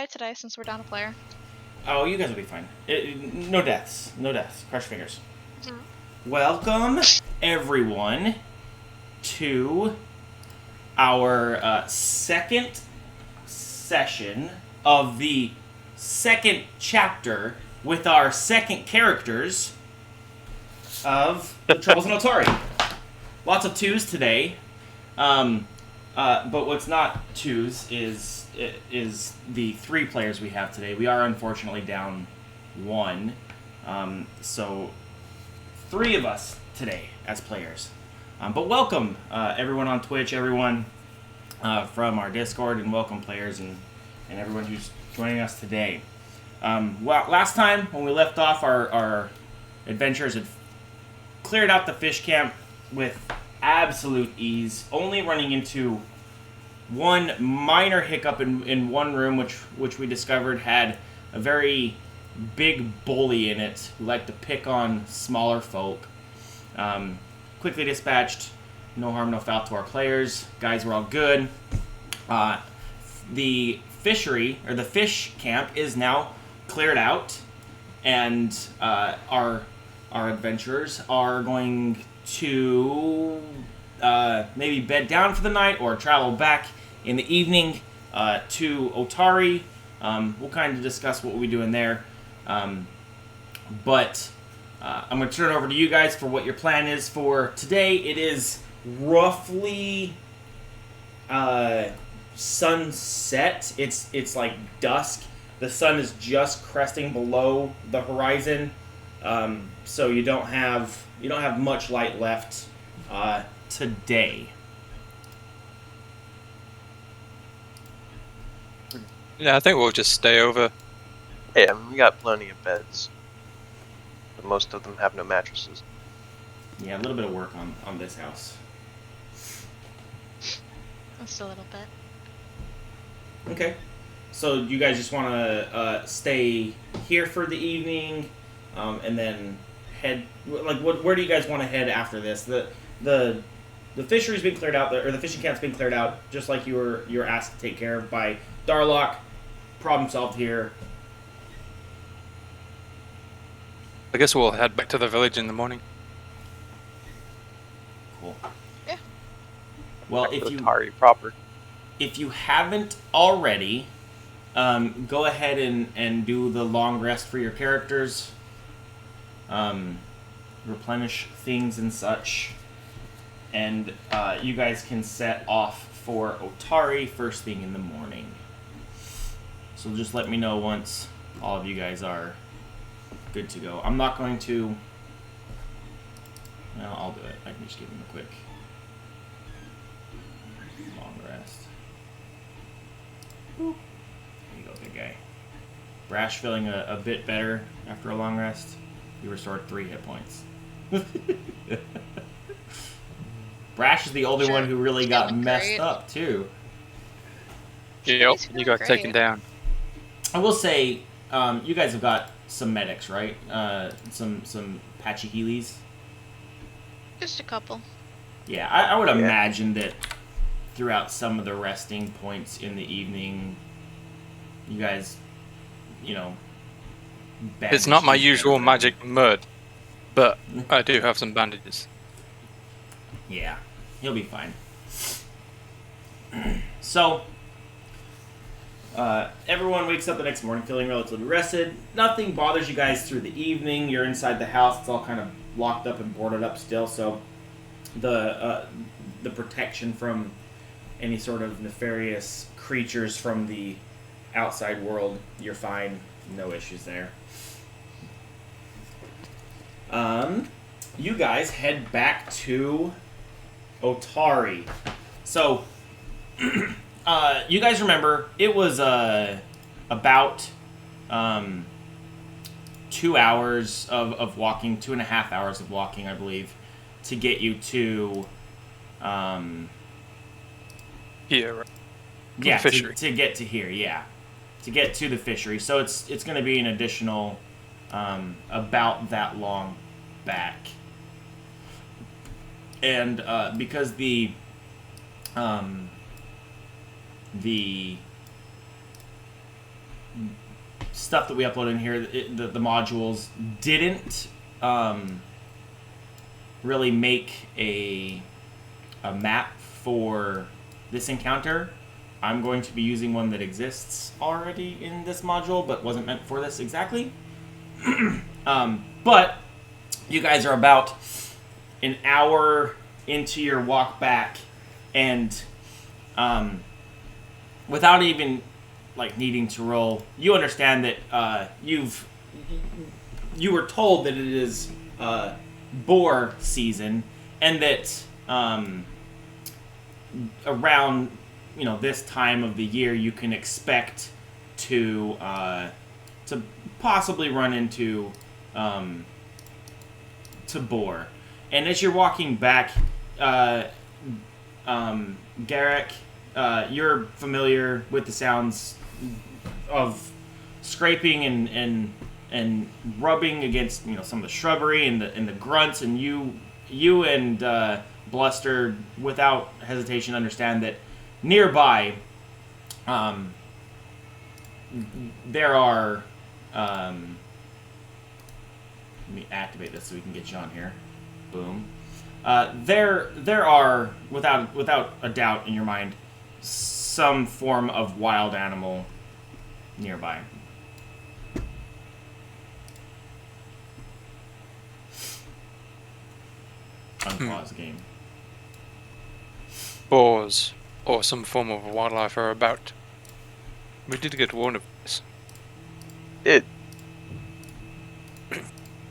today since we're down a player. Oh, you guys will be fine. No deaths. No deaths. Crush fingers. Mm-hmm. Welcome, everyone, to our second session of the second chapter with our second characters of The Troubles in Otari. Lots of twos today. But what's not twos is the three players we have today. We are unfortunately down one. So three of us today as players. But welcome everyone on Twitch, everyone from our Discord, and welcome players and everyone who's joining us today. Well, last time when we left off, our adventurers had cleared out the fish camp with absolute ease, only running into one minor hiccup in one room, which we discovered had a very big bully in it who liked to pick on smaller folk. Quickly dispatched, no harm, no foul to our players. Guys were all good. The fishery, or the fish camp, is now cleared out, and our adventurers are going to maybe bed down for the night or travel back in the evening to Otari. We'll kind of discuss what we'll be doing there. But I'm going to turn it over to you guys for what your plan is for today. It is roughly sunset. It's like dusk. The sun is just cresting below the horizon. So you don't have much light left today. Yeah, I think we'll just stay over. Yeah, I mean, we got plenty of beds. But most of them have no mattresses. Yeah, a little bit of work on this house. Just a little bit. Okay. So you guys just want to stay here for the evening, and then head where do you guys want to head after this? The fishery's been cleared out, or the fishing camp's been cleared out, just like you were asked to take care of by Darlock. Problem solved here. I guess we'll head back to the village in the morning. Cool. Yeah. Well, Back to Otari proper. if you haven't already, go ahead and do the long rest for your characters. Replenish things and such. And you guys can set off for Otari first thing in the morning. So just let me know once all of you guys are good to go. I'm not going to... Well, I'll do it. I can just give him a quick long rest. Boop. There you go, good guy. Brash feeling a bit better after a long rest. You restored 3 hit points. Brash is the only one who really got messed up, too. Yep, you got taken down. I will say, you guys have got some medics, right? Some patchy healies. Just a couple. Yeah, I would imagine that throughout some of the resting points in the evening, you guys, It's not my usual magic mud, but I do have some bandages. Yeah, he'll be fine. So, everyone wakes up the next morning feeling relatively rested. Nothing bothers you guys through the evening. You're inside the house. It's all kind of locked up and boarded up still, so the protection from any sort of nefarious creatures from the outside world, you're fine. No issues there. You guys head back to Otari. So, you guys remember, it was about 2 hours of walking, 2.5 hours of walking, I believe, to get you to... Here. Yeah, the fishery. to get to here, yeah. To get to the fishery. So it's going to be an additional about that long back. And because the stuff that we upload in here, the modules didn't really make a map for this encounter. I'm going to be using one that exists already in this module, but wasn't meant for this exactly. But you guys are about an hour into your walk back, and without even like needing to roll, you understand that you were told that it is boar season, and that around this time of the year you can expect to possibly run into to boar. And as you're walking back, Garrick, you're familiar with the sounds of scraping and rubbing against some of the shrubbery and the grunts, and you and Bluster without hesitation understand that nearby there are let me activate this so we can get you on here. Boom. There are without a doubt in your mind some form of wild animal nearby. Unpause game. Boars or some form of wildlife are about. We did get warned of this. Did.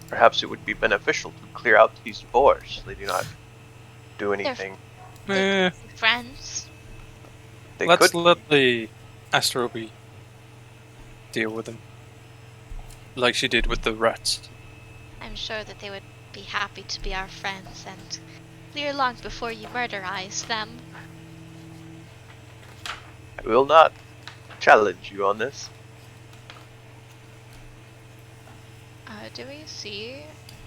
Perhaps it would be beneficial to clear out these boars. They do not do anything. Friends. Let's let the Astrobi deal with them, like she did with the rats. I'm sure that they would be happy to be our friends and clear long before you murderize them. I will not challenge you on this. Do we see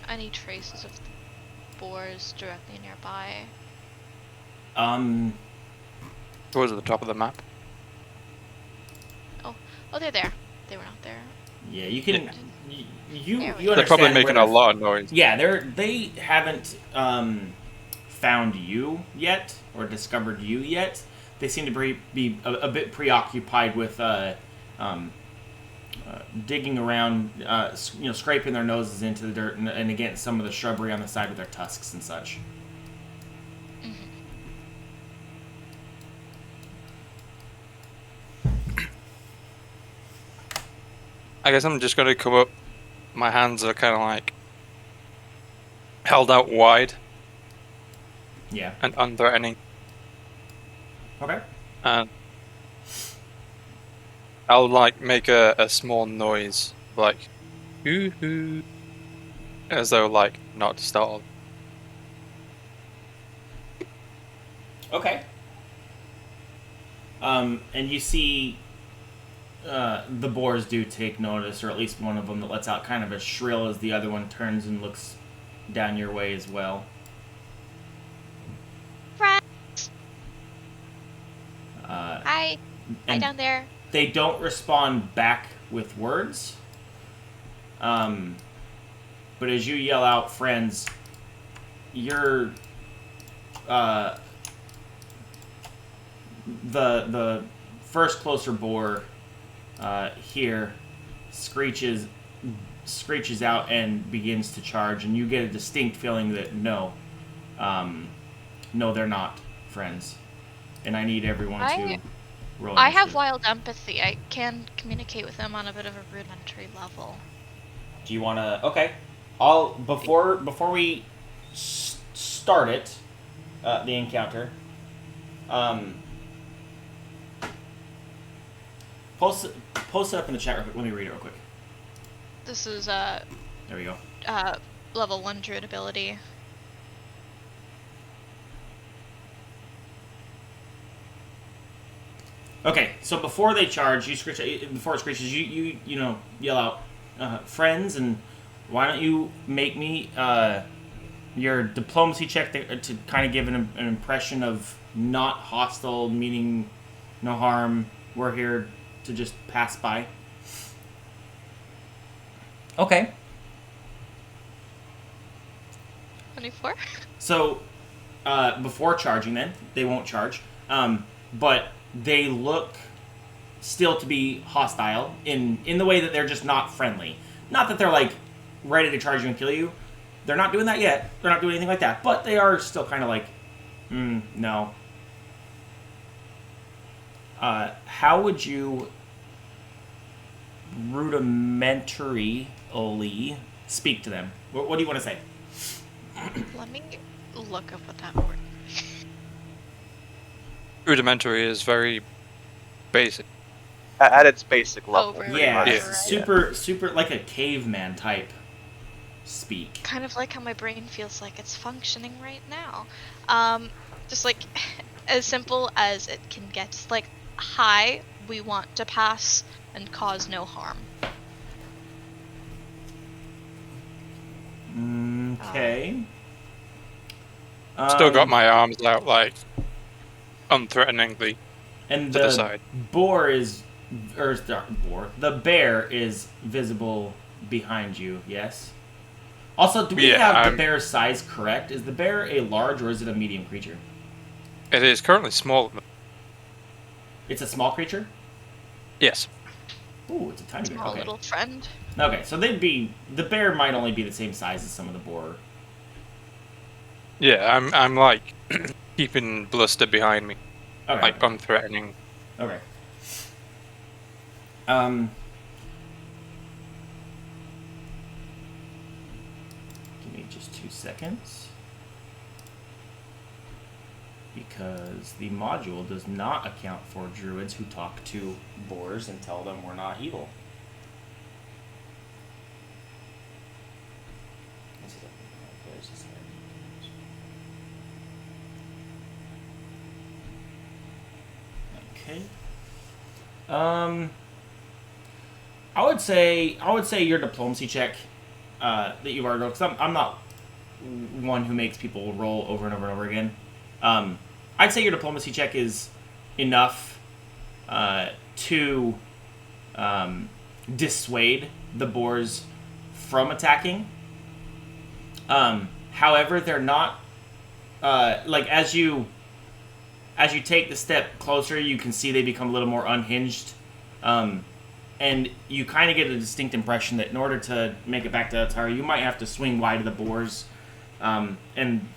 any traces of the boars directly nearby? Towards the top of the map. Oh, they're there. They were not there. Yeah, you can. There You we understand. go. They're probably where making a lot of noise. Yeah, they haven't found you yet or discovered you yet. They seem to be a bit preoccupied with digging around, scraping their noses into the dirt and against some of the shrubbery on the side with their tusks and such. I guess I'm just gonna come up. My hands are kind of like held out wide. Yeah. And unthreatening. Okay. And I'll like make a small noise, like hoo hoo, as though like not to startle. Okay. And you see the boars do take notice, or at least one of them that lets out kind of a shrill as the other one turns and looks down your way as well. Friends! Hi down there. They don't respond back with words. But as you yell out, friends, you're the first closer boar here screeches out and begins to charge, and you get a distinct feeling that no, they're not friends, and I need everyone to roll. I have wild empathy. I can communicate with them on a bit of a rudimentary level. Do you want to? Okay, before we start it, the encounter. Post it up in the chat real quick. Let me read it real quick. This is There we go. level 1 druid ability. Okay, so before they charge, before it screeches, you yell out, friends, and why don't you make me your diplomacy check to kind of give an impression of not hostile, meaning no harm. We're here to just pass by. Okay. 24? So, before charging, then they won't charge. But they look still to be hostile in the way that they're just not friendly. Not that they're like ready to charge you and kill you. They're not doing that yet. They're not doing anything like that. But they are still kind of like, no. How would you rudimentarily speak to them? What do you want to say? Let me look up what that word Rudimentary is very basic. At its basic level. Right, Yeah, right, super like a caveman type speak. kind of like how my brain feels like it's functioning right now. Just like as simple as it can get. Like, hi, we want to pass and cause no harm. Okay. Still got my arms out, like, unthreateningly and to the side. boar is, or the bear is visible behind you. Yes. Also, do we have the bear's size correct? Is the bear a large or is it a medium creature? It is currently small. It's a small creature? Yes. Ooh, it's a tiny bear. Small Okay. little friend. Okay, so the bear might only be the same size as some of the boar. Yeah, I'm like keeping Bluster behind me, Okay. like unthreatening. Okay. Give me just 2 seconds. Because the module does not account for druids who talk to boars and tell them we're not evil. Okay. I would say your diplomacy check that you've already rolled, because I'm not one who makes people roll over and over and over again. I'd say your diplomacy check is enough to dissuade the boars from attacking. However, they're not like as you take the step closer, you can see they become a little more unhinged. And you kind of get a distinct impression that in order to make it back to Otari, you might have to swing wide of the boars. And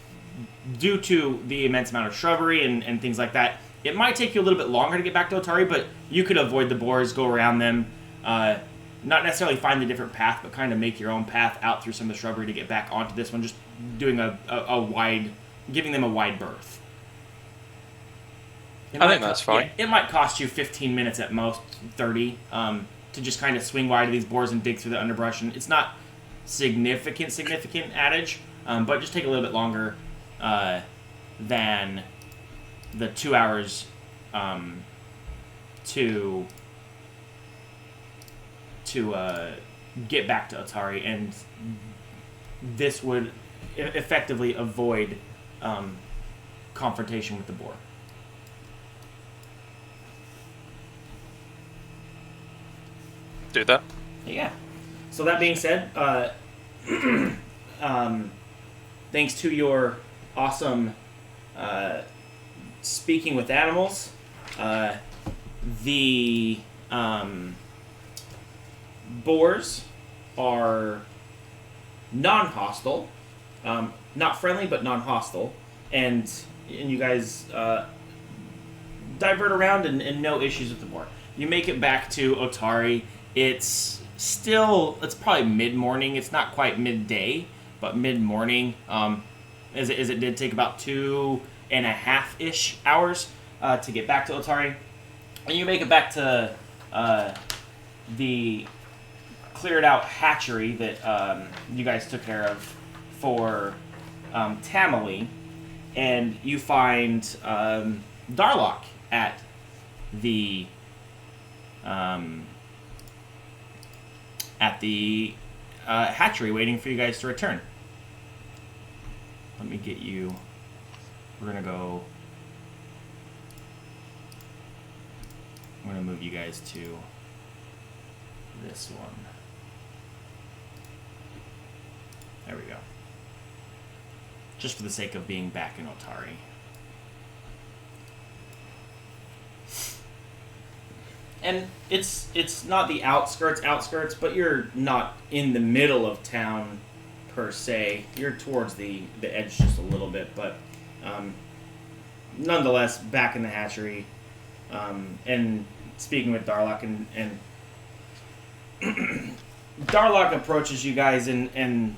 due to the immense amount of shrubbery and things like that, it might take you a little bit longer to get back to Otari, but you could avoid the boars, go around them, not necessarily find a different path, but kind of make your own path out through some of the shrubbery to get back onto this one, just doing a wide, giving them a wide berth. I think that's fine. Yeah, it might cost you 15 minutes at most, 30, to just kind of swing wide of these boars and dig through the underbrush. And it's not significant adage, but just take a little bit longer than the 2 hours to get back to Otari, and this would effectively avoid confrontation with the boar. Do that. Yeah. So that being said, thanks to your awesome speaking with animals, the boars are non-hostile, not friendly but non-hostile, and you guys divert around and no issues with the boar. You make it back to Otari. It's probably mid-morning. It's not quite midday, but mid-morning. As it did take about 2.5-ish hours to get back to Otari. And you make it back to the cleared out hatchery that you guys took care of for Tamale, and you find Darlock at the hatchery waiting for you guys to return. Let me get you. We're going to move you guys to this one. There we go. Just for the sake of being back in Otari. And it's not the outskirts, but you're not in the middle of town per se. You're towards the edge just a little bit, but nonetheless, back in the hatchery. And speaking with Darlock, and Darlock approaches you guys and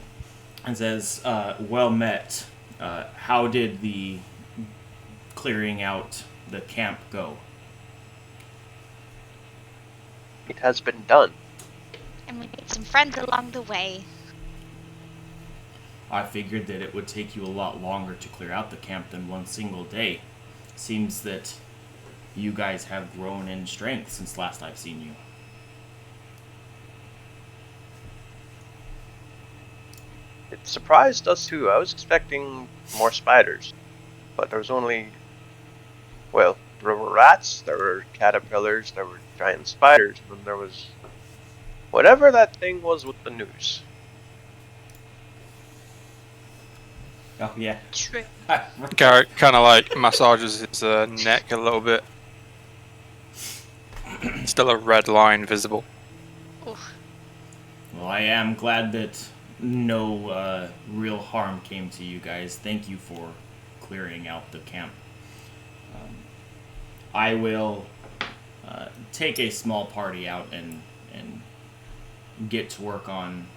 says, well met. How did the clearing out the camp go? It has been done. And we made some friends along the way. I figured that it would take you a lot longer to clear out the camp than one single day. Seems that you guys have grown in strength since last I've seen you. It surprised us too. I was expecting more spiders, but there was only, well, there were rats, there were caterpillars, there were giant spiders, and then there was whatever that thing was with the news. Oh, yeah. True. Garrett kind of like massages his neck a little bit. Still a red line visible. Ooh. Well, I am glad that no real harm came to you guys. Thank you for clearing out the camp. I will take a small party out and get to work on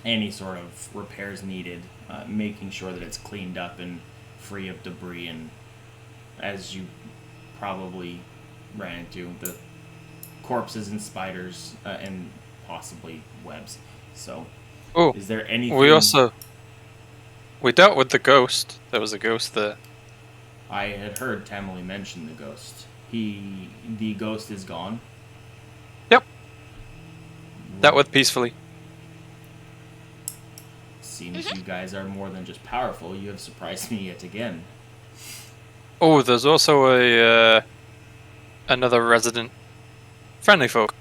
any sort of repairs needed, making sure that it's cleaned up and free of debris, and as you probably ran into, the corpses and spiders and possibly webs. So, is there anything... We dealt with the ghost. There was a ghost there. I had heard Tamili mention the ghost. The ghost is gone? Yep. Dealt with peacefully. Seems you guys are more than just powerful. You have surprised me yet again. Oh, there's also a another resident. Friendly folk.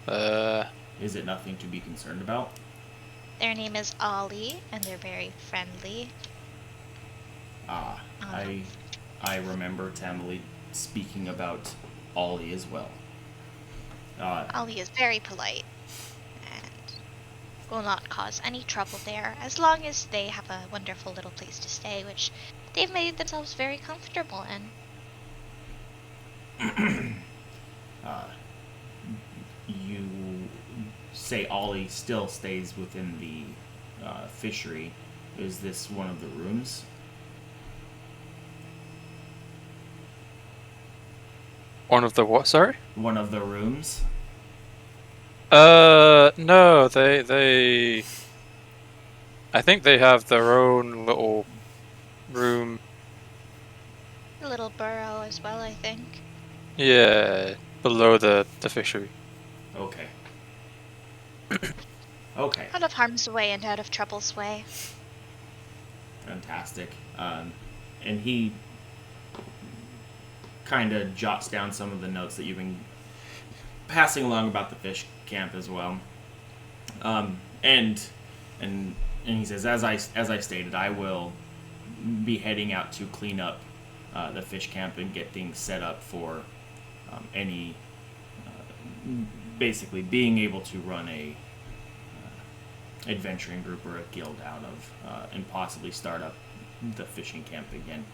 Is it nothing to be concerned about? Their name is Ollie, and they're very friendly. I remember Tamili speaking about Ollie as well. Ollie is very polite and will not cause any trouble there, as long as they have a wonderful little place to stay, which they've made themselves very comfortable in. You say Ollie still stays within the fishery. Is this one of the rooms? One of the what, sorry? One of the rooms? No, they... I think they have their own little room. A little burrow as well, I think. Yeah, below the fishery. Okay. Okay. Out of harm's way and out of trouble's way. Fantastic. And he kind of jots down some of the notes that you've been passing along about the fish camp as well. And he says, as I stated, I will be heading out to clean up the fish camp and get things set up for any basically being able to run a adventuring group or a guild out of, and possibly start up the fishing camp again.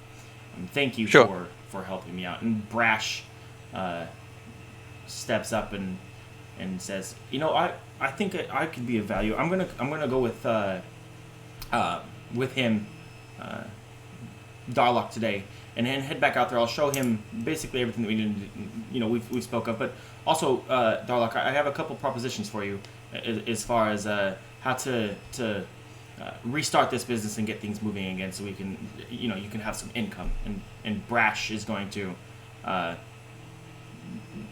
Thank you for helping me out. And Brash steps up and says, "You know, I think I could be of value. I'm gonna go with him, Darlock today, and then head back out there. I'll show him basically everything that we did. You know, we spoke of, but also Darlock, I have a couple propositions for you as far as how to restart this business and get things moving again, so we can, you can have some income." And Brash is going to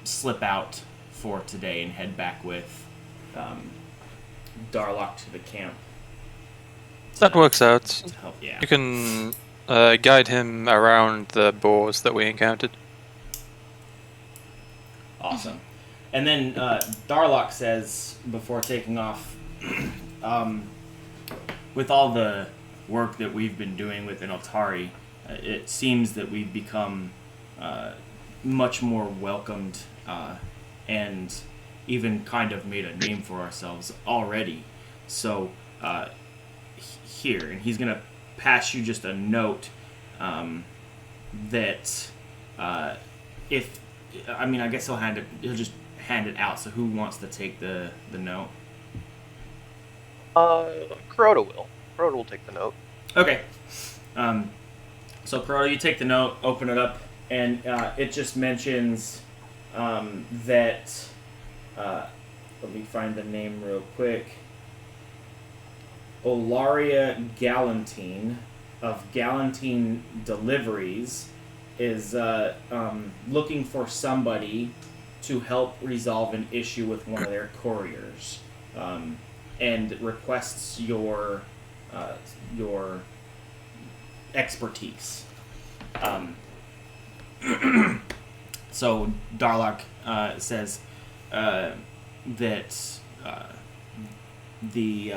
slip out for today and head back with Darlock to the camp. That works out. Yeah. You can guide him around the boars that we encountered. Awesome. And then Darlock says, before taking off, with all the work that we've been doing within Otari, it seems that we've become much more welcomed and even kind of made a name for ourselves already. So here, and he's gonna pass you just a note that if I guess he'll just hand it out. So who wants to take the note? Kuroda will. Kuroda will take the note. Okay. So Kuroda, you take the note, open it up, and it just mentions that. Let me find the name real quick. Olaria Galantine of Galantine Deliveries is looking for somebody to help resolve an issue with one of their couriers, and requests your expertise. So Darlock says that the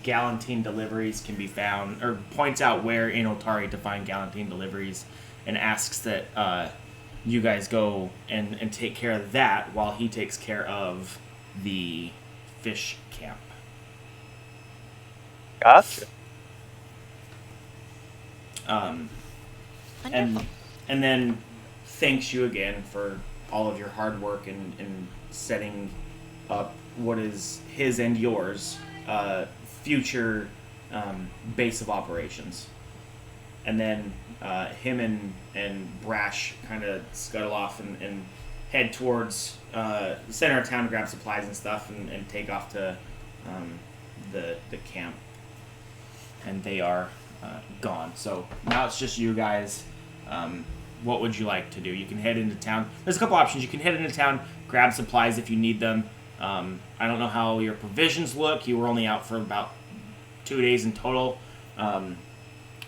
Galantine Deliveries can be found, or points out where in Otari to find Galantine Deliveries, and asks that you guys go and take care of that while he takes care of the fish camp. Gotcha. Wonderful. And then thanks you again for all of your hard work in setting up what is his and yours future base of operations. And then him and Brash kind of scuttle off and head towards the center of town to grab supplies and stuff and take off to the camp. And they are gone. So now it's just you guys. What would you like to do? You can head into town. There's a couple options. You can head into town, grab supplies if you need them. I don't know how your provisions look. You were only out for about 2 days in total. Or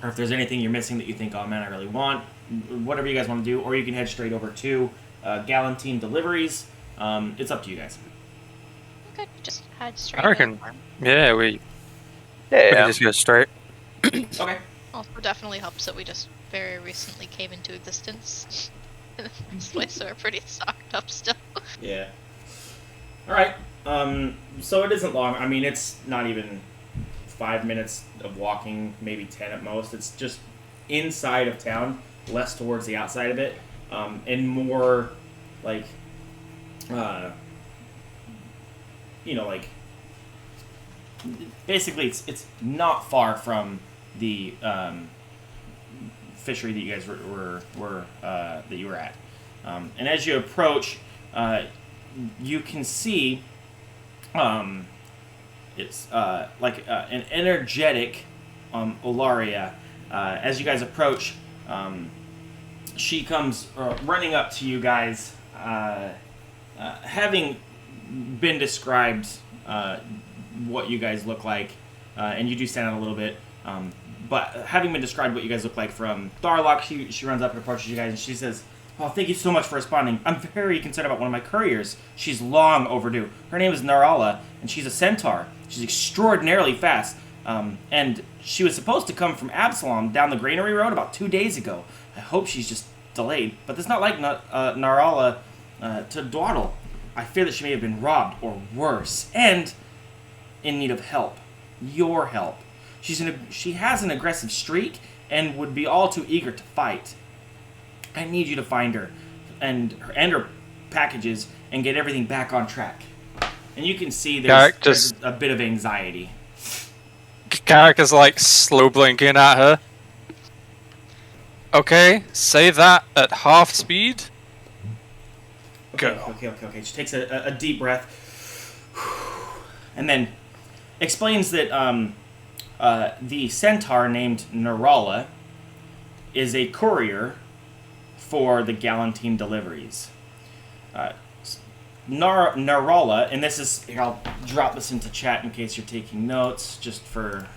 if there's anything you're missing that you think, oh man, I really want. Whatever you guys want to do. Or you can head straight over to Galantine Deliveries. It's up to you guys. Okay, just head straight. I reckon. Yeah, we Yeah. can just go straight. Okay. Also, definitely helps that we just very recently came into existence. This way, so we're pretty stocked up still. Yeah. All right. So it isn't long. I mean, it's not even 5 minutes of walking, maybe 10 at most. It's just inside of town, less towards the outside of it, and more like, like basically it's not far from the fishery that you guys were that you were at, and as you approach, you can see it's like an energetic Olaria. As you guys approach, she comes running up to you guys, having been described what you guys look like, and you do stand out a little bit. But having been described what you guys look like from Darlock, she runs up and approaches you guys, and she says, "Oh, thank you so much for responding. I'm very concerned about one of my couriers. She's long overdue. Her name is Narala, and she's a centaur. She's extraordinarily fast. And she was supposed to come from Absalom down the Granary Road about 2 days ago. I hope she's just delayed. But that's not like Narala to dawdle. I fear that she may have been robbed, or worse, and in need of help. Your help. She has an aggressive streak and would be all too eager to fight. I need you to find her and her packages and get everything back on track." And you can see there's a bit of anxiety. Carrick is like slow blinking at her. Okay, say that at half speed. Okay. She takes a deep breath and then explains that the centaur named Narala is a courier for the Galantine Deliveries. Narala, and this is, here, I'll drop this into chat in case you're taking notes, just for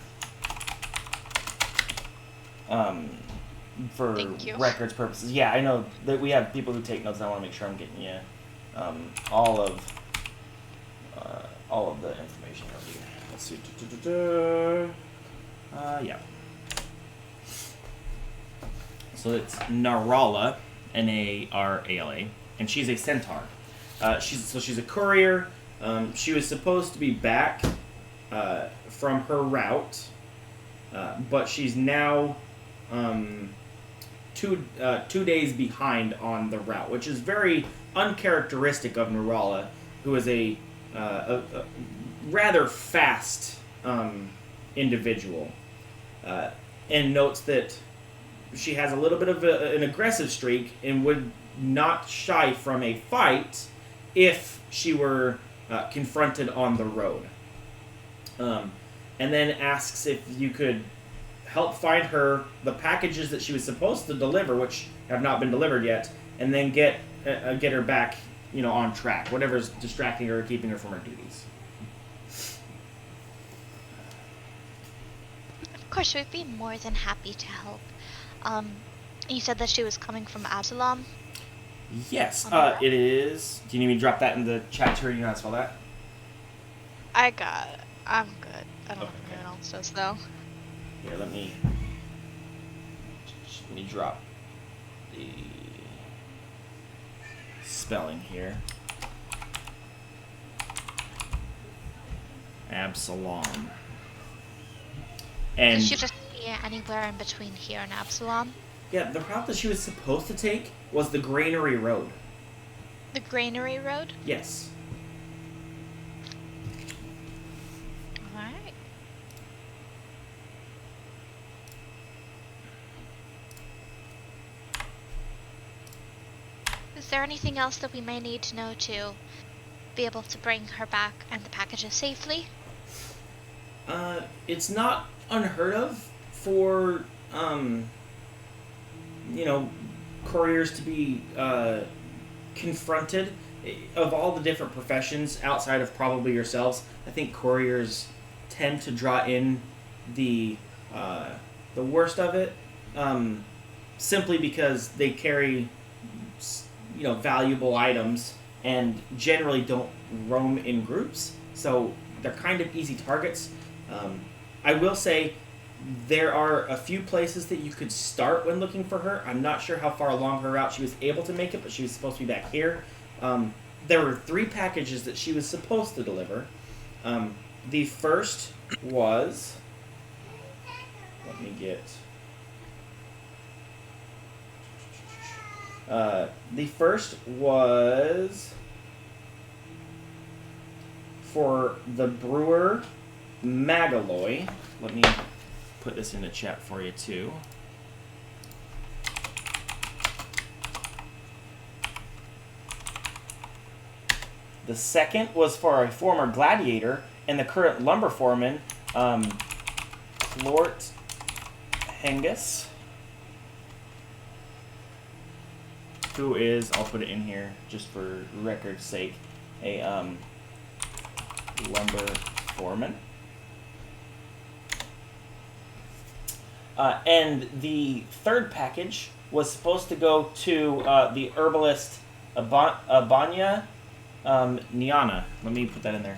records purposes. Yeah, I know that we have people who take notes, and I want to make sure I'm getting you all of the information over here. let's see. Yeah. So it's Narala, Narala, and she's a centaur. She's a courier. She was supposed to be back from her route, but she's now 2 days behind on the route, which is very uncharacteristic of Narala, who is a rather fast individual, and notes that she has a little bit of an aggressive streak and would not shy from a fight if she were confronted on the road. And then asks if you could help find her the packages that she was supposed to deliver, which have not been delivered yet, and then get her back, on track. Whatever's distracting her or keeping her from her duties. Of course, we'd be more than happy to help. You said that she was coming from Absalom? Yes, it is. Do you need me to drop that in the chat to her? You know how to spell that? I got it. I'm good. I don't know Okay. what else does, though. Here, let me drop the spelling here. Absalom. And Did she just be anywhere in between here and Absalom? yeah, the route that she was supposed to take was the Granary Road. The Granary Road? Yes. Alright. Is there anything else that we may need to know to be able to bring her back and the packages safely? It's not unheard of for, couriers to be confronted. Of all the different professions outside of probably yourselves, I think couriers tend to draw in the worst of it, simply because they carry, valuable items and generally don't roam in groups, so they're kind of easy targets. I will say there are a few places that you could start when looking for her. I'm not sure how far along her route she was able to make it, but she was supposed to be back here. There were 3 packages that she was supposed to deliver. The first was... Let me get... the first was for the brewer Magaloy. Let me put this in the chat for you too. The second was for a former gladiator and the current lumber foreman, Lort Hengis, who is, I'll put it in here just for record's sake, a lumber foreman. And the third package was supposed to go to the herbalist Abanya Niana. Let me put that in there.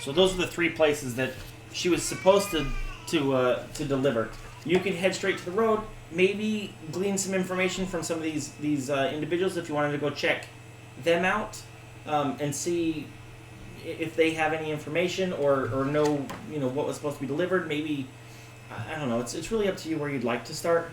So those are the 3 places that she was supposed to deliver. You can head straight to the road, maybe glean some information from some of these individuals if you wanted to go check them out, and see if they have any information or know what was supposed to be delivered. Maybe, I don't know. It's really up to you where you'd like to start.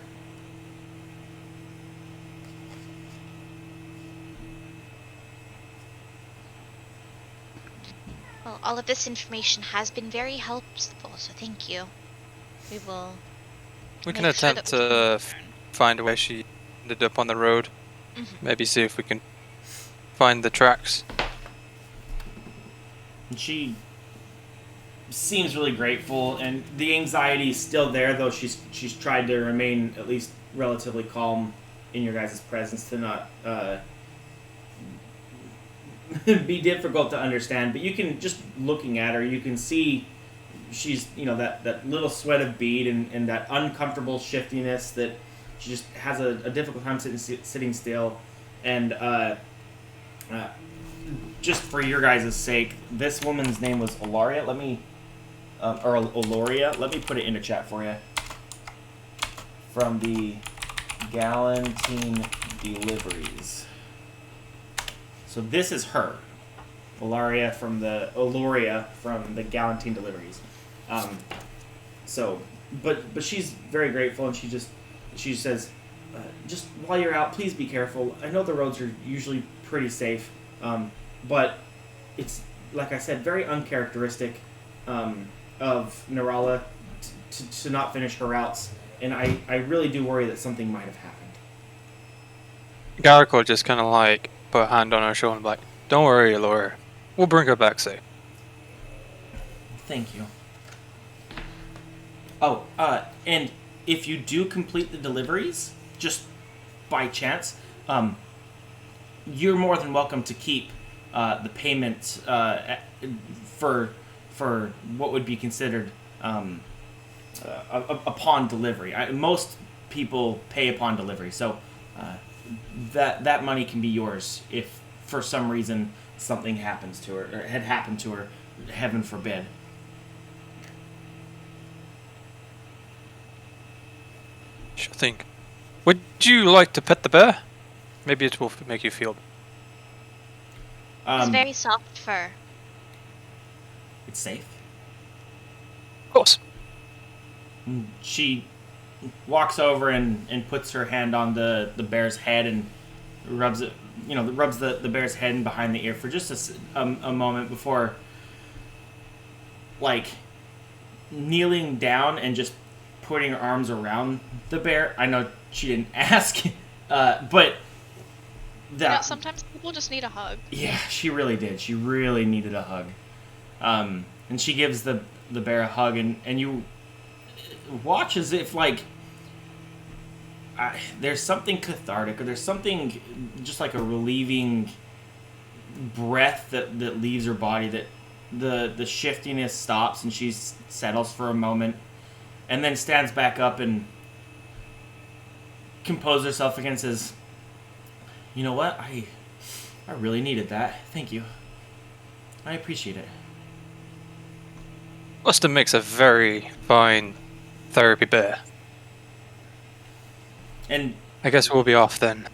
Well, all of this information has been very helpful, so thank you. We will. We can make sure attempt that we to can- find where she ended up on the road. Mhm. Maybe see if we can find the tracks. And she seems really grateful, and the anxiety is still there, though she's tried to remain at least relatively calm in your guys' presence to not be difficult to understand. But you can, just looking at her, you can see she's, that little sweat of bead and that uncomfortable shiftiness that She just has a difficult time sitting still, and just for your guys' sake, this woman's name was Olaria. Let me, or Oloria. Let me put it in the chat for you. From the Galantine Deliveries. So this is her, Oloria from the Galantine Deliveries. But she's very grateful, and she says, just while you're out, please be careful. I know the roads are usually pretty safe, but it's, like I said, very uncharacteristic of Narala to not finish her routes, and I really do worry that something might have happened. Garrick just kind of like put a hand on her shoulder and be like, don't worry, Laura. We'll bring her back safe. Thank you. Oh, and if you do complete the deliveries, just by chance, you're more than welcome to keep the payment for what would be considered upon delivery. Most people pay upon delivery, so that money can be yours if for some reason something happens to her, or had happened to her, heaven forbid. Sure thing. Would you like to pet the bear? Maybe it will make you feel. It's very soft fur. It's safe. Of course. She walks over and puts her hand on the bear's head and rubs it. Rubs the bear's head and behind the ear for just a moment before, like, kneeling down and just putting her arms around the bear. I know she didn't ask, but sometimes people just need a hug. Yeah, she really did. She really needed a hug. And she gives the bear a hug, and you watch as if, like, there's something cathartic, or there's something just like a relieving breath that leaves her body, that the shiftiness stops and she settles for a moment, and then stands back up and composes herself again and says, you know what, I really needed that. Thank you. I appreciate it. Austin makes a very fine therapy bear. And I guess we'll be off then.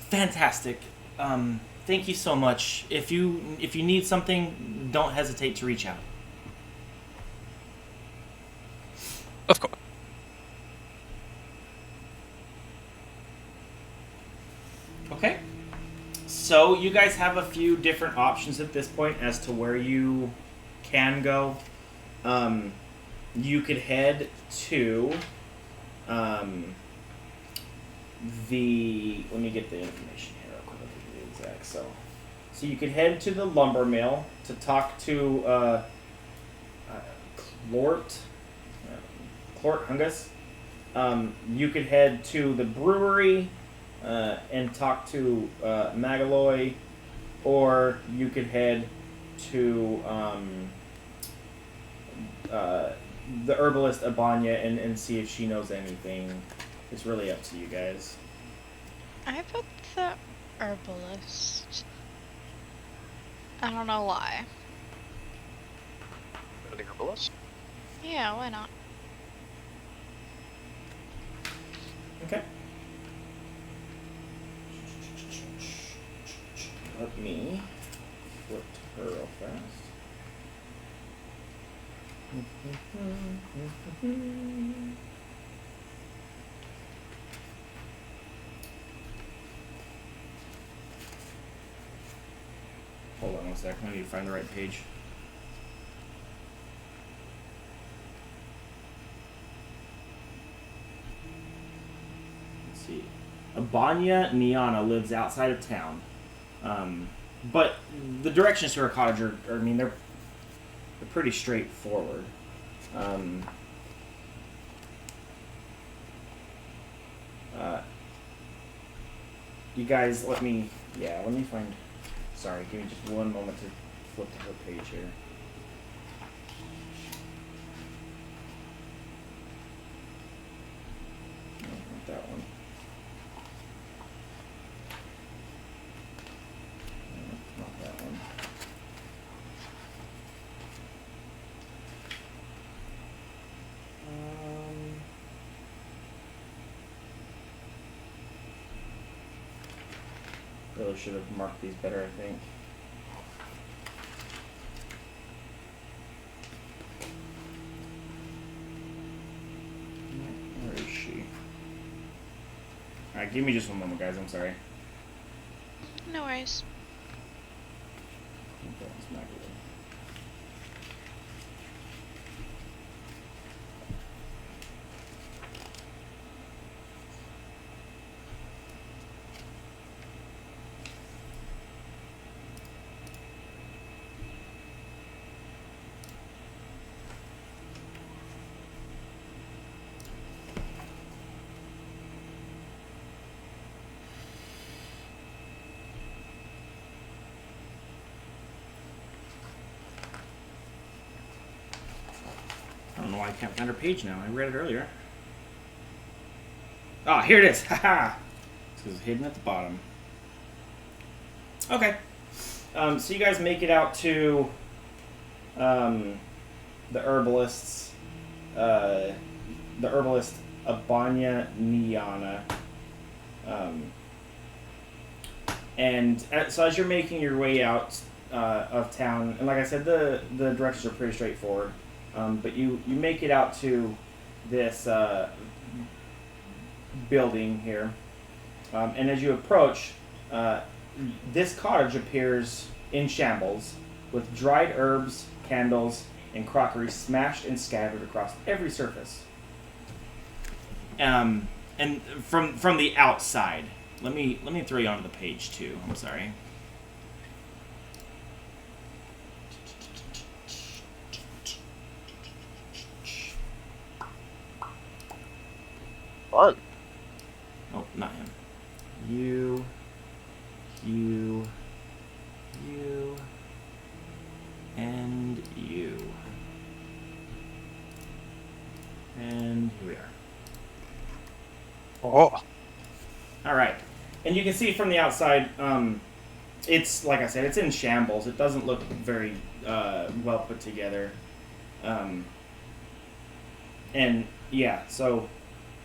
Fantastic. Thank you so much. If you need something, don't hesitate to reach out. Of course. Okay. So you guys have a few different options at this point as to where you can go. You could head to let me get the information here real quick. I'll give you the exact. So you could head to the lumber mill to talk to Clort Hungus. You could head to the brewery and talk to Magaloy, or you could head to the herbalist Abanya and see if she knows anything. It's really up to you guys. I put the herbalist. I don't know why. The herbalist? Yeah, why not? Okay. Let me flip to her real fast. Hold on one second. I need to find the right page. Let's see. Abanya Niana lives outside of town. But the directions to her cottage are I mean, they're pretty straightforward. You guys, let me find. Sorry, give me just one moment to flip to her page here. Really should have marked these better, I think. Where is she? Alright, give me just one moment, guys. I'm sorry. No worries. That's not good. I don't know why I can't find her page now. I read it earlier. Ah, here it is. Haha. It's because it's hidden at the bottom. Okay. So you guys make it out to the herbalist's, the herbalist Abanya Niana. And so as you're making your way out of town, and like I said, the directions are pretty straightforward. But you make it out to this building here, and as you approach, this cottage appears in shambles, with dried herbs, candles, and crockery smashed and scattered across every surface. And from the outside, let me throw you onto the page too. I'm sorry. Fun. Oh, not him. You, and you. And here we are. Oh. Alright. And you can see from the outside, it's, like I said, it's in shambles. It doesn't look very well put together. And, yeah, so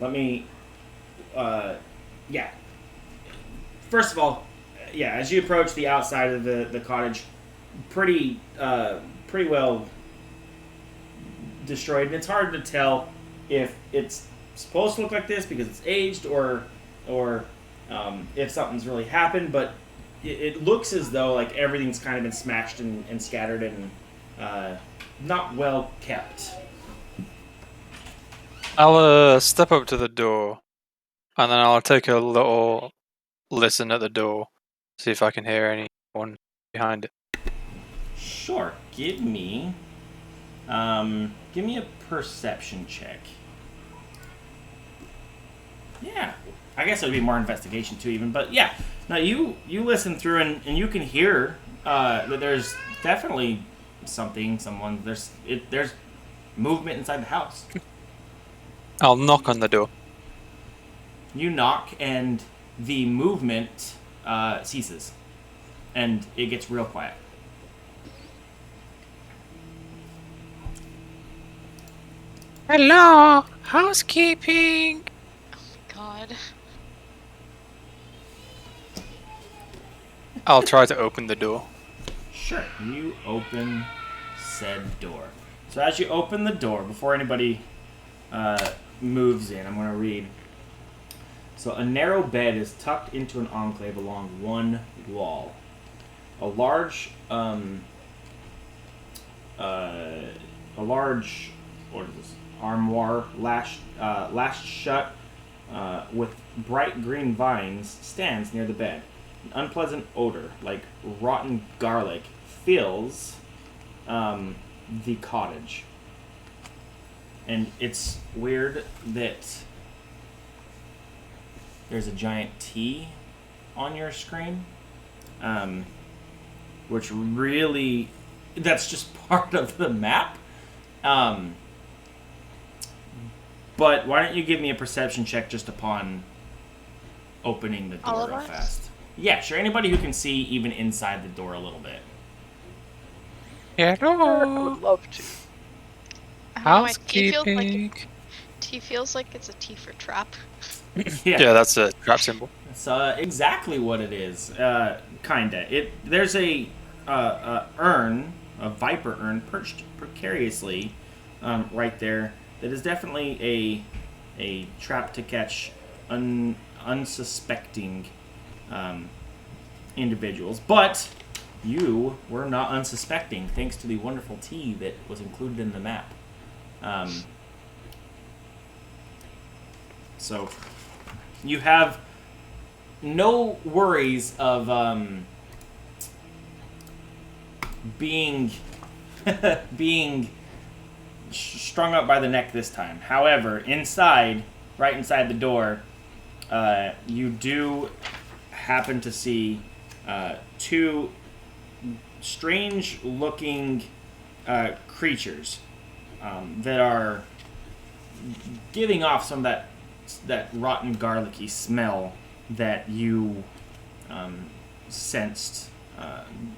let me, yeah. First of all, yeah, as you approach the outside of the cottage, pretty well destroyed. And it's hard to tell if it's supposed to look like this because it's aged or if something's really happened, but it looks as though like everything's kind of been smashed and scattered and not well kept. I'll step up to the door, and then I'll take a little listen at the door, see if I can hear anyone behind it. Sure. Give me a perception check. Yeah. I guess it would be more investigation too, even. But yeah. Now you listen through and you can hear that there's definitely someone. There's movement inside the house. I'll knock on the door. You knock and the movement ceases, and it gets real quiet. Hello, housekeeping. Oh my god. I'll try to open the door. Sure. You open said door. So as you open the door, before anybody moves in, I'm going to read. So a narrow bed is tucked into an enclave along one wall. A large, what is this? Armoire lashed shut with bright green vines stands near the bed. An unpleasant odor, like rotten garlic, fills the cottage. And it's weird that there's a giant T on your screen, which really, that's just part of the map. But why don't you give me a perception check just upon opening the door real fast? Yeah, sure. Anybody who can see even inside the door a little bit. Hello. I would love to. Housekeeping. T feels like it's a T for trap. Yeah, that's a trap symbol. That's exactly what it is. Kinda. There's a urn, a viper urn, perched precariously right there. That is definitely a trap to catch unsuspecting individuals. But you were not unsuspecting, thanks to the wonderful tea that was included in the map. So you have no worries of being being strung up by the neck this time. However, right inside the door, you do happen to see two strange-looking creatures that are giving off some of that rotten garlicky smell that you sensed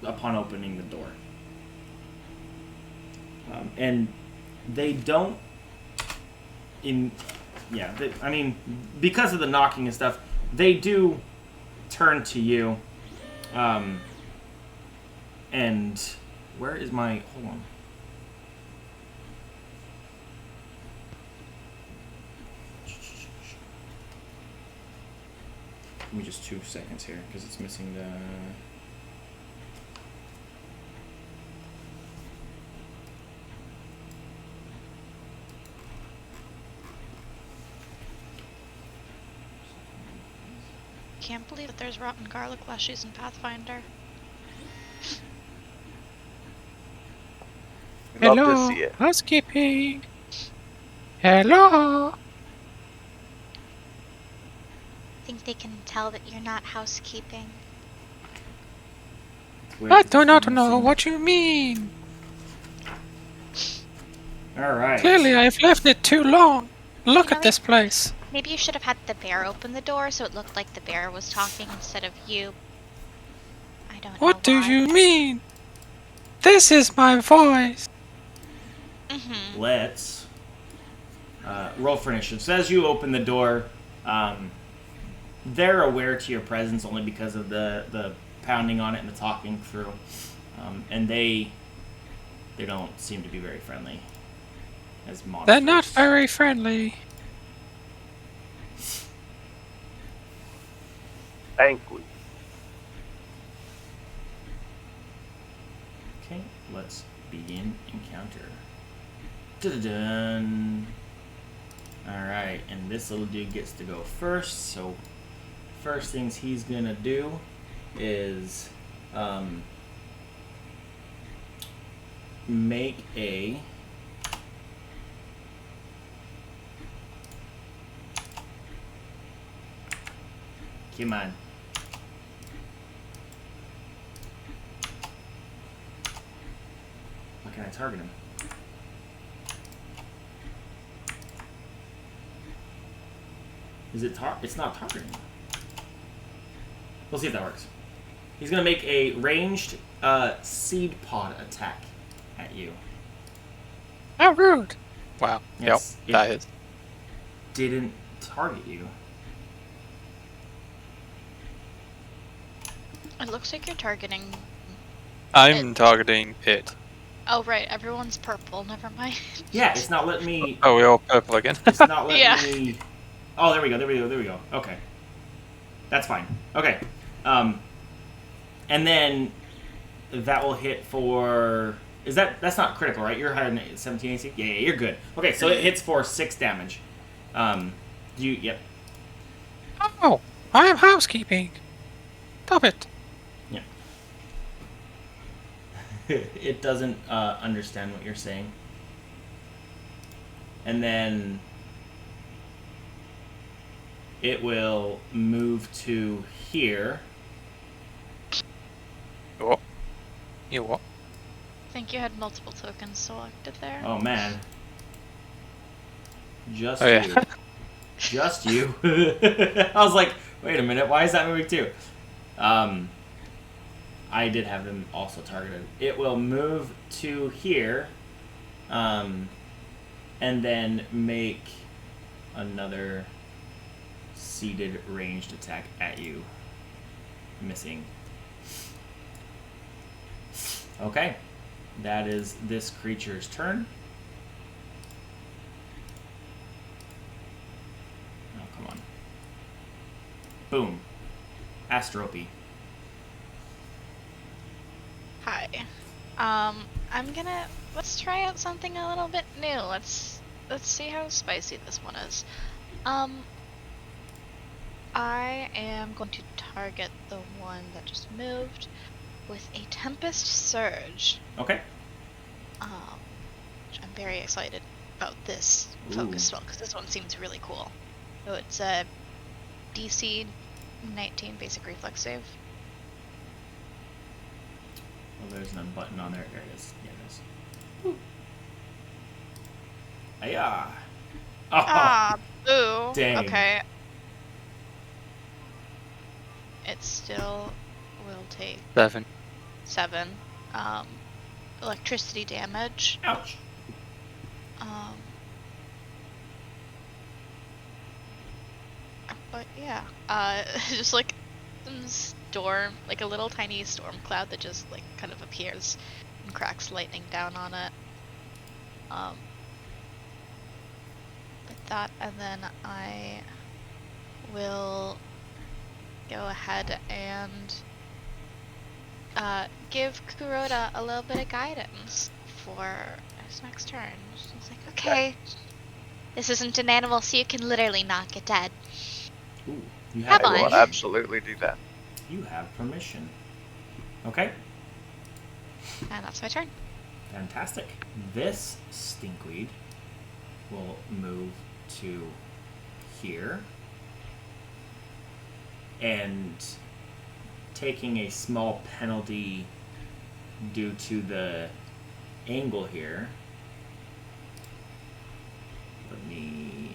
upon opening the door. And they don't because of the knocking and stuff, they do turn to you. And where is my... Hold on. Give me just 2 seconds here, because it's missing the... Can't believe that there's rotten garlic fleshies in Pathfinder. Love to see it. Housekeeping. Hello. Think they can tell that you're not housekeeping. I do not know what you mean. Alright. Clearly, I've left it too long. Look at this place. Maybe you should have had the bear open the door so it looked like the bear was talking instead of you. I don't know. What do you mean? This is my voice. Mm-hmm. Let's roll for initiative. So as you open the door, they're aware to your presence only because of the pounding on it and the talking through. And they don't seem to be very friendly as monsters. They're not very friendly. Thankfully. Okay, let's begin encounter. Dun-dun-dun. Alright, and this little dude gets to go first, so first things he's gonna do is make a come on. How can I target him? Is it it's not targeting. We'll see if that works. He's gonna make a ranged seed pod attack at you. How rude. Wow. Yes, Yep, that is. Didn't target you. It looks like you're targeting... I'm targeting it. Oh, right. Everyone's purple. Never mind. Yeah, it's not letting me... Oh, we're all purple again. It's not letting Yeah. me... Oh, there we go. Okay. That's fine. Okay. And then that will hit for... That's not critical, right? You're higher than 17 AC? Yeah, you're good. Okay, so it hits for 6 damage. Yep. Oh, I am housekeeping. Stop it. Yeah. It doesn't understand what you're saying. And then it will move to here. Oh. You what? I think you had multiple tokens selected there. Oh man. Just Oh, yeah. you. Just you. I was like, wait a minute, why is that moving too? I did have them also targeted. It will move to here, and then make another seated ranged attack at you. Missing. Okay. That is this creature's turn. Oh, come on. Boom. Astropy. Hi. Let's try out something a little bit new. Let's see how spicy this one is. I am going to target the one that just moved with a Tempest Surge. Okay. Which I'm very excited about this focus spell because this one seems really cool. So it's a DC 19 basic reflex save. Oh, there's no button on there. There it is. Yeah, it is. Woo. Ayah. Oh, Ah, boo. dang. Okay. It still will take 7 electricity damage. Ouch. But yeah, just like some storm, like a little tiny storm cloud that just like kind of appears and cracks lightning down on it. Like that, and then I will go ahead and give Kuroda a little bit of guidance for his next turn. She's like, okay, this isn't an animal, so you can literally knock it dead. Ooh, you Have have I will fun. absolutely do that. You have permission. Okay. And that's my turn. Fantastic. This stinkweed will move to here. And taking a small penalty due to the angle here. Let me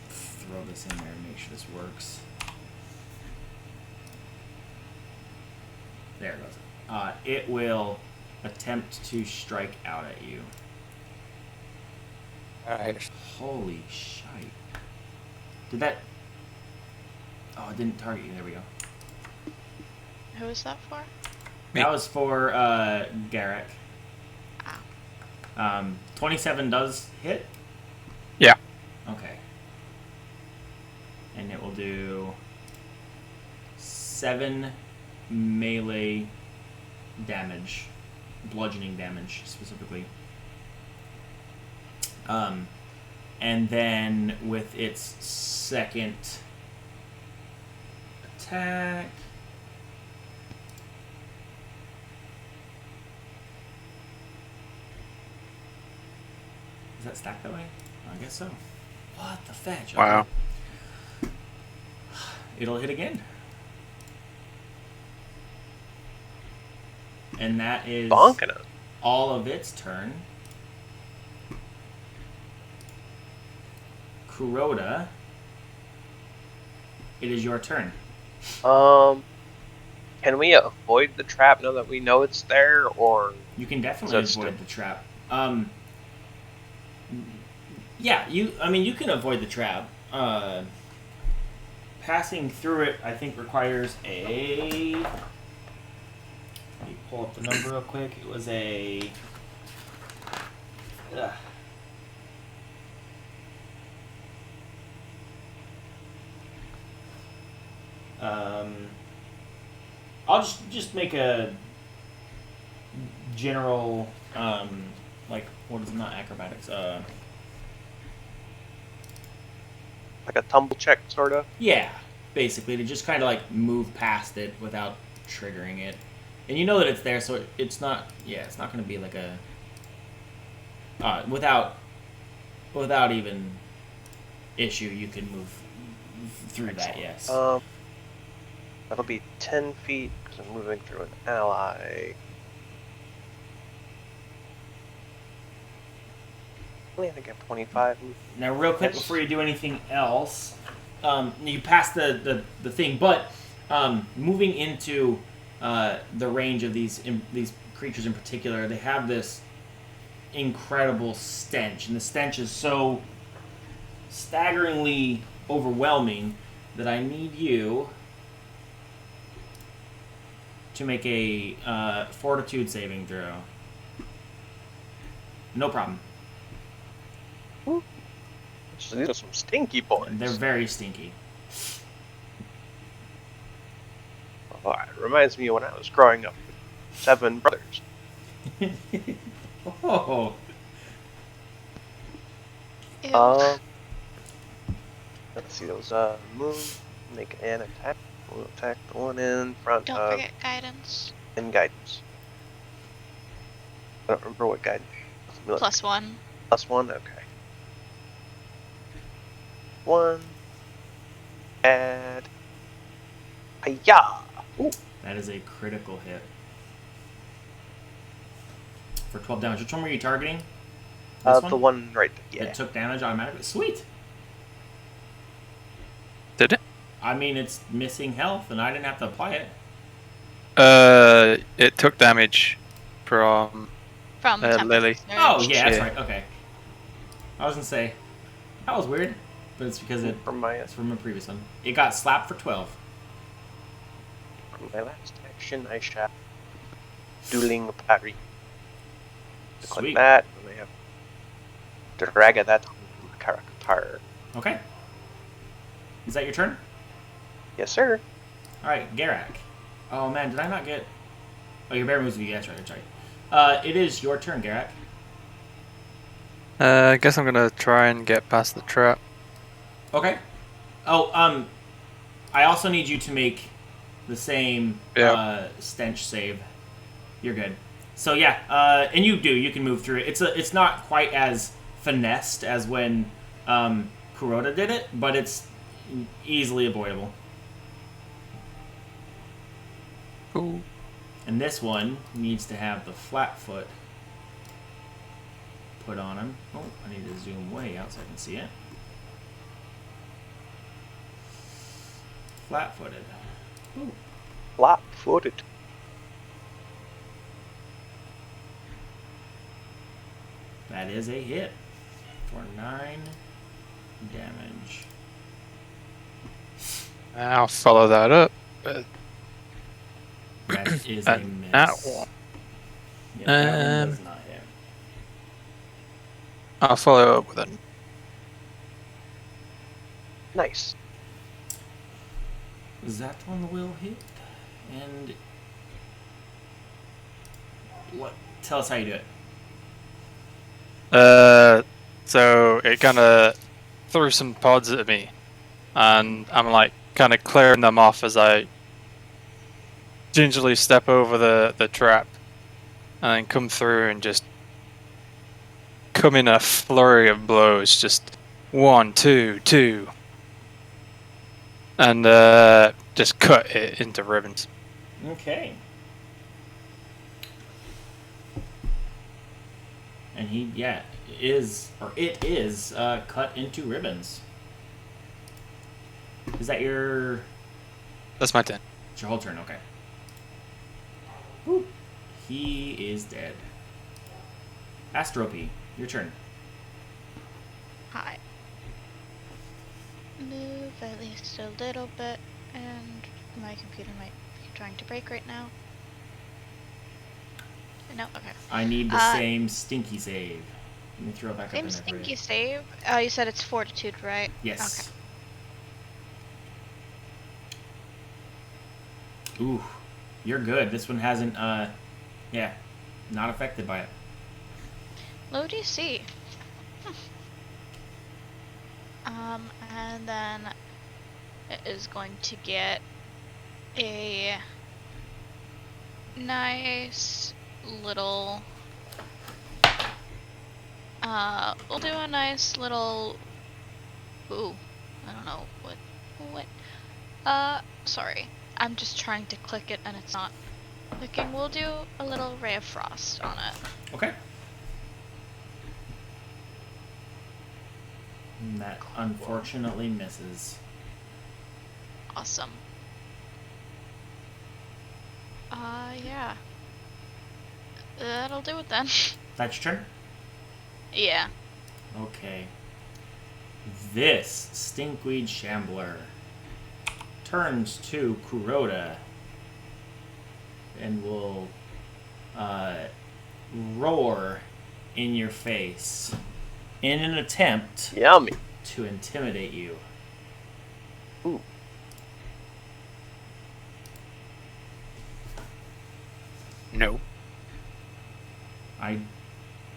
throw this in there and make sure this works. There it goes. It will attempt to strike out at you. Alright. Holy shite. Did that... Oh, it didn't target you. There we go. Who is that for? Me. That was for Garrick. Ah. 27 does hit? Yeah. Okay. And it will do 7 melee damage. Bludgeoning damage, specifically. And then with its second attack... Is that stacked that way? I guess so. What the fetch? Wow. Okay. It'll hit again. And that is Bonking it. all of its turn. Kuroda, it is your turn. Can we avoid the trap now that we know it's there, or You can definitely So avoid the trap. Yeah, you can avoid the trap. Passing through it, I think, requires a... Let me pull up the number real quick. It was a... Ugh. I'll just make a general, like, what is it? Not acrobatics, like a tumble check, sort of? yeah, basically, to just kind of, like, move past it without triggering it. And you know that it's there, so it's not, it's not going to be like a, without even issue, you can move through that, yes. That'll be 10 feet, because I'm moving through an ally. I think I'm 25. Now, real quick, before you do anything else, you pass the thing, but moving into the range of these creatures in particular, they have this incredible stench, and the stench is so staggeringly overwhelming that I need you to make a fortitude saving throw. No problem. So these are some stinky boys. They're very stinky. Oh, it reminds me of when I was growing up with 7 brothers. Oh. Ew. Let's see those. Move, make an attack. We'll attack the one in front Don't of forget guidance. and guidance. I don't remember what guidance. +1. +1. Okay. 1. Add. Hiya! Ooh. That is a critical hit. For 12 damage. Which one were you targeting? This The one right there. Yeah. It took damage automatically. Sweet. Did it? I mean, it's missing health, and I didn't have to apply it. It took damage from Lily. Oh, yeah, that's Yeah. right. Okay. I was going to say, that was weird, but it's because it's from a previous one. It got slapped for 12. From my last action, I shall dueling parry. Just Sweet. like that, and I have to drag that on my character. Okay. Is that your turn? Yes, sir. Alright, Garak. Oh, man, did I not get... Oh, your bear moves with you. That's right, that's right. It is your turn, Garak. I guess I'm gonna try and get past the trap. Okay. Oh, I also need you to make the same stench save. You're good. So yeah, and you do. You can move through it. It's not quite as finessed as when Kuroda did it, but it's easily avoidable. Ooh. And this one needs to have the flat foot put on him. Oh, I need to zoom way out so I can see it. Flat-footed. Ooh. Flat-footed. That is a hit for 9 damage. I'll follow that up. That is a miss. That one. Yep, that one does not hit. I'll follow up with a... Nice. That one will hit. And what? Tell us how you do it. So it kind of threw some pods at me, and I'm like kind of clearing them off as I gingerly step over the trap, and then come through and just come in a flurry of blows, just 1, 2, 2, and just cut it into ribbons. Okay. And it is cut into ribbons. Is that your... That's my turn. It's your whole turn, okay. Woo. He is dead. Astropy, your turn. Hi. Move at least a little bit, and my computer might be trying to break right now. No, okay. I need the same stinky save. Let me throw it back Same up in there for stinky you. save? You said it's fortitude, right? Yes. Okay. Ooh, you're good. This one hasn't, not affected by it. Low DC. And then it is going to get a nice little, we'll do a nice little, ooh, I don't know, sorry. I'm just trying to click it and it's not clicking. We'll do a little ray of frost on it. Okay. And that unfortunately misses. Awesome. Yeah. That'll do it then. That's your turn? Yeah. Okay. This Stinkweed Shambler turns to Kuroda and will roar in your face in an attempt Yummy. to intimidate you. Ooh. No. I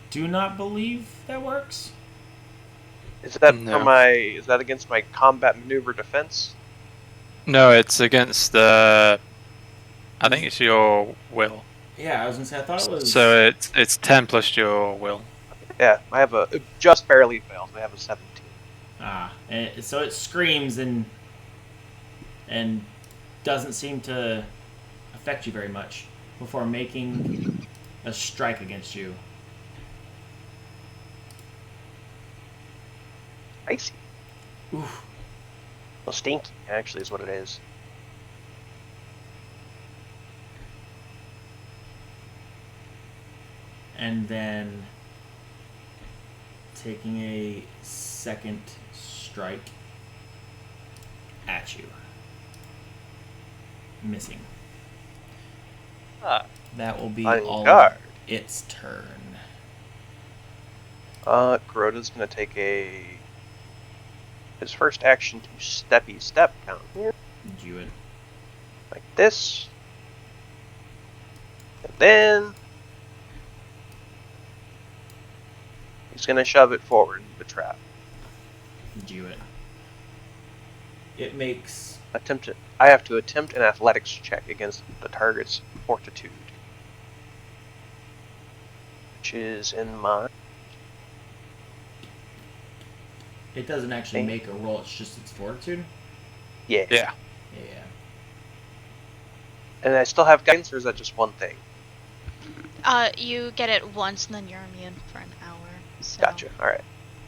do not believe that works. Is that No. is that against my combat maneuver defense? No, it's against the. I think it's your will. Yeah, I was gonna say I thought it was. So it's 10 plus your will. Yeah, I have it just barely fails. I have a 17. And so it screams and doesn't seem to affect you very much before making a strike against you. Icy. Oof. Well, stinky actually is what it is. And then taking a second strike at you. Missing. That will be all guard. its turn. Kuroda's gonna take his first action to steppy step down here. Do it. Like this. And then he's gonna shove it forward into the trap. Do it. It makes I have to attempt an athletics check against the target's fortitude. Which is in my... It doesn't actually make a roll, it's just its fortitude? Yeah. Yeah. Yeah. And I still have guidance, or is that just one thing? You get it once and then you're immune for an hour. So Gotcha, alright.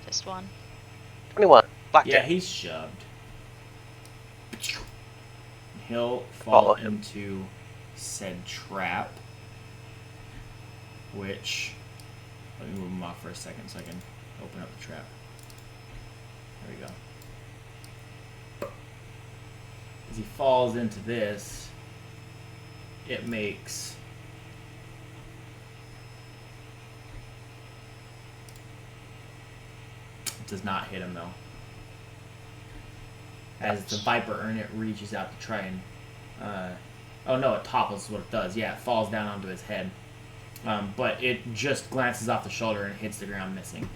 just one. 21. Yeah, Blackjack. he's shoved. He'll Follow fall him. into said trap, which... Let me move him off for a second so I can open up the trap. There we go. As he falls into this, it makes... It does not hit him, though. As the Viper Earn It reaches out to try and... oh no, it topples is what it does. Yeah, it falls down onto his head. But it just glances off the shoulder and hits the ground missing.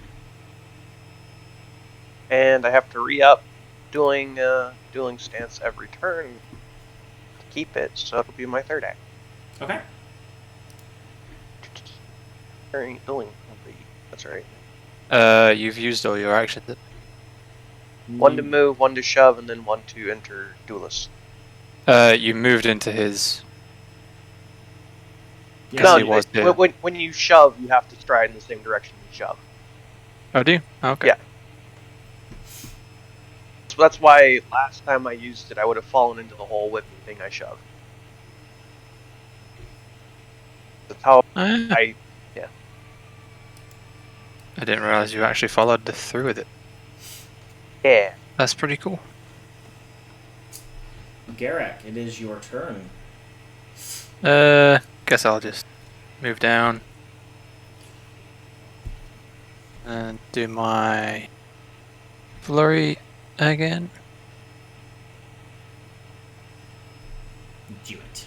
And I have to re-up dueling stance every turn to keep it, so it'll be my third act. Okay. Dueling. That's right. You've used all your actions. One to move, one to shove, and then one to enter duelist. You moved into his. Yeah, No, he was there. when you shove, you have to stride in the same direction you shove. Oh, do you? Okay. Yeah. So that's why last time I used it, I would have fallen into the hole with the thing I shoved. That's how I didn't realize you actually followed through with it. Yeah. That's pretty cool. Garak, it is your turn. Guess I'll just move down and do my flurry again. Do it.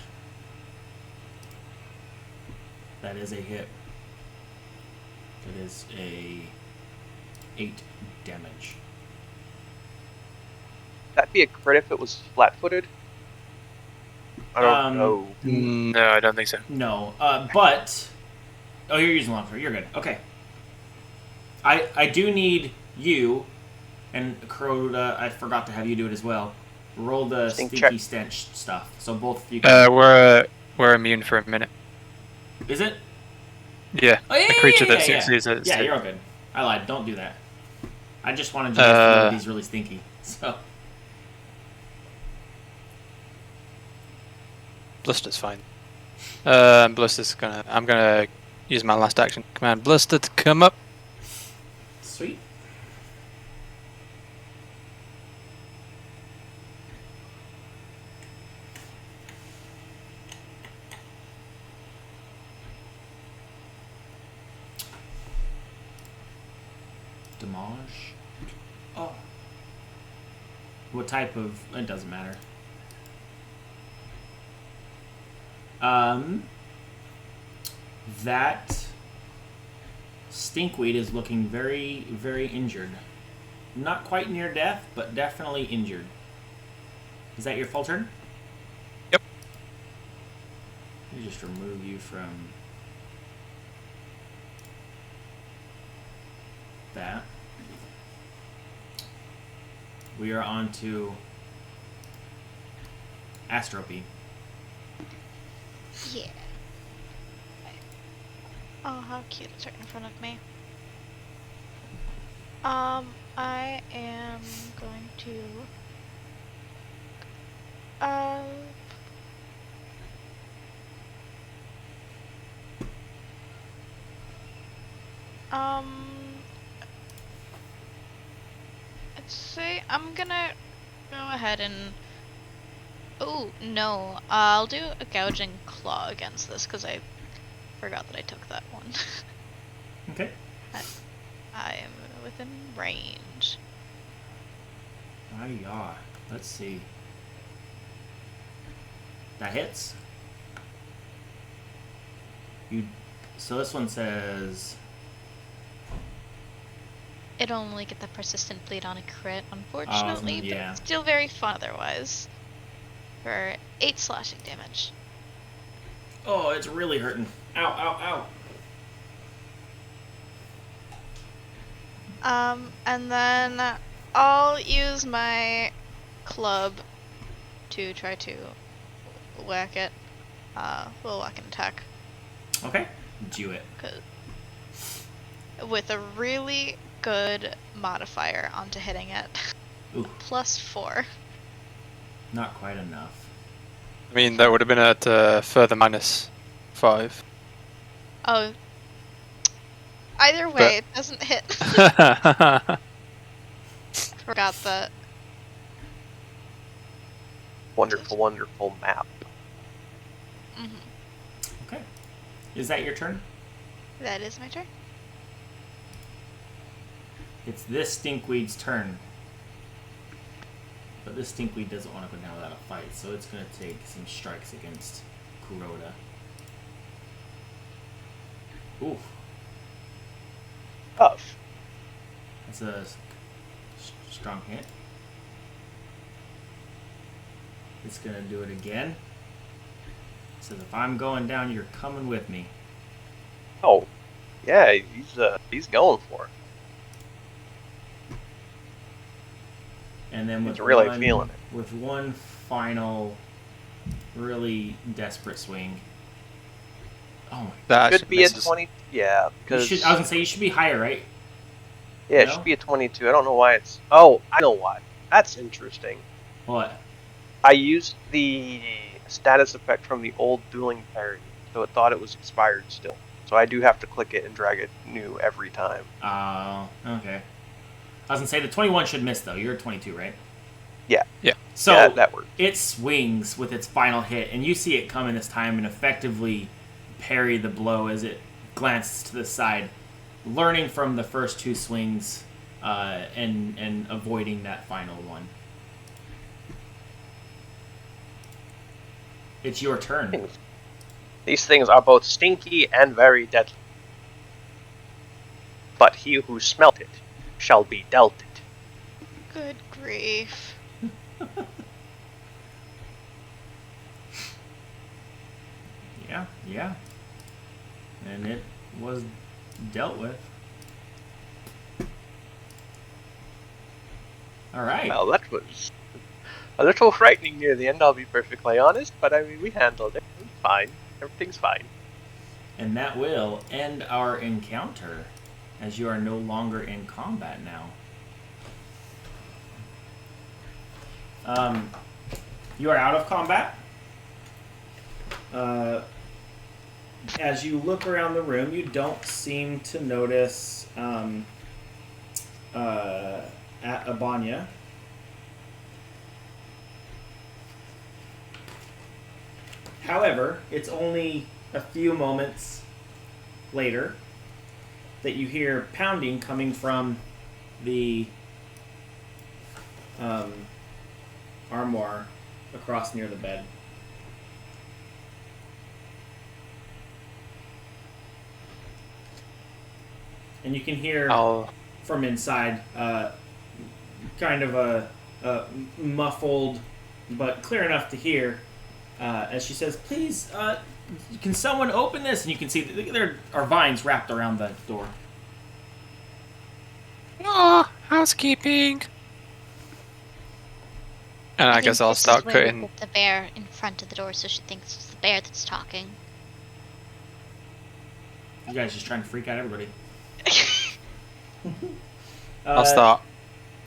That is a hit. That is a 8 damage. That'd be a crit if it was flat-footed. I don't know. No, I don't think so. No, but... Oh, you're using long sword. You're good. Okay. I do need you, and Kuroda, I forgot to have you do it as well. Roll the Stink stinky check. stench stuff. So both of you can... We're immune for a minute. Is it? Yeah. Oh, yeah, a creature yeah, that yeah, succeeds yeah. at its Yeah, hit. you're all good. I lied. Don't do that. I just wanted you guys to know he's really stinky. So... Blister's fine. I'm gonna use my last action. Command Blister to come up. Sweet. Damage. Oh. What type of... It doesn't matter. That stinkweed is looking very, very injured. Not quite near death, but definitely injured. Is that your full turn? Yep. Let me just remove you from that. We are on to Astropy. Yeah. Oh, how cute it's right in front of me. I am going to... Let's see, I'm gonna go ahead and... Oh, no. I'll do a gouging claw against this, because I forgot that I took that one. Okay. I am within range. Yeah. Let's see. That hits. So this one says... It'll only get the persistent bleed on a crit, unfortunately, yeah. but it's still very fun otherwise. For 8 slashing damage. Oh, it's really hurting. Ow, ow, ow. And then I'll use my club to try to whack it. We'll whack and attack. Okay. Do it. With a really good modifier onto hitting it. Ooh. +4. Not quite enough. I mean, that would have been at further -5. Oh. Either way, it doesn't hit. Forgot that. Wonderful, wonderful map. Okay. Is that your turn? That is my turn. It's this stinkweed's turn. But this stinkweed doesn't want to go down without a fight, so it's going to take some strikes against Kuroda. Oof. Tough. That's a strong hit. It's going to do it again. Says if I'm going down, you're coming with me. Oh, yeah, he's going for it. And then with He's really feeling it. With one final, really desperate swing. Oh, That Should be a misses. 20. Yeah, because I was gonna say you should be higher, right? yeah, it No? should be a 22. I don't know why it's. Oh, I know why. That's interesting. What? I used the status effect from the old dueling parry, so it thought it was expired still. So I do have to click it and drag it new every time. Oh, okay. I was gonna say the 21 should miss though. You're a 22, right? Yeah. Yeah. So Yeah, that works. it swings with its final hit, and you see it coming this time and effectively parry the blow as it glances to the side, learning from the first two swings and avoiding that final one. It's your turn. These things are both stinky and very deadly. But he who smelt it shall be dealt it. Good grief. Yeah. And it was dealt with. Alright. Well, that was a little frightening near the end, I'll be perfectly honest, but I mean, we handled it. It's fine. Everything's fine. And that will end our encounter, as you are no longer in combat now. You are out of combat. As you look around the room, you don't seem to notice at Abanya. However, it's only a few moments later that you hear pounding coming from the armoire across near the bed. And you can hear from inside kind of a muffled, but clear enough to hear, as she says, "Please, can someone open this?" And you can see there are vines wrapped around the door. Oh, housekeeping. And I guess I'll start cutting. Put the bear in front of the door so she thinks it's the bear that's talking. You guys just trying to freak out everybody. I'll start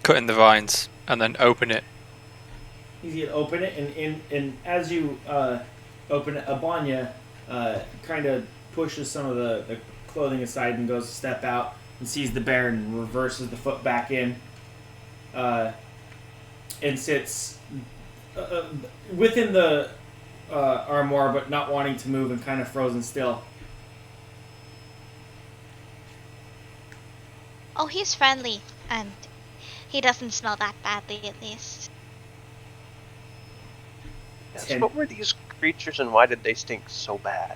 cutting the vines and then open it. You can open it, and as you open it, Abanya kind of pushes some of the clothing aside and goes to step out and sees the bear and reverses the foot back in and sits within the armoire, but not wanting to move and kind of frozen still. Oh, he's friendly, and he doesn't smell that badly, at least. Yes, what were these creatures, and why did they stink so bad?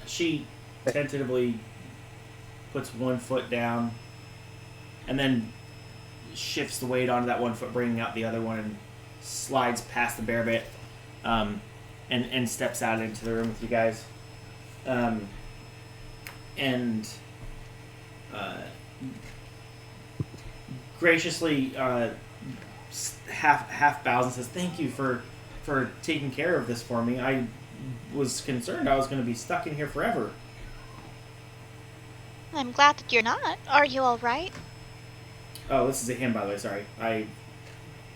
She tentatively puts one foot down, and then shifts the weight onto that one foot, bringing out the other one, and slides past the bear bit, and steps out into the room with you guys. And graciously half bows and says, "Thank you for taking care of this for me. I was concerned I was going to be stuck in here forever." I'm glad that you're not. Are you all right? Oh, this is a him, by the way. Sorry,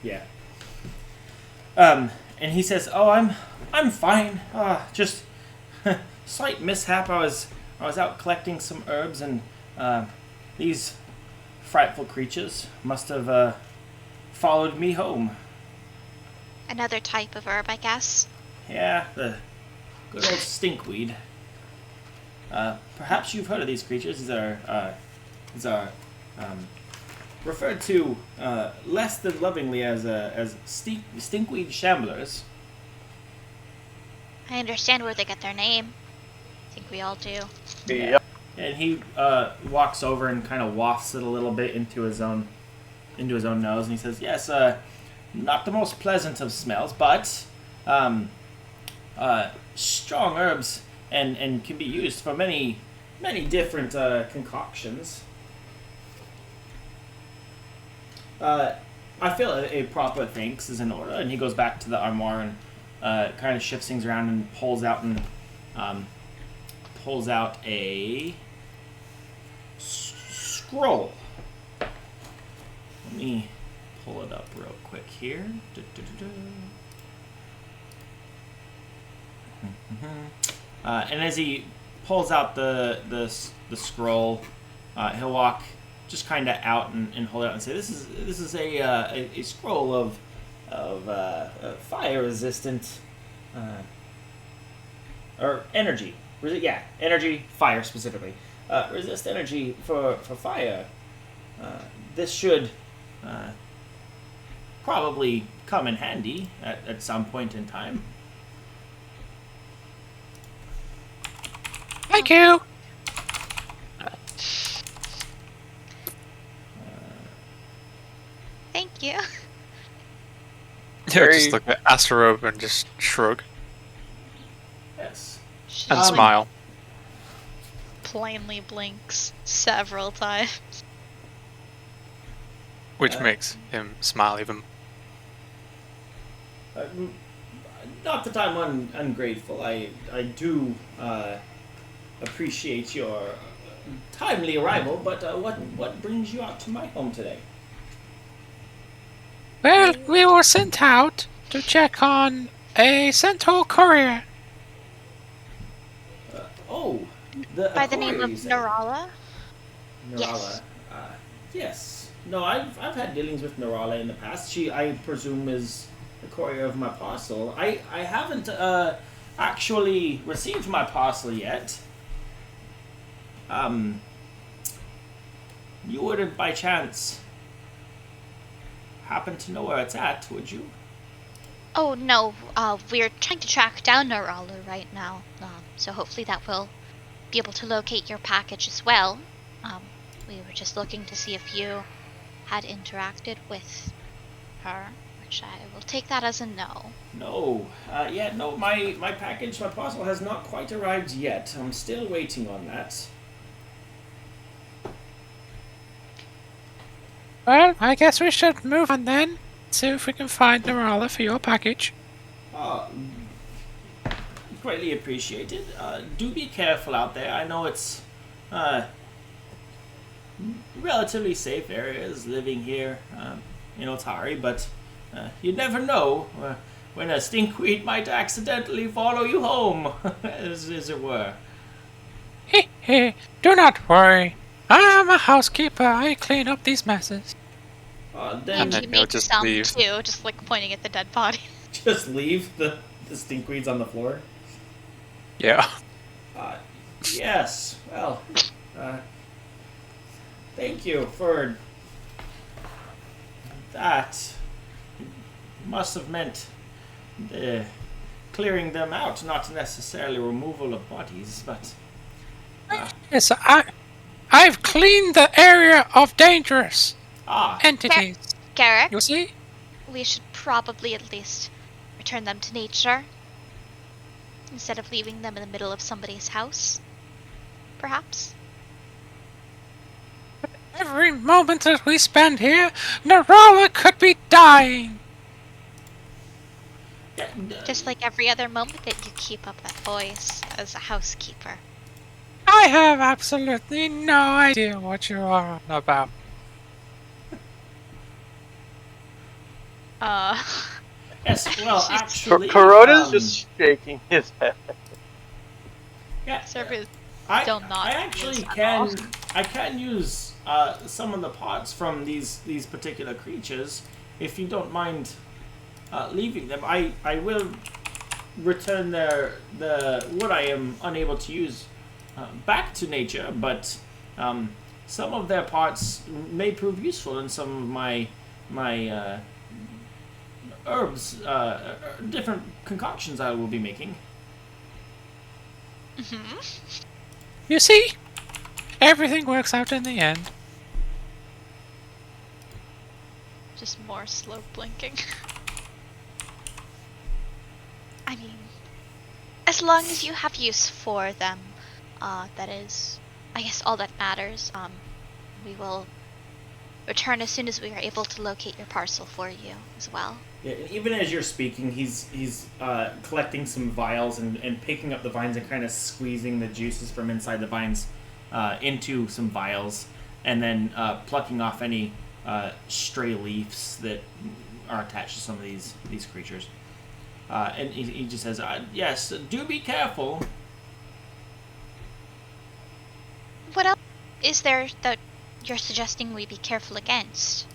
yeah. And he says, "Oh, I'm fine. Just slight mishap. I was out collecting some herbs, and these frightful creatures must have followed me home." Another type of herb, I guess. Yeah, the good old stinkweed. Perhaps you've heard of these creatures. These are referred to less than lovingly as stinkweed shamblers. I understand where they get their name. I think we all do. Yep. And he walks over and kind of wafts it a little bit into his own nose, and he says, "Yes, not the most pleasant of smells, but strong herbs and can be used for many different concoctions. I feel a proper thanks is in order." And he goes back to the armoire and kind of shifts things around and pulls out a scroll. Let me pull it up real quick here. And as he pulls out the scroll, he'll walk just kind of out and hold it out and say, "This is a scroll of fire resistant or energy. Energy, fire specifically. Resist energy for fire. This should probably come in handy at some point in time." Thank you. Thank you. Yeah, just look at Asterope and just shrug Yes. and smile. Plainly blinks several times. Which makes him smile even. Not that I'm ungrateful. I do appreciate your timely arrival, but what brings you out to my home today? Well, we were sent out to check on a Centaur courier. By the name of Narala? Narala. Yes. Yes. No, I've had dealings with Narala in the past. She, I presume, is the courier of my parcel. I haven't actually received my parcel yet. you wouldn't by chance happen to know where it's at, would you? Oh no, we're trying to track down Narala right now, so hopefully that will be able to locate your package as well. We were just looking to see if you had interacted with her, which I will take that as a no. No. No, my package, my parcel has not quite arrived yet. I'm still waiting on that. Well, I guess we should move on then. See if we can find Narala for your package. Greatly appreciated. Do be careful out there. I know it's relatively safe areas living here in Otari, but you never know when a stinkweed might accidentally follow you home, as it were. Heh, do not worry. I'm a housekeeper. I clean up these messes. Then And you I'll make just some leave. too, just like pointing at the dead body. just leave the stinkweeds on the floor. Yeah. Yes. Well, thank you for that. Must have meant clearing them out, not necessarily removal of bodies, but Yes, I've cleaned the area of dangerous ah, entities. Garrick, You see? we should probably at least return them to nature instead of leaving them in the middle of somebody's house. Perhaps? Every moment that we spend here, Narala could be dying. Just like every other moment that you keep up that voice as a housekeeper. I have absolutely no idea what you are on about. yes. Well, actually, Kuroda's just shaking his head. yeah. Service I still not I actually use at all. can use some of the pots from these particular creatures if you don't mind leaving them. I will return the what I am unable to use back to nature, but some of their parts may prove useful in some of my herbs, different concoctions I will be making. You see? Everything works out in the end. Just more slow blinking. I mean, as long as you have use for them, that is, I guess, all that matters. We will return as soon as we are able to locate your parcel for you as well. Yeah, and even as you're speaking, he's collecting some vials and picking up the vines and kind of squeezing the juices from inside the vines into some vials, and then plucking off any stray leaves that are attached to some of these creatures. And he just says, "Yes, do be careful." What else is there that you're suggesting we be careful against?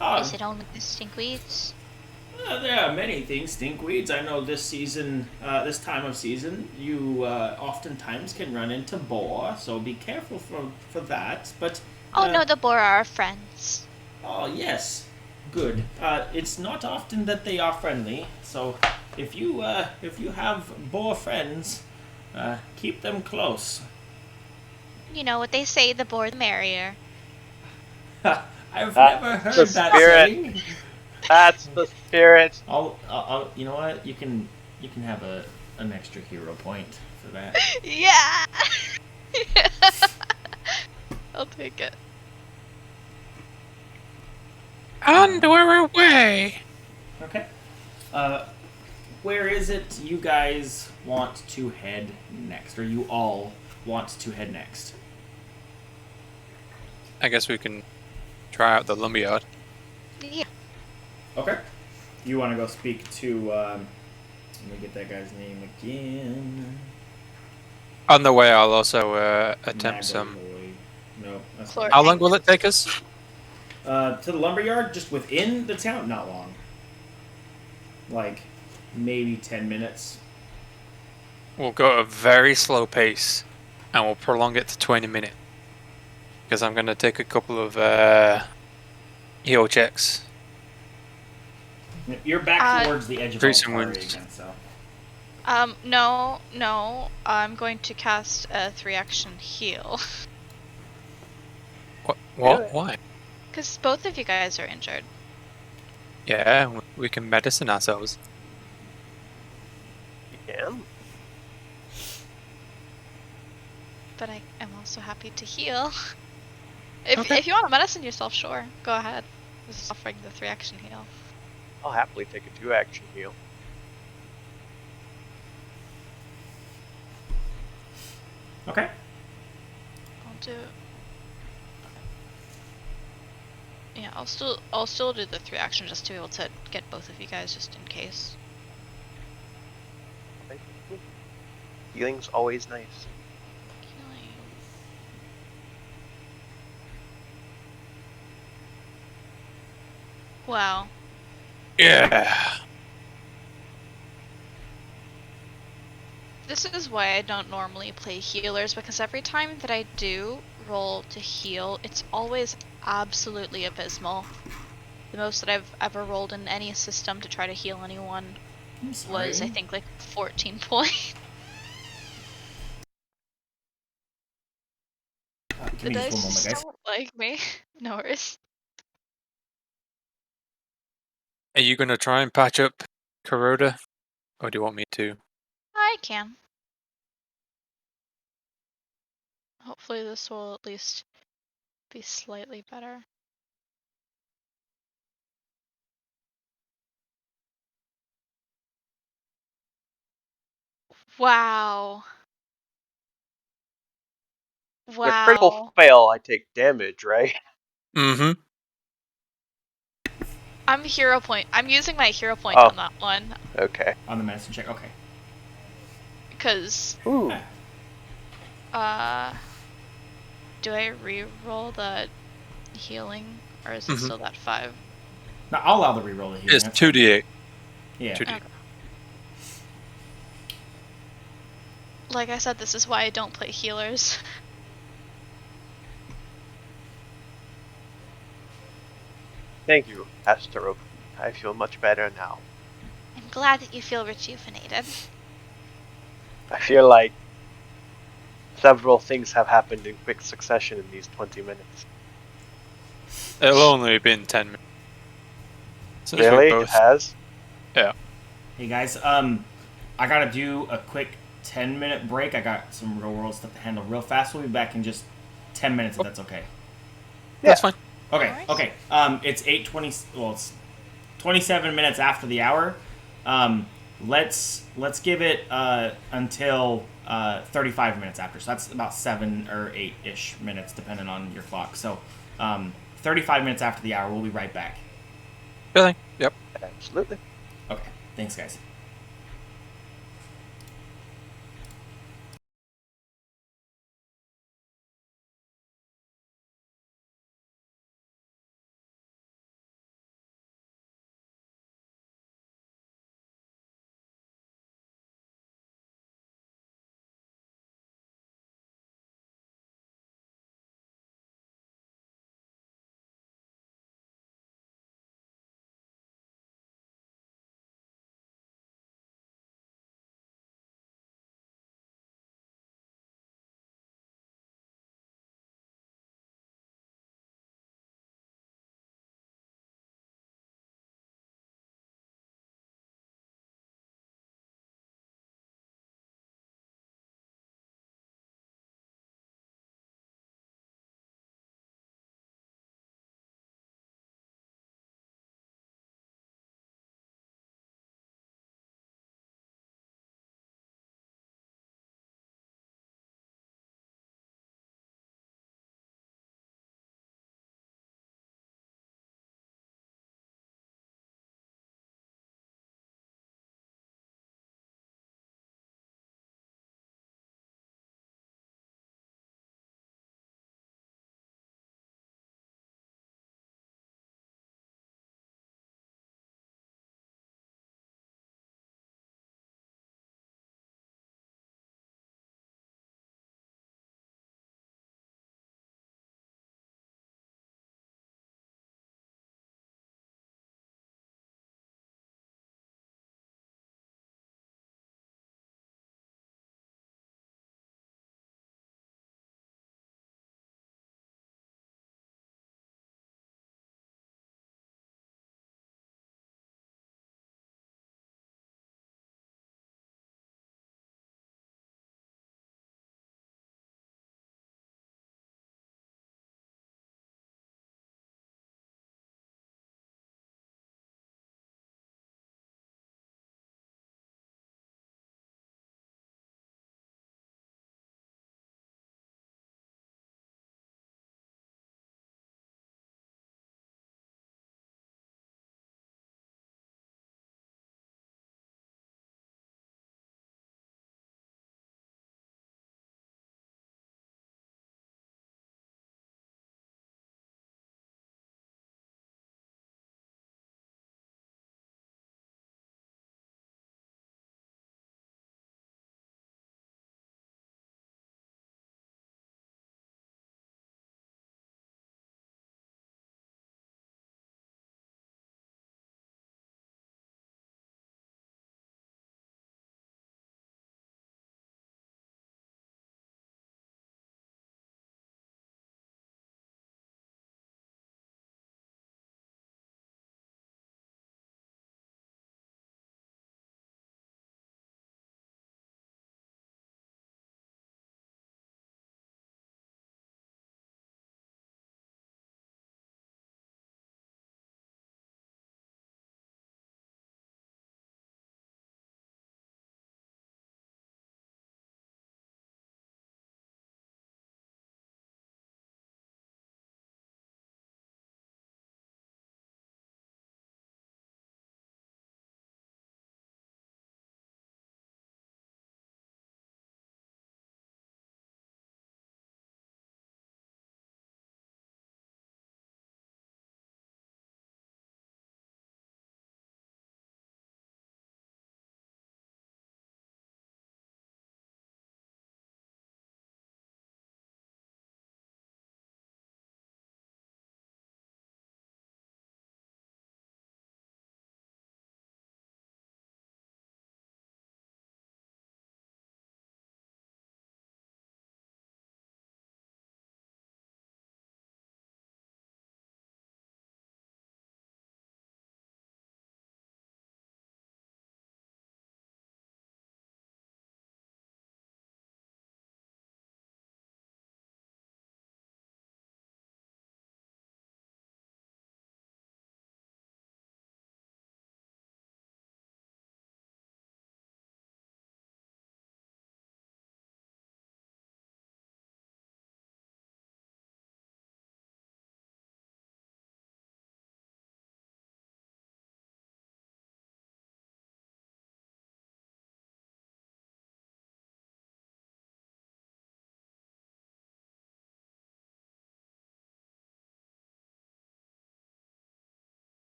Is it only the stinkweeds? There are many things, stinkweeds. I know this season, this time of season, you oftentimes can run into boar, so be careful for that. But Oh no, the boar are our friends. oh yes, good. It's not often that they are friendly, so if you have boar friends, keep them close. You know what they say, the boar the merrier. I've That's never heard the that spirit. saying. That's the spirit. I'll you know what? You can have an extra hero point for that. Yeah! I'll take it. And we're away. Okay. Where is it you guys want to head next, or you all want to head next? I guess we can try out the lumberyard. Yeah. Okay. You want to go speak to? Let me get that guy's name again. On the way, I'll also attempt some. Magaloy. No. That's Chlor- not. How long will it take us? To the lumberyard, just within the town, not long. Like maybe 10 minutes. We'll go at a very slow pace, and we'll prolong it to 20 minutes. because I'm gonna take a couple of heal checks. You're back Uh, towards the edge of Treat some Otari wounds. again, so. No. I'm going to cast a 3-action heal. What? Really? Why? Because both of you guys are injured. Yeah, we can medicine ourselves. You can. But I am also happy to heal. If, Okay. if you want to medicine yourself, sure. Go ahead. This is offering the 3-action heal. I'll happily take a 2-action heal. Okay. I'll do. Yeah, I'll still do the 3-action just to be able to get both of you guys just in case. Healing's always nice. Healing. Wow. Yeah. This is why I don't normally play healers, because every time that I do roll to heal, it's always absolutely abysmal. The most that I've ever rolled in any system to try to heal anyone I'm sorry. was, I think, like 14 points. Give The me just dice one moment, just guys. don't like me. No worries. Are you gonna try and patch up Kuroda, or do you want me to? I can. Hopefully this will at least be slightly better. Wow. With a critical Wow. fail, I take damage, right? Mm-hmm. I'm using my hero point Oh. on that one. Okay. On the medicine check, okay. Because, Ooh. do I re-roll the healing? Or is it Mhm. still that 5? No, I'll allow the reroll of healing. It's That's fine. 2d8. Yeah. 2d8. Okay. Like I said, this is why I don't play healers. Thank you, Astaroth. I feel much better now. I'm glad that you feel rejuvenated. I feel like several things have happened in quick succession in these 20 minutes. It'll only have been 10 minutes. Since we Really? It both. has? Yeah. Hey guys, I gotta do a quick 10-minute break. I got some real world stuff to handle real fast. We'll be back in just 10 minutes if that's okay. That's fine. Okay, worries. okay. It's 8:20. Well, it's 27 minutes after the hour. Let's give it until 35 minutes after. So that's about 7 or 8-ish minutes, depending on your clock. So 35 minutes after the hour. We'll be right back. Good thing. Yep. Absolutely. Okay. Thanks, guys.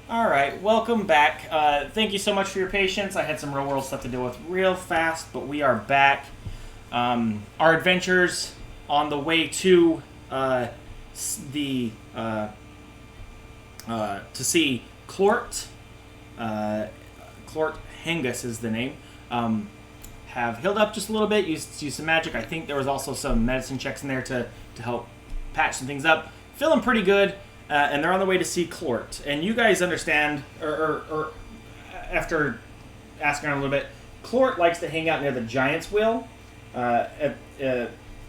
All right, welcome back. Thank you so much for your patience. I had some real world stuff to deal with real fast, but we are back. Our adventures on the way to the to see Clort. Clort Hengus is the name. Have healed up just a little bit. Used some magic. I think there was also some medicine checks in there to help patch some things up. Feeling pretty good. And they're on the way to see Clort. And you guys understand, or after asking around a little bit, Clort likes to hang out near the Giant's Wheel, at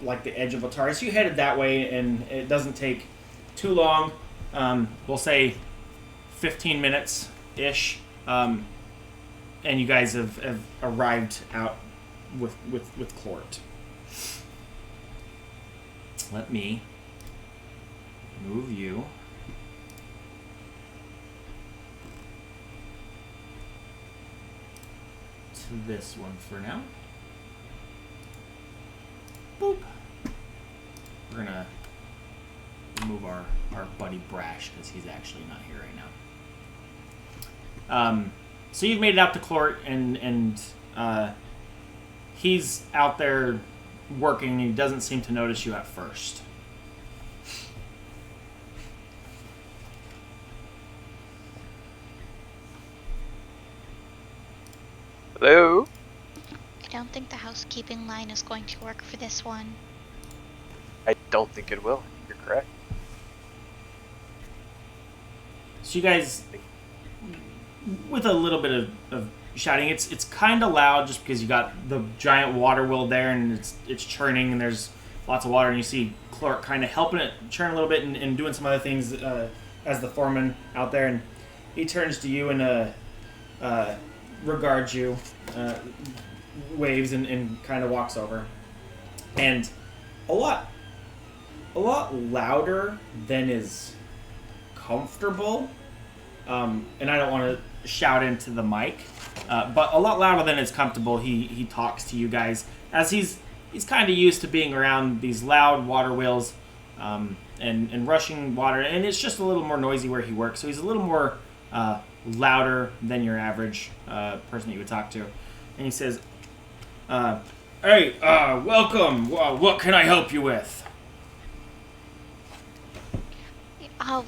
like the edge of Otari. So you headed that way, and it doesn't take too long. We'll say 15 minutes-ish. And you guys have arrived out with Clort. Let me move you to this one for now. Boop. We're gonna remove our buddy Brash because he's actually not here right now. So you've made it out to Clort, and he's out there working, and he doesn't seem to notice you at first. Hello? I don't think the housekeeping line is going to work for this one. I don't think it will. You're correct. So you guys, with a little bit of shouting, it's kind of loud just because you got the giant water wheel there, and it's churning, and there's lots of water, and you see Clark kind of helping it churn a little bit and doing some other things as the foreman out there, and he turns to you and regards you, waves, and kind of walks over, and a lot louder than is comfortable, and I don't want to shout into the mic, but a lot louder than is comfortable. He talks to you guys as he's kind of used to being around these loud water wheels, and rushing water, and it's just a little more noisy where he works, so he's a little more louder than your average person that you would talk to. And he says, hey, welcome. What can I help you with?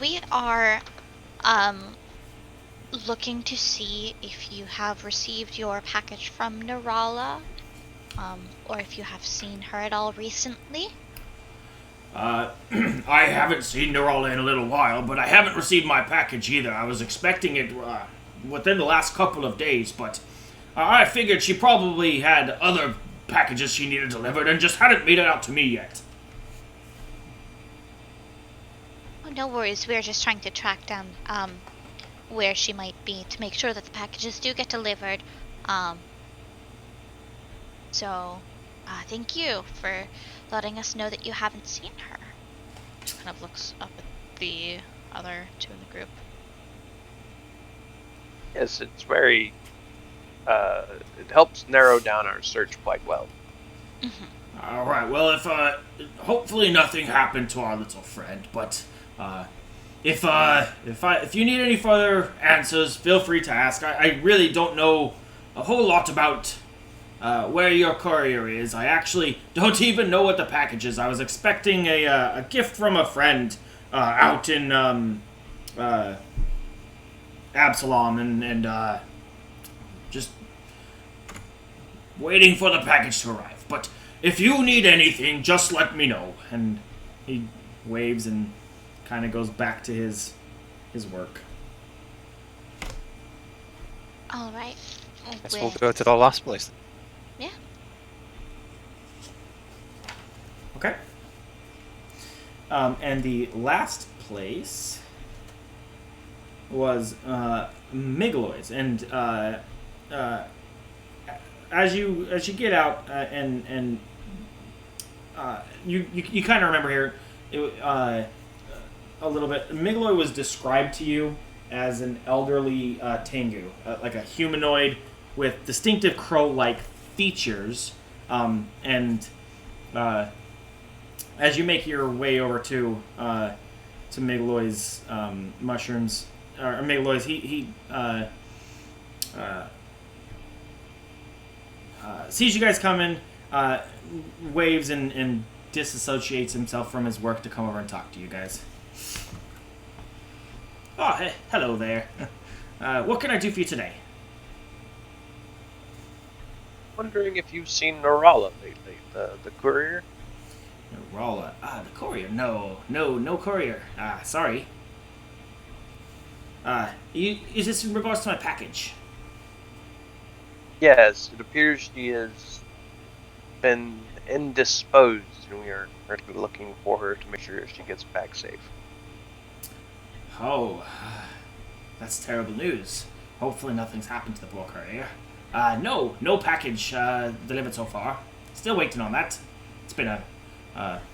We are looking to see if you have received your package from Nirala, or if you have seen her at all recently. I haven't seen Nirala in a little while, but I haven't received my package either. I was expecting it within the last couple of days, but I figured she probably had other packages she needed delivered and just hadn't made it out to me yet. Oh, no worries. We're just trying to track down where she might be to make sure that the packages do get delivered. So thank you for letting us know that you haven't seen her. Kind of looks up at the other two in the group. Yes, it's very... it helps narrow down our search quite well. Mm-hmm. All right. Well, if hopefully nothing happened to our little friend, but if you need any further answers, feel free to ask. I really don't know a whole lot about where your courier is. I actually don't even know what the package is. I was expecting a gift from a friend out in Absalom, and just waiting for the package to arrive. But if you need anything, just let me know. And he waves and kind of goes back to his work. All right. Guess we'll go to the last place. Yeah. Okay. And the last place was Migaloy's, and as you get out and you kind of remember here a little bit. Migaloy was described to you as an elderly Tengu, like a humanoid with distinctive crow-like features, and as you make your way over to Migaloy's mushrooms, or Megaloys, sees you guys coming, waves and disassociates himself from his work to come over and talk to you guys. Oh, hey, hello there. What can I do for you today? Wondering if you've seen Norala lately, the courier? Rolla. The courier. No courier. Sorry. Is this in regards to my package? Yes, it appears she has been indisposed, and we are currently looking for her to make sure she gets back safe. Oh, that's terrible news. Hopefully nothing's happened to the poor courier. No package delivered so far. Still waiting on that. It's been a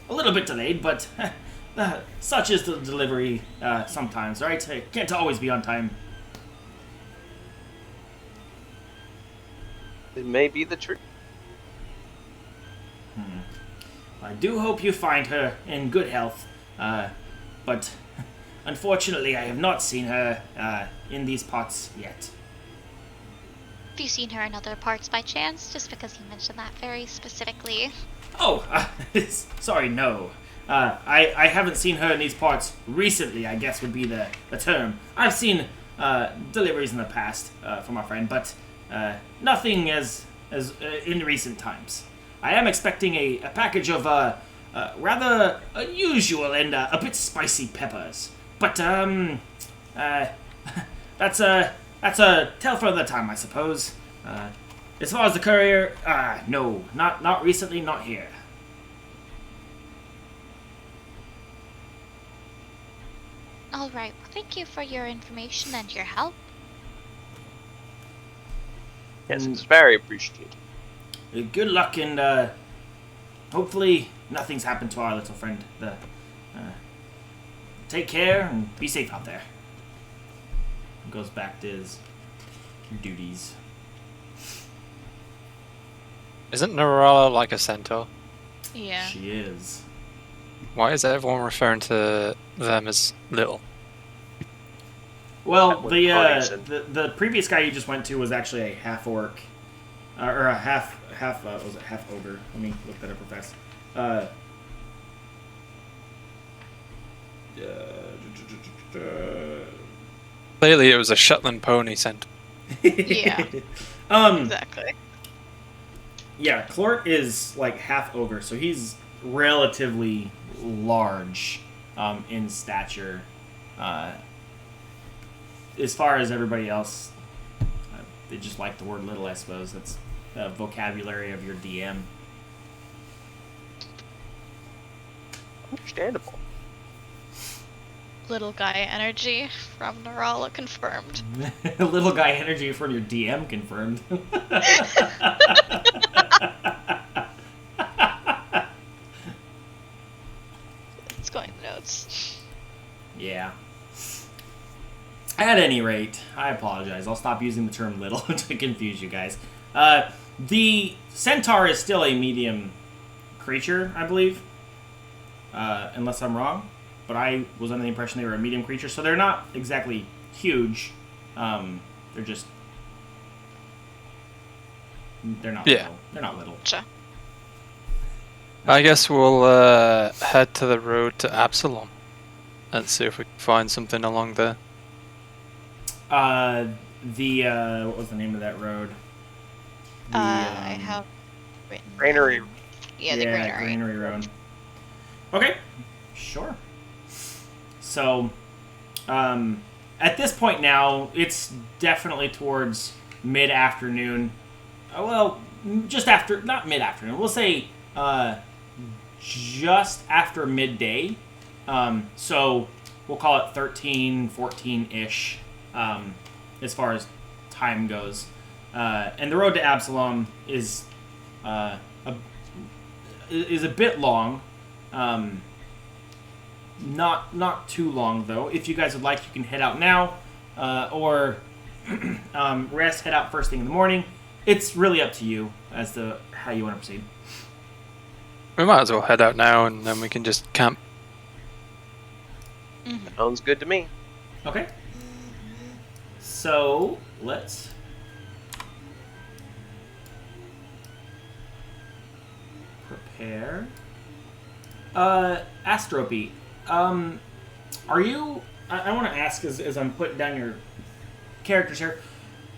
little bit delayed, but such is the delivery sometimes, right? It can't always be on time. It may be the truth. I do hope you find her in good health, but unfortunately I have not seen her in these parts yet. Have you seen her in other parts by chance? Just because you mentioned that very specifically. Oh, sorry, no. I haven't seen her in these parts recently, I guess would be the term. I've seen deliveries in the past from our friend, but nothing as in recent times. I am expecting a package of rather unusual and a bit spicy peppers. But that's a tell for another time, I suppose. As far as the courier, no, not recently, not here. All right. Well, thank you for your information and your help. Yes, it's very appreciated. Good luck, and hopefully nothing's happened to our little friend. Take care and be safe out there. Goes back to his duties. Isn't Narala like a centaur? Yeah. She is. Why is everyone referring to them as little? Well, That the previous guy you just went to was actually a half orc, or a half was it half ogre? Let me look that up real fast. Clearly, it was a Shetland pony centaur. Yeah. Um. Exactly. Yeah, Clort is like half ogre, so he's relatively large in stature. As far as everybody else, they just like the word little, I suppose. That's the vocabulary of your DM. Understandable. Little guy energy from Narala confirmed. Little guy energy from your DM confirmed. It's going in the notes. Yeah. At any rate, I apologize. I'll stop using the term little to confuse you guys. The centaur is still a medium creature, I believe. Unless I'm wrong. But I was under the impression they were a medium creature, so they're not exactly huge. They're just... They're not little. They're not little. Sure. I guess we'll head to the road to Absalom and see if we can find something along there. What was the name of that road? I have written. Granary. Yeah, the granary. Road. Okay, sure. So, at this point now, it's definitely towards mid-afternoon. Well, just after, not mid-afternoon. We'll say just after midday. So we'll call it 13, 14-ish as far as time goes. And the road to Absalom is a bit long. Not too long, though. If you guys would like, you can head out now, or rest, head out first thing in the morning. It's really up to you as to how you want to proceed. We might as well head out now and then we can just camp. Mm-hmm. Sounds good to me. Okay. So let's prepare. Astropy, are you? I want to ask as I'm putting down your characters here.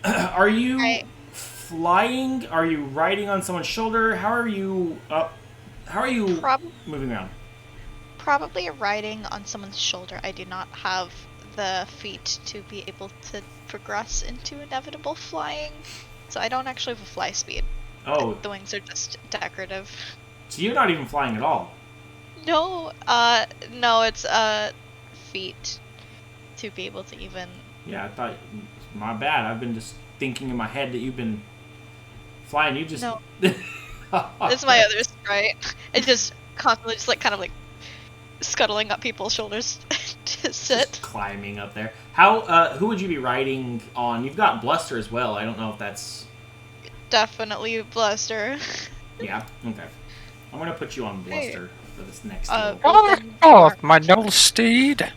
Are you flying? Are you riding on someone's shoulder? How are you? How are you moving around? Probably riding on someone's shoulder. I do not have the feet to be able to progress into inevitable flying, so I don't actually have a fly speed. Oh, The wings are just decorative. so you're not even flying at all. No, no, it's feet to be able to even. Yeah, I thought. My bad. I've been just thinking in my head that you've been flying. You just. No. It's my other sprite. It's just constantly just kind of scuttling up people's shoulders to sit. Just climbing up there. How? Who would you be riding on? You've got Bluster as well. I don't know if that's. Definitely Bluster. Yeah. Okay. I'm gonna put you on Bluster for this next. Oh, my noble steed.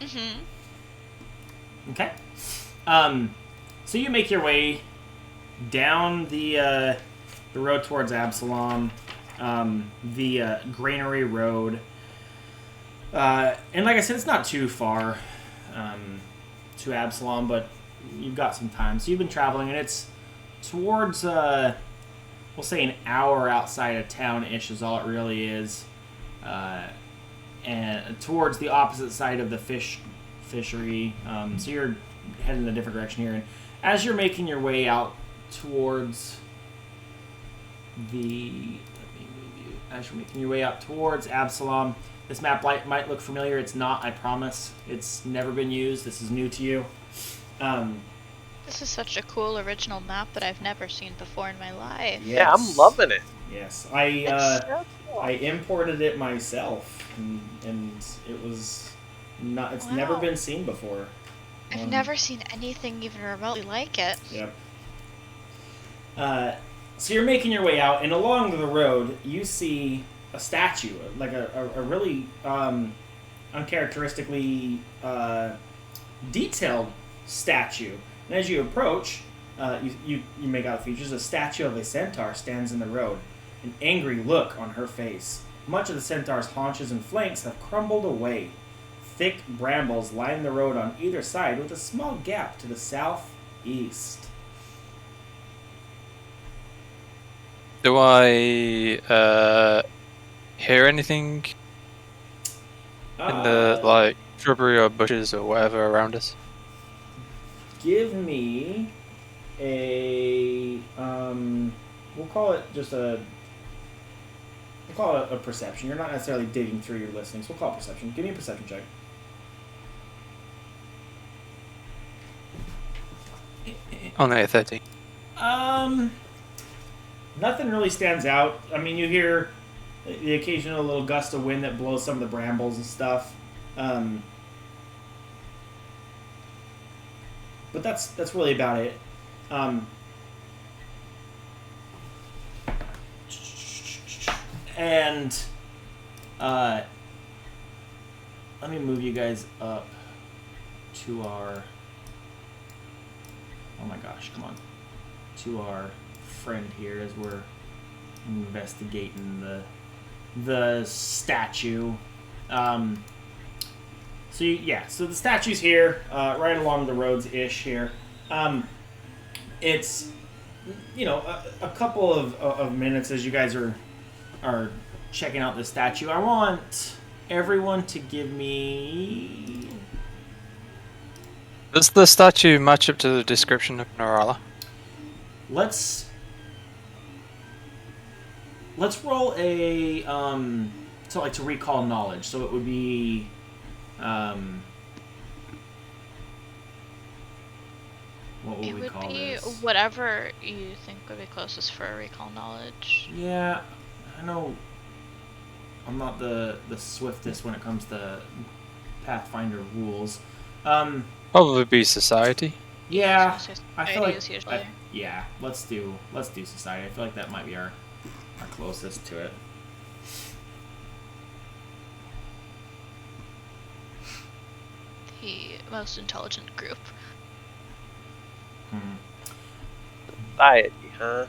Mhm. Okay. So you make your way down the road towards Absalom, the Granary Road, and like I said, it's not too far to Absalom, but you've got some time. So you've been traveling, and it's towards we'll say an hour outside of town-ish is all it really is, and towards the opposite side of the fishery. So you're heading in a different direction here, and as you're making your way out towards as you're making your way out towards Absalom, this map might look familiar. It's not, I promise. It's never been used. This is new to you. This is such a cool original map that I've never seen before in my life. Yes. Yeah, I'm loving it. Yes, It's so cool. I imported it myself, and it was not. It's never Wow. been seen before. I've never seen anything even remotely like it. Yep. So you're making your way out, and along the road, you see a statue, like a really uncharacteristically detailed statue. And as you approach, you make out the features. A statue of a centaur stands in the road, an angry look on her face. Much of the centaur's haunches and flanks have crumbled away. Thick brambles line the road on either side, with a small gap to the southeast. Do I hear anything in the shrubbery or bushes or whatever around us? Give me a we'll call it a perception. You're not necessarily digging through your listenings. We'll call it perception. Give me a perception check. Only a 13. Nothing really stands out. I mean, you hear the occasional little gust of wind that blows some of the brambles and stuff. But that's really about it. And let me move you guys up to our. Oh my gosh! Come on, to our friend here as we're investigating the statue. So the statue's here, right along the roads ish here. It's a couple of minutes as you guys are checking out the statue. I want everyone to give me. Does the statue match up to the description of Norala? Let's roll a to recall knowledge. So it would be what would we call this? Whatever you think would be closest for a recall knowledge. Yeah, I know. I'm not the swiftest when it comes to Pathfinder rules. Probably be society. Yeah, Society I feel like is usually. let's do society. I feel like that might be our closest to it. the most intelligent group. Society, huh?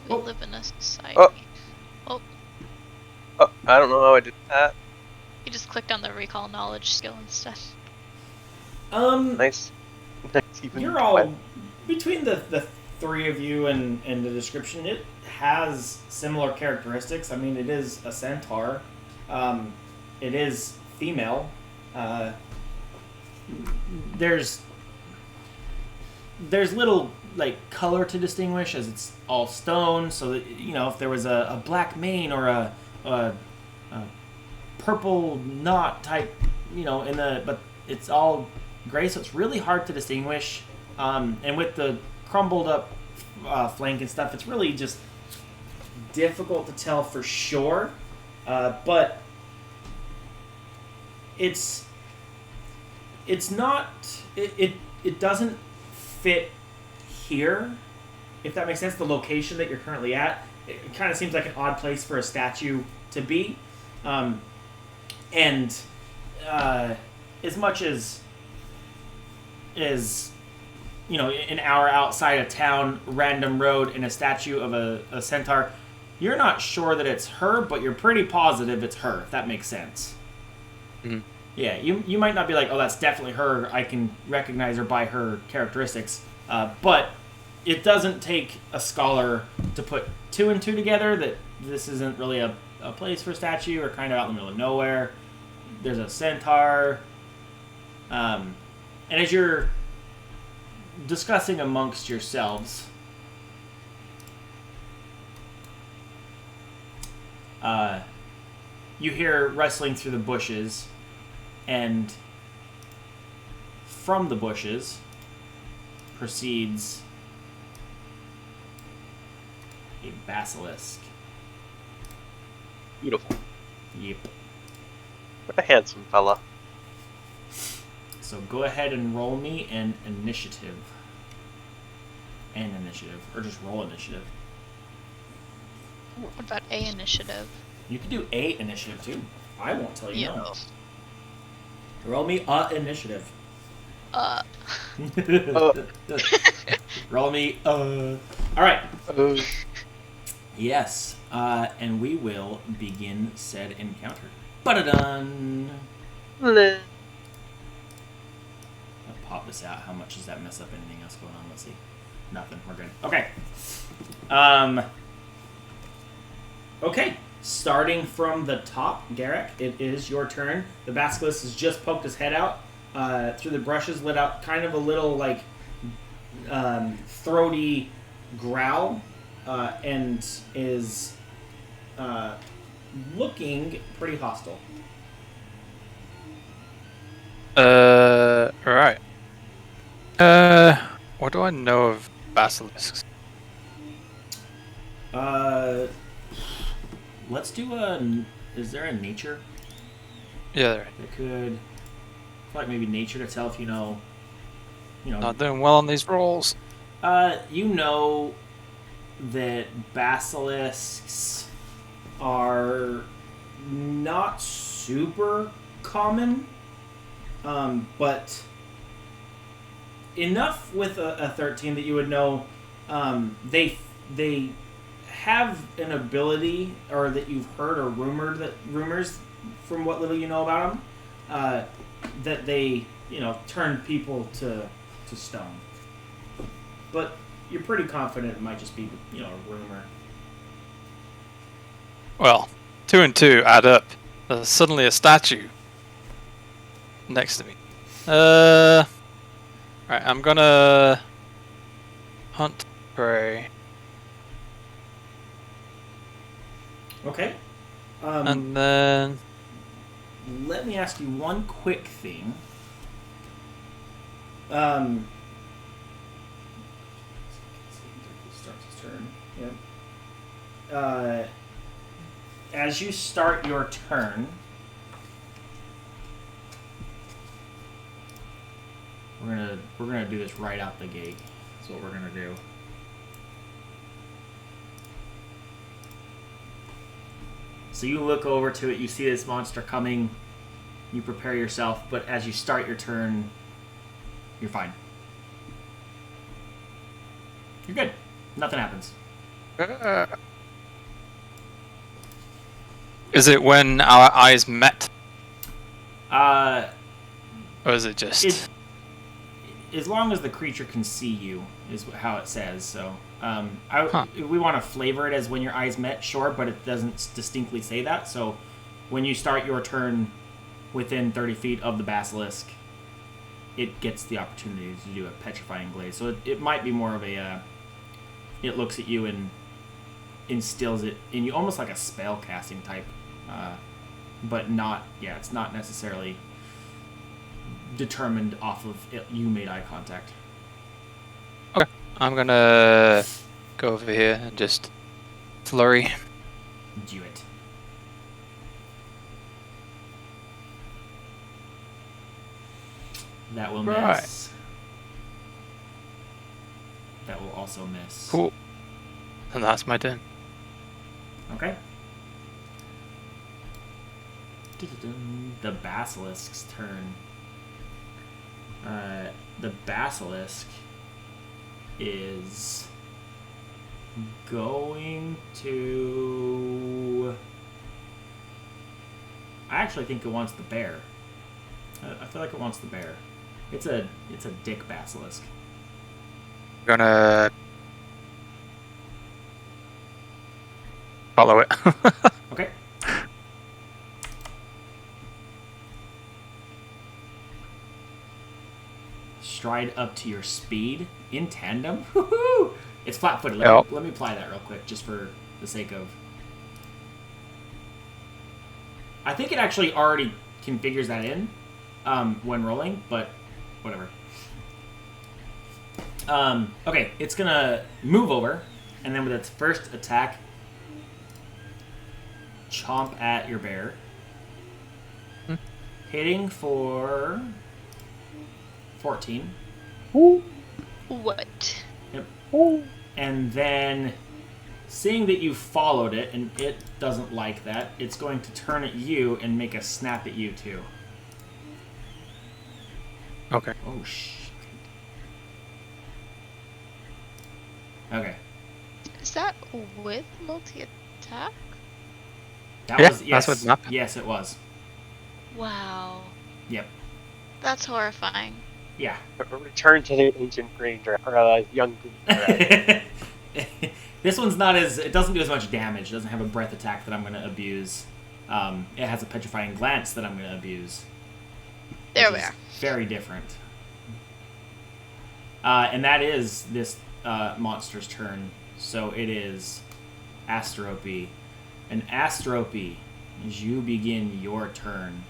We Oh. live in a society. Oh, I don't know how I did that. You just clicked on the recall knowledge skill instead. Nice. Nice even You're all between the three of you and the description. It has similar characteristics. I mean, it is a centaur. It is female. There's little like color to distinguish, as it's all stone. So that, you know, if there was a black mane or a purple knot type, you know, but it's all gray, so it's really hard to distinguish. And with the crumbled up flank and stuff, it's really just difficult to tell for sure. But it's not, it doesn't fit here, if that makes sense. The location that you're currently at, it kind of seems like an odd place for a statue to be. And as much as you know, an hour outside of town, random road, and a statue of a centaur, you're not sure that it's her, but you're pretty positive it's her, if that makes sense. Mm-hmm. Yeah, you might not be like, oh, that's definitely her, I can recognize her by her characteristics, but it doesn't take a scholar to put two and two together that this isn't really a place for a statue, or kind of out in the middle of nowhere. There's a centaur. And as you're discussing amongst yourselves, you hear rustling through the bushes, and from the bushes proceeds a basilisk. Beautiful. Yep. What a handsome fella. So go ahead and roll me an initiative. Or just roll initiative. What about A initiative? You can do a initiative too. I won't tell you Yeah. no. Roll me a initiative. Roll me Alright. Yes. And we will begin said encounter. Ba-da-dun! Hello. I'll pop this out. How much does that mess up anything else going on? Let's see. Nothing. We're good. Okay. Okay. Starting from the top, Garrick, it is your turn. The basilisk has just poked his head out through the brushes, let out kind of a little like throaty growl, and is looking pretty hostile. Right. What do I know of basilisks? Let's do is there a nature? Yeah, they're That could, like maybe nature to tell if you know. not doing well on these rolls. You know that basilisks are not super common, but enough with a 13 that you would know they have an ability, or that you've heard or rumors from what little you know about them, that they turn people to stone. But you're pretty confident it might just be a rumor. Well, 2 and 2 add up. There's suddenly a statue next to me. Right, I'm gonna hunt prey. Okay. And then Let me ask you one quick thing. Starts his turn. Yep. As you start your turn, we're gonna do this right out the gate. That's what we're gonna do. So you look over to it, you see this monster coming You prepare yourself, but as you start your turn, you're fine. You're good. Nothing happens. Is it when our eyes met? Or is it just... as long as the creature can see you, is how it says. So, we want to flavor it as when your eyes met, sure, but it doesn't distinctly say that. So, when you start your turn within 30 feet of the basilisk, it gets the opportunity to do a petrifying glaze. So it might be more of a... it looks at you and instills it in you, almost like a spell casting type. But not... yeah, it's not necessarily determined off of it, you made eye contact. Okay. I'm gonna go over here and just flurry. Do it. That will Right. miss. That will also miss. Cool. And that's my turn. Okay. The basilisk's turn. The basilisk is going to... I actually think it wants the bear. I feel like it wants the bear. It's a dick basilisk. Gonna follow it. Okay. Stride up to your speed in tandem. Woohoo! It's flat-footed. Yep. Let me apply that real quick, just for the sake of... I think it actually already configures that in when rolling, but whatever. Okay, it's gonna move over, and then with its first attack, chomp at your bear. Hitting for 14. What? Yep. And then, seeing that you followed it, and it doesn't like that, it's going to turn at you and make a snap at you, too. Okay. Oh, shit. Okay. Is that with multi-attack? That Yeah, was, yes. that's what happened. Yes, it was. Wow. Yep. That's horrifying. Yeah. Return to the ancient green or young green dragon. This one's not as... it doesn't do as much damage. It doesn't have a breath attack that I'm going to abuse. It has a petrifying glance that I'm going to abuse. There which we is are. Very different. And that is this monster's turn. So it is Asterope. And Asterope, as you begin your turn...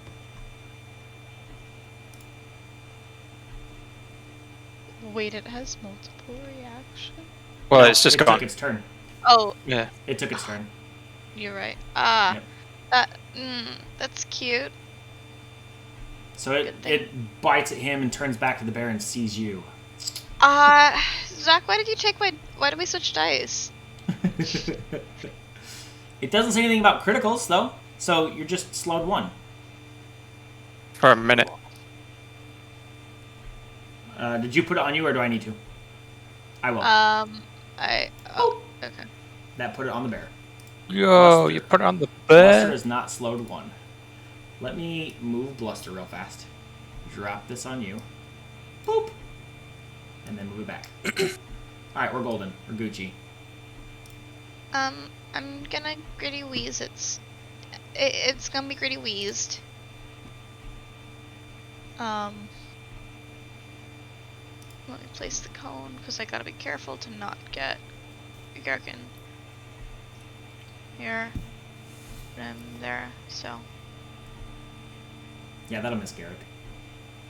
Wait, it has multiple reactions? Well, No, it's just it gone. took its turn. Oh, Yeah. It took its turn. you're right. Yep. That's cute. So it bites at him and turns back to the bear and sees you. Zach, why did we switch dice? It doesn't say anything about criticals, though. So you're just slowed 1. For a minute. Did you put it on you, or do I need to? I will. Okay. That put it on the bear. Yo, Bluster. you put it on the Bluster bed. is not slowed 1. Let me move Bluster real fast. Drop this on you. Boop. And then move it back. Alright, we're golden. We're Gucci. I'm gonna gritty wheeze. It's gonna be gritty wheezed. Let me place the cone because I gotta be careful to not get Gherkin here and there. So Yeah, that'll miss Garrick.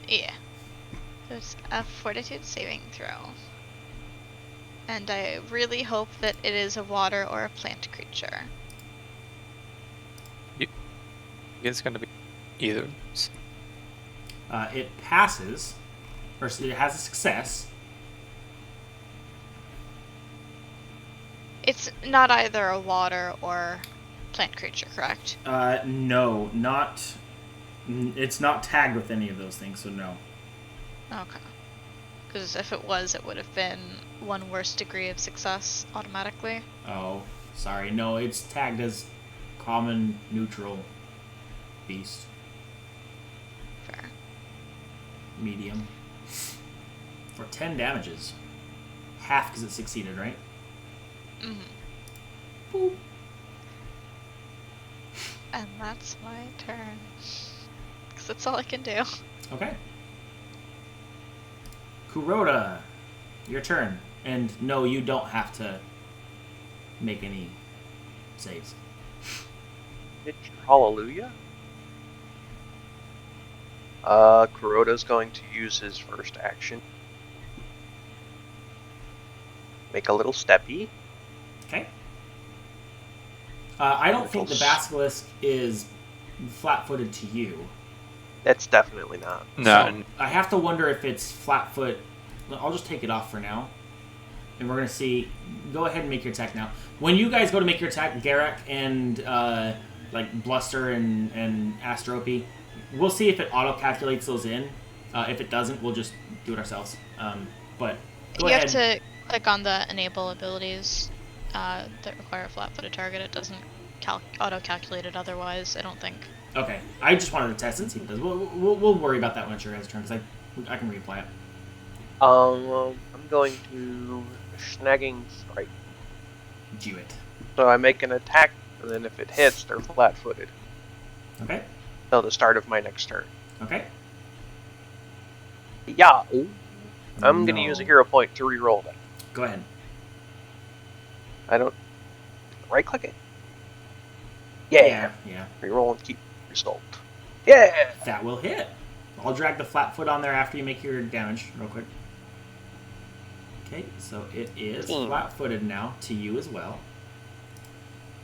yeah, so it's a Fortitude saving throw, and I really hope that it is a water or a plant creature. It's gonna be either. It passes, or it has a success. It's not either a water or plant creature, correct? No, not It's not tagged with any of those things, so no. Okay. Because if it was, it would have been 1 worse degree of success automatically. Oh, sorry. No, it's tagged as common, neutral, beast, Fair. medium. For 10 damages. Half because it succeeded, right? Mm-hmm. Boop. And that's my turn. Because that's all I can do. Okay. Kuroda, your turn. And no, you don't have to make any saves. It's your hallelujah. Kuroda's going to use his first action. Make a little steppy. Okay. I don't think the basilisk is flat-footed to you. That's definitely not. No. So I have to wonder if it's flat-foot. I'll just take it off for now. And we're going to see. Go ahead and make your attack now. When you guys go to make your attack, Garak and like Bluster and Astropy, we'll see if it auto-calculates those in. If it doesn't, we'll just do it ourselves. But go You ahead. have to click on the enable abilities that require a flat-footed target. It doesn't auto-calculate it otherwise, I don't think. Okay. I just wanted to test and see if it does. We'll worry about that when it's your guys' turn, because I can reapply it. I'm going to snagging strike. Do it. So I make an attack, and then if it hits, they're flat-footed. Okay. Till the start of my next turn. Okay. Yeah. Ooh. I'm going to use a No. hero point to re-roll that. Go ahead. I don't... Right-click it. Yeah. Yeah. Re-roll and keep result. Yeah! That will hit. I'll drag the flat foot on there after you make your damage real quick. Okay, so it is flat-footed now to you as well.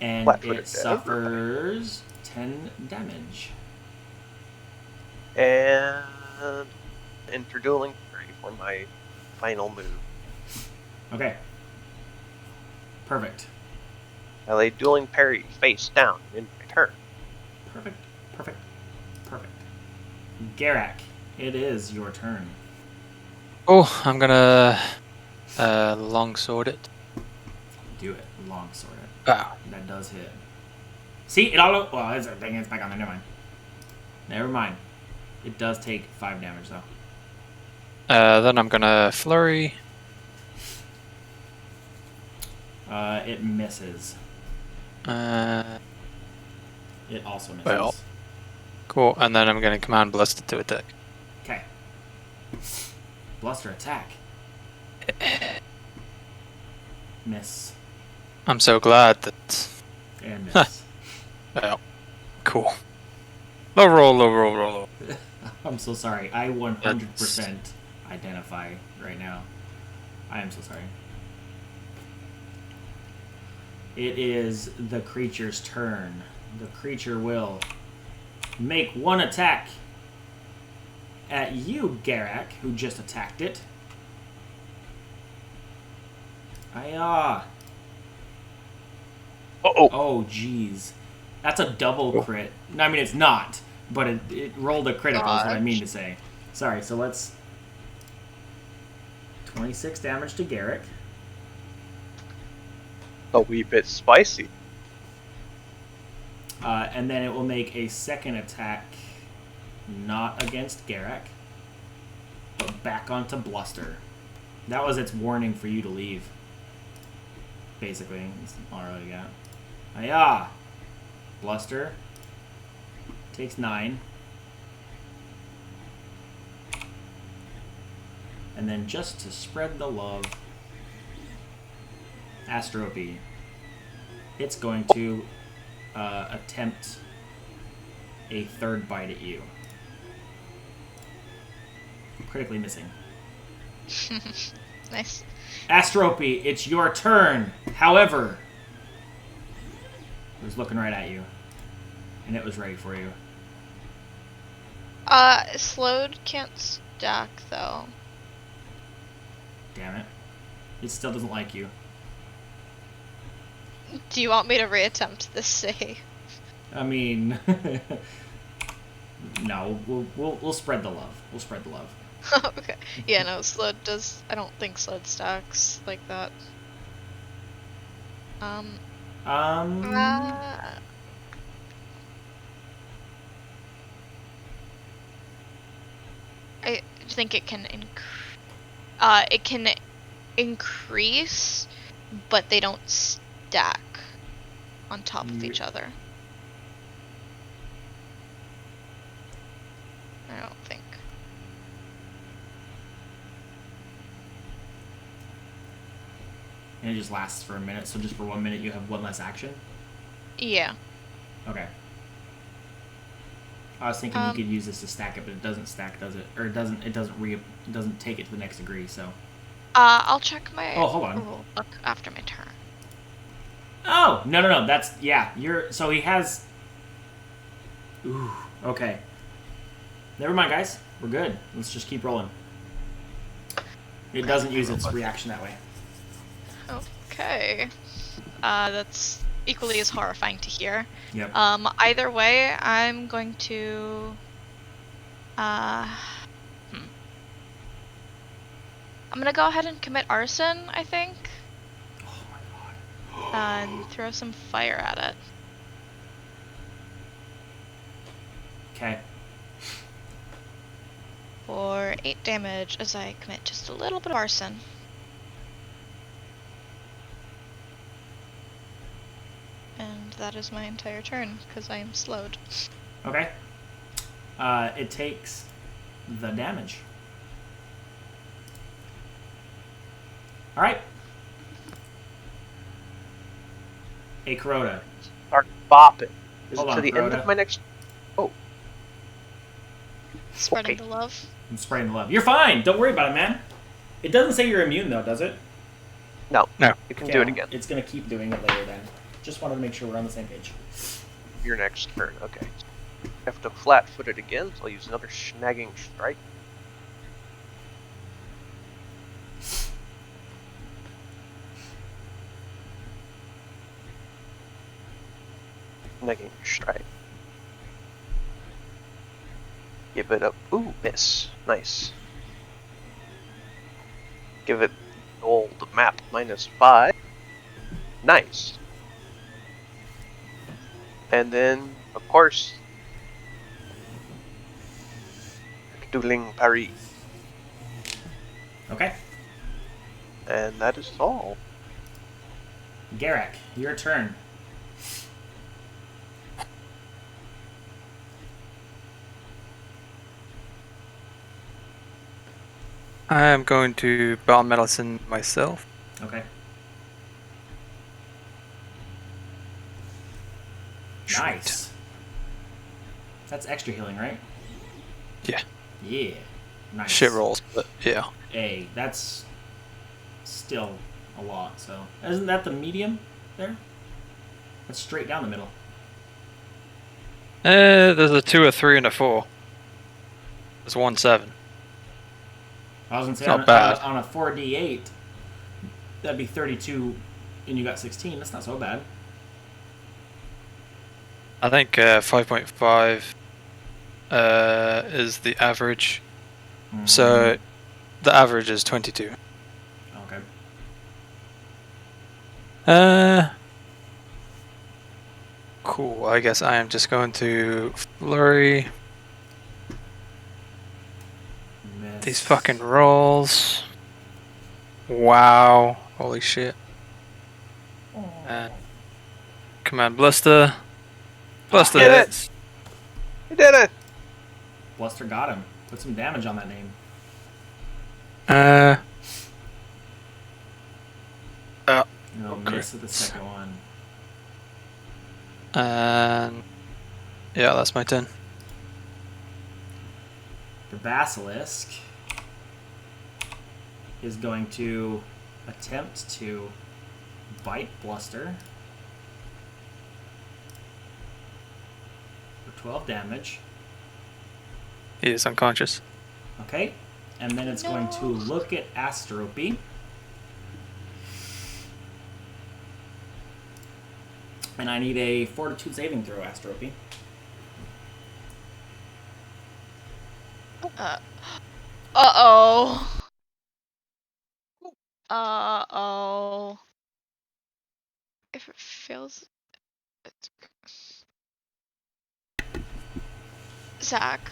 And it suffers 10 damage. And enter dueling parry for my final move. Okay. Perfect. I lay dueling parry face down in my turn. Perfect. Garak, it is your turn. Oh, I'm gonna longsword it. Do it. Longsword it. Wow. That does hit. See, it all. Well, it's back on there. Never mind. It does take 5 damage though. Then I'm gonna flurry. It misses. It also misses. Well. Cool, and then I'm gonna command Bluster to attack. Okay. Bluster attack. Miss. I'm so glad that. And miss. Well, cool. Low roll. I'm so sorry. I 100% identify right now. I am so sorry. It is the creature's turn. The creature will make one attack at you, Garak, who just attacked it. Uh-oh. Oh, jeez. That's a double crit. I mean, it's not, but it rolled a critical is what I mean to say. Sorry, so let's... 26 damage to Garak. A wee bit spicy. And then it will make a second attack, not against Garak, but back onto Bluster. That was its warning for you to leave. Basically, that's all I really got. Hiya! Bluster takes 9. And then just to spread the love, Astropy. It's going to attempt a third bite at you. Critically missing. Nice. Astropy, it's your turn. However, it was looking right at you. And it was ready for you. Slowed can't stack though. Damn it. It still doesn't like you. Do you want me to reattempt this save? I mean, No, we'll spread the love. We'll spread the love. Okay. Yeah, no, Slud does. I don't think Slud stacks like that. Uh, I think it can increase, but they don't stack on top of each other. I don't think. And it just lasts for a minute, so just for 1 minute you have one less action? Yeah. Okay. I was thinking you could use this to stack it, but it doesn't stack, does it? Or it doesn't take it to the next degree, so. I'll check my hold on. rule book after my turn. Oh, no, that's, yeah, so he has, ooh, okay. Never mind, guys, we're good. Let's just keep rolling. It doesn't use its reaction that way. Okay. That's equally as horrifying to hear. Yep. Either way, I'm going to I'm gonna go ahead and commit arson, I think. Oh my god. And throw some fire at it. Okay. For 8 damage as I commit just a little bit of arson. And that is my entire turn, because I am slowed. Okay. It takes the damage. Alright. Hey, Kuroda. Start bopping. Is Hold it on, to the end Kuroda. of my next... Oh. Spreading Okay. the love. I'm spraying the love. You're fine! Don't worry about it, man. It doesn't say you're immune, though, does it? No. No. You can Okay, do it again. It's going to keep doing it later, then. Just wanted to make sure we're on the same page. Your next turn, okay. I have to flat-foot it again, so I'll use another snagging strike. Snagging strike. Give it a... Ooh, miss. Nice. Give it old map -5. Nice. And then, of course, dueling Paris. Okay. And that is all. Garrick, your turn. I am going to battle medicine myself. Okay. Nice. That's extra healing, right? Yeah. Yeah. Nice. Shit rolls, but yeah. Hey, that's still a lot, so. Isn't that the medium there? That's straight down the middle. There's a 2, a 3, and a 4. There's 1 7. I was gonna say, Not on, bad. On a 4d8, that'd be 32, and you got 16. That's not so bad. I think 5.5 is the average. So the average is 22. Okay. Cool. I guess I am just going to flurry Miss. these fucking rolls. Wow. Holy shit. And command bluster. Bluster Get it! hits. You did it! Bluster got him. Put some damage on that name. No, Okay. miss with the second one. And yeah, that's my turn. The Basilisk is going to attempt to bite Bluster for 12 damage. He is unconscious. Okay, and then it's going to look at Astropy. And I need a Fortitude saving throw, Astropy. Uh oh. Oh. If it fails, Zach.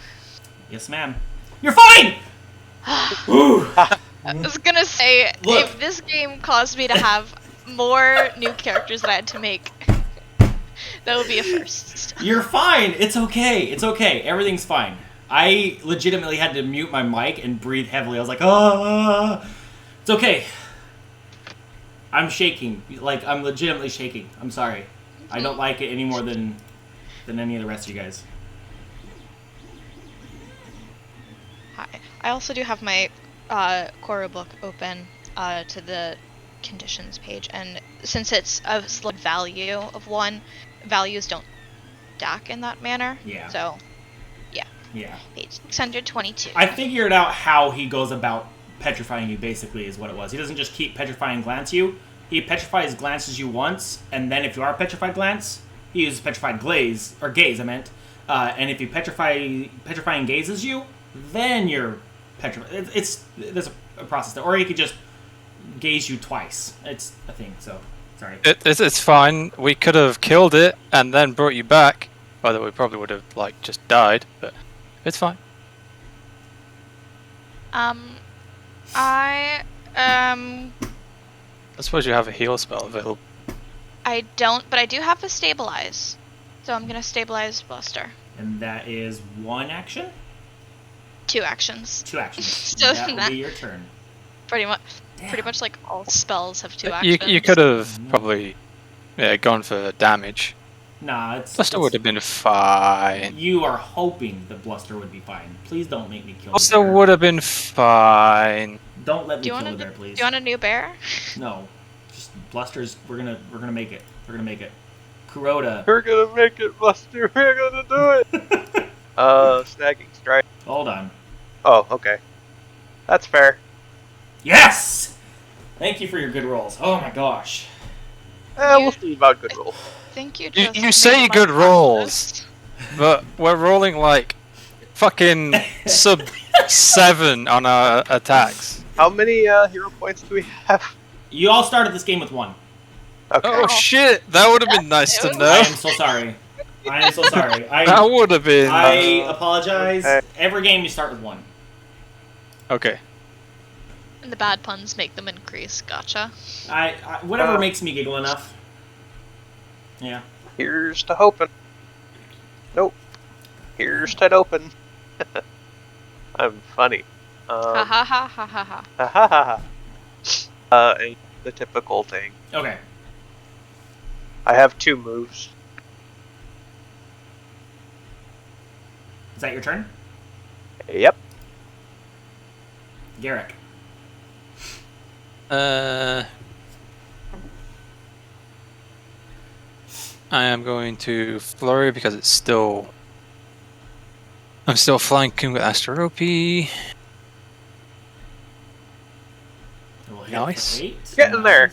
Yes, ma'am. You're fine! Ooh. I was gonna say, Look. if this game caused me to have more new characters that I had to make, that would be a first. You're fine. It's okay. It's okay. Everything's fine. I legitimately had to mute my mic and breathe heavily. I was like, ah. It's okay. I'm shaking. Like, I'm legitimately shaking. I'm sorry. I don't like it any more than any of the rest of you guys. Hi. I also do have my Quora book open to the conditions page, and since it's a slug value of 1, values don't stack in that manner. Yeah. So, Yeah. page 622. I figured out how he goes about petrifying you, basically, is what it was. He doesn't just keep petrifying glance you. He petrifies glances you once, and then if you are petrified glance, he uses petrified gaze, I meant. And if you petrifying gazes you, then you're petrified. There's a process there. Or he could just gaze you twice. It's a thing, so, sorry. It's fine. We could have killed it and then brought you back. Although we probably would have, like, just died, but it's fine. I suppose you have a heal spell available. I don't, but I do have a stabilize. So I'm gonna stabilize Buster. And that is 1 action? 2 actions. 2 actions. So that will be your turn. Pretty much like all spells have 2 actions. You could have probably gone for damage. Nah, Buster would have been fine. You are hoping that Bluster would be fine. Please don't make me kill Buster the bear. would have been fine. Don't let me kill the bear, please. Do you want a new bear? No. Just Bluster's we're gonna make it. We're gonna make it. Kuroda. We're gonna make it, Buster. We're gonna do it. Snagging strike. Hold on. Oh, okay. That's fair. Yes! Thank you for your good rolls. Oh my gosh. We'll see about good roll. Think you You say good rolls, but we're rolling like fucking sub 7 on our attacks. How many hero points do we have? You all started this game with 1. Okay. Oh shit, that would have been nice to I know. am so sorry. I am so sorry. That would have been. I apologize. Okay. Every game you start with 1. Okay. And the bad puns make them increase. Gotcha. Whatever makes me giggle enough. Yeah. Here's to hoping. Nope. Here's to open. I'm funny. Ha ha ha ha ha ha. Ha ha ha ha. The typical thing. Okay. I have 2 moves. Is that your turn? Yep. Garrick. I am going to flurry because it's still. I'm still flanking with Asterope. Nice. Get in there.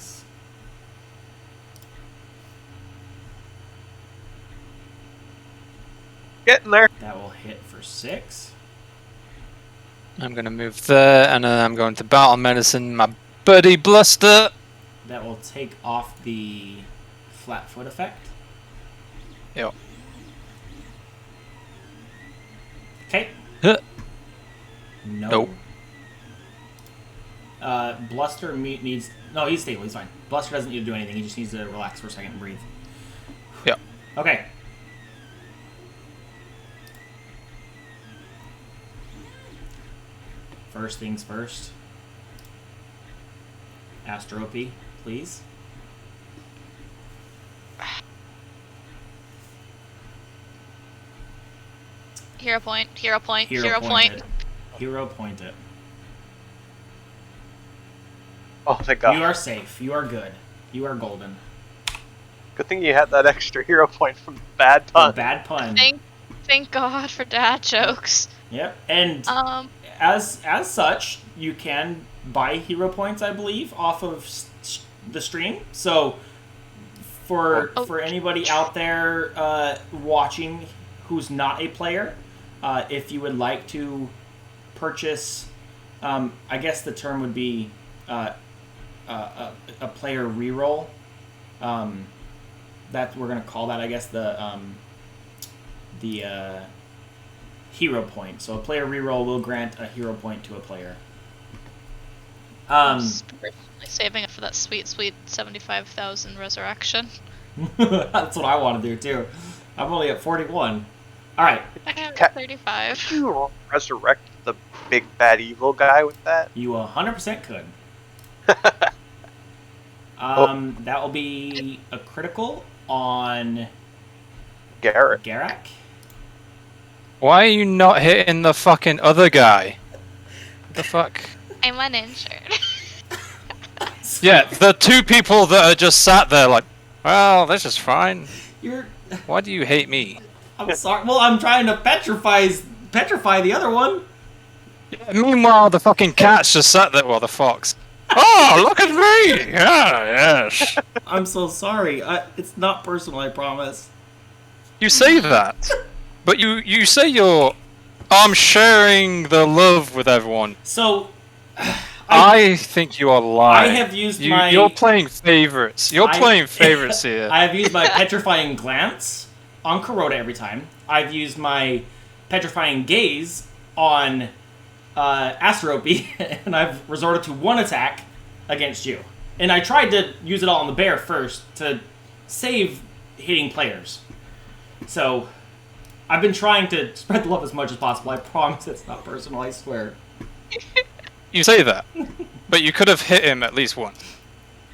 Get in there. That will hit for 6. I'm gonna move there, and then I'm going to battle medicine my buddy Bluster. That will take off the flat foot effect. Yep. Okay. Huh. No. Nope. Bluster needs... No, he's stable. He's fine. Bluster doesn't need to do anything. He just needs to relax for a second and breathe. Yep. Okay. First things first. Asterope, please. Hero point. Hero point. Hero Hero point point. it. Hero point it. Oh, thank God. You are safe. You are good. You are golden. Good thing you had that extra hero point from the bad pun. A bad pun. Thank God for dad jokes. Yep. And as such, you can buy hero points, I believe, off of the stream. So for anybody out there watching who's not a player, if you would like to purchase. I guess the term would be a player reroll. That we're gonna call that, I guess, the hero point. So a player reroll will grant a hero point to a player. Saving it for that sweet 75,000 resurrection. That's what I want to do too. I'm only at 41. All right. I have Ca- 35. Could you resurrect the big bad evil guy with that? You 100% could. That will be a critical on Garrett. Garak. Why are you not hitting the fucking other guy? The fuck? I'm uninsured. Yeah, the two people that are just sat there like, well, this is fine. You're. Why do you hate me? I'm sorry. Well, I'm trying to petrify the other one. Meanwhile, the fucking cat's just sat there. Well, the fox. Oh, look at me! Yeah, yes. I'm so sorry. It's not personal. I promise. You say that, but you say I'm sharing the love with everyone. So. I think you are lying. I have used my. You're playing favorites. You're playing favorites here. I have used my petrifying glance on Kuroda every time. I've used my petrifying gaze on Asterope, and I've resorted to one attack against you. And I tried to use it all on the bear first to save hitting players. So I've been trying to spread the love as much as possible. I promise it's not personal, I swear. You say that, but you could have hit him at least once.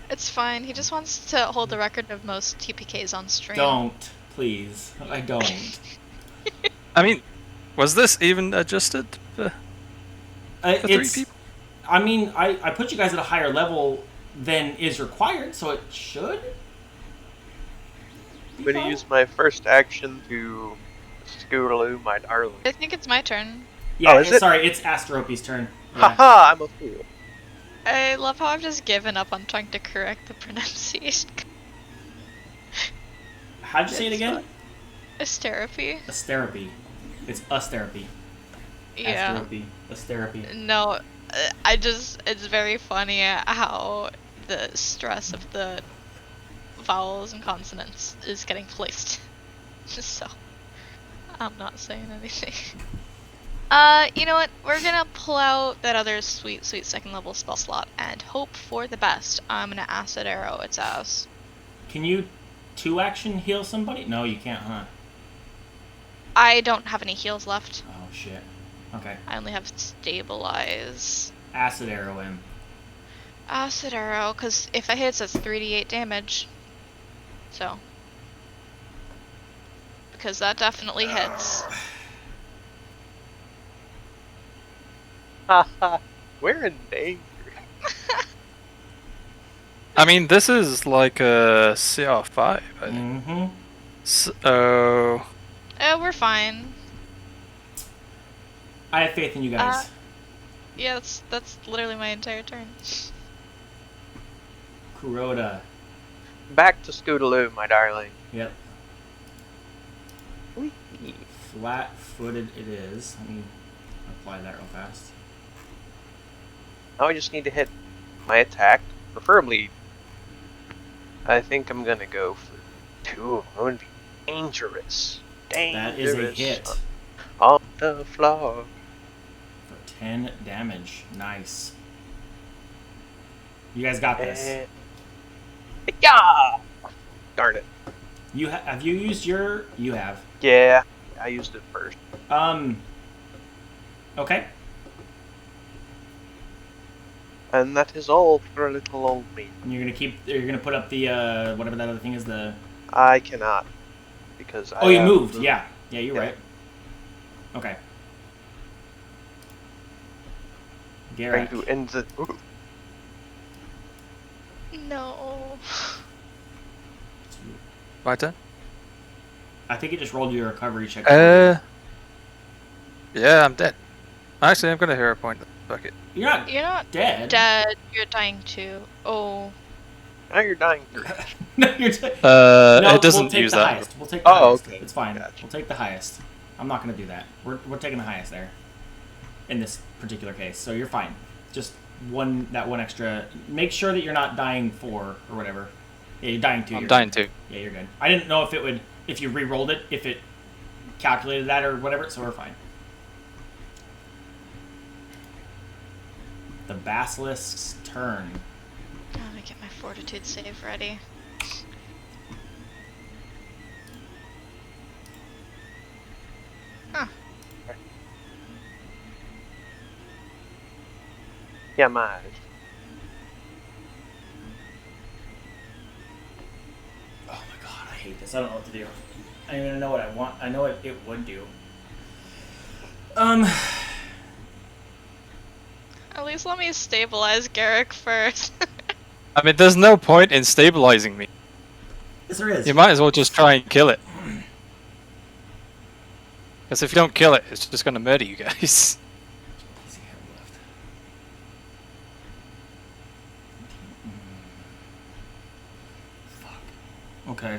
It's fine. He just wants to hold the record of most TPKs on stream. Don't, please. I don't. I mean, was this even adjusted for three people? I mean, I put you guys at a higher level than is required, so it should. I'm gonna use my first action to Scootaloo, my darling. I think it's my turn. Yeah, Oh, is it? sorry, it's Asterope's turn. Yeah. Haha, I'm a fool. I love how I've just given up on trying to correct the pronunciation. How'd you say it again? Asteropy. Asteropy. It's Asteropy. Yeah. Asteropy. Asteropy. No, it's very funny how the stress of the vowels and consonants is getting placed. So, I'm not saying anything. You know what? We're gonna pull out that other sweet second level spell slot and hope for the best. I'm gonna acid arrow its ass. Can you 2-action heal somebody? No, you can't, huh? I don't have any heals left. Oh, shit. Okay. I only have stabilize. Acid arrow him. Acid arrow, because if it hits, it's 3d8 damage. So. Because that definitely hits. Haha, we're in danger. I mean, this is like a CR5, I think. Mm-hmm. So... We're fine. I have faith in you guys. Yeah, that's literally my entire turn. Kuroda. Back to Scootaloo, my darling. Yep. Flat-footed it is. Let me apply that real fast. Now I just need to hit my attack. Preferably, I think I'm gonna go for 2. I'm gonna be dangerous. That is a hit. On the floor. For 10 damage. Nice. You guys got this. Yeah! Darn it. Have you used your... You have. Yeah, I used it first. Okay. And that is all for little old me. And you're gonna put up the, whatever that other thing is, the... I cannot. Because Oh, you moved. Yeah. Yeah, you're right. Okay. Trying Garrett. to end the... Ooh. No. My turn? I think it just rolled your recovery check. Yeah, I'm dead. Actually, I'm gonna hero point. Fuck it. You're not You're not dead. dead. You're dying too. Oh. Now you're dying. No, you're dead. It doesn't we'll take use the that. highest. We'll take the Oh, highest. okay. It's fine. Gotcha. We'll take the highest. I'm not gonna do that. We're taking the highest there. in this particular case, so you're fine. Just one extra. Make sure that you're not dying 4 or whatever. Yeah, you're dying 2. I'm You're dying good. 2. Yeah, you're good. I didn't know if it would, if you re-rolled it, if it calculated that or whatever, so we're fine. The Basilisk's turn. Let me get my fortitude save ready. Huh. Yeah, my. Oh my god, I hate this. I don't know what to do. I don't even know what I want. I know what it would do. At least let me stabilize Garrick first. I mean, there's no point in stabilizing me. Yes, there is. You might as well just try and kill it. Because if you don't kill it, it's just going to murder you guys. Okay.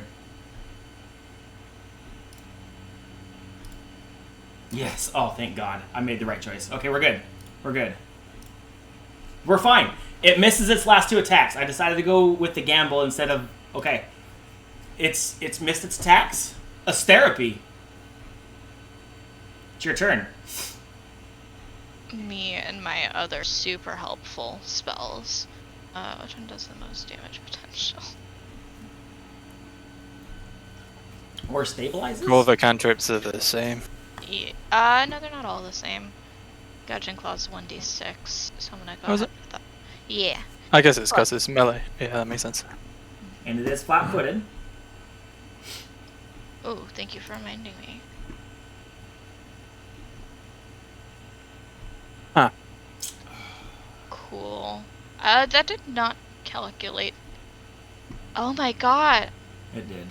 Yes. Oh, thank God. I made the right choice. Okay, we're good. We're good. We're fine. It misses its last 2 attacks. I decided to go with the gamble instead of... Okay. It's missed its attacks. Therapy. It's your turn. Me and my other super helpful spells. Which one does the most damage potential? Or stabilizes? All the cantrips are the same. Yeah. No, they're not all the same. Gudgeon Claw's 1d6, so I'm gonna go Oh, is ahead with that. Yeah. I guess it's because it's melee. Yeah, that makes sense. And it is flat-footed. Oh, thank you for reminding me. Huh. Cool. That did not calculate. Oh my god. It did.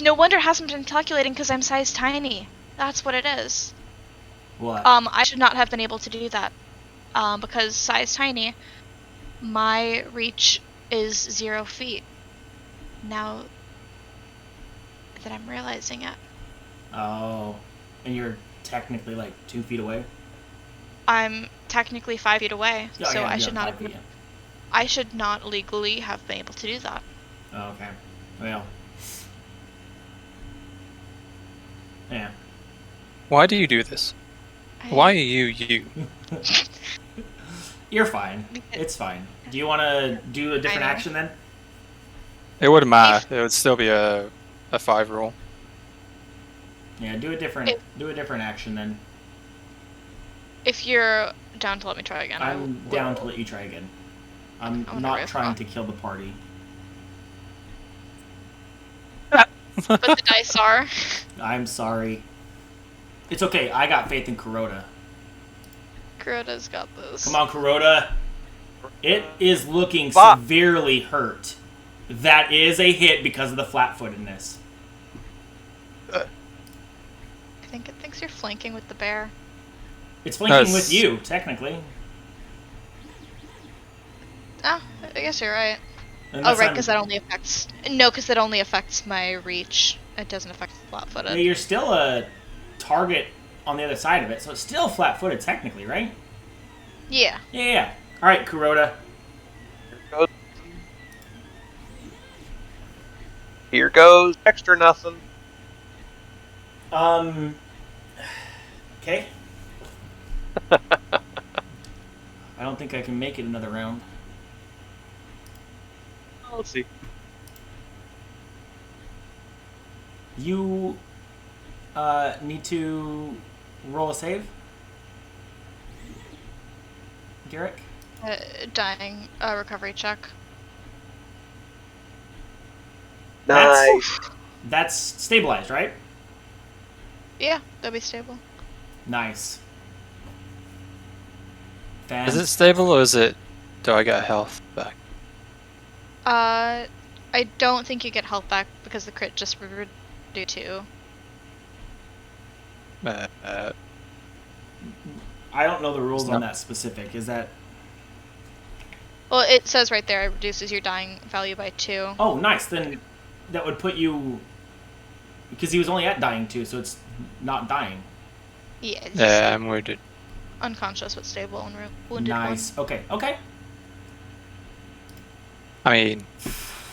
No wonder it hasn't been calculating because I'm size tiny. That's what it is. What? I should not have been able to do that. Because size tiny, my reach is 0 feet. Now that I'm realizing it. Oh. And you're technically like 2 feet away? I'm technically 5 feet away, Oh, so yeah, I you're should not 5 have feet, been, I should not legally have been able to do that. yeah. Oh, okay. Well. Yeah. Why do you do this? Why are you? You're fine. It's fine. Do you want to do a different I know. action then? It wouldn't matter. It would still be a 5 roll. Yeah, do a different action then. If you're down to let me try again, I'm down to let you try again. I'm I wanna not riff trying off. to kill the party. But the dice are. I'm sorry. It's okay. I got faith in Kuroda. Kuroda's got this. Come on, Kuroda. It is looking Fuck. severely hurt. That is a hit because of the flat-footedness. I think it thinks you're flanking with the bear. It's flanking That's- with you, technically. Oh, I guess you're right. And Oh, that's right, not- because that only affects... No, because that only affects my reach. It doesn't affect flat-footed. Yeah, you're still a target on the other side of it, so it's still flat-footed technically, right? Yeah. Yeah. All right, Kuroda. Here goes extra nothing. Okay. I don't think I can make it another round. Let's see. You need to roll a save. Garrick? Dying recovery check. Nice. That's stabilized, right? Yeah, that'll be stable. Nice. Is it stable or is it... Do I get health back? I don't think you get health back because the crit just reduced 2. I don't know the rules It's on not- that specific. Is that... Well, it says right there it reduces your dying value by 2. Oh, nice. Then that would put you... Because he was only at dying 2, so it's not dying. Yeah. Yeah, I'm wounded. unconscious but stable and wounded Nice. Okay. Okay. I mean,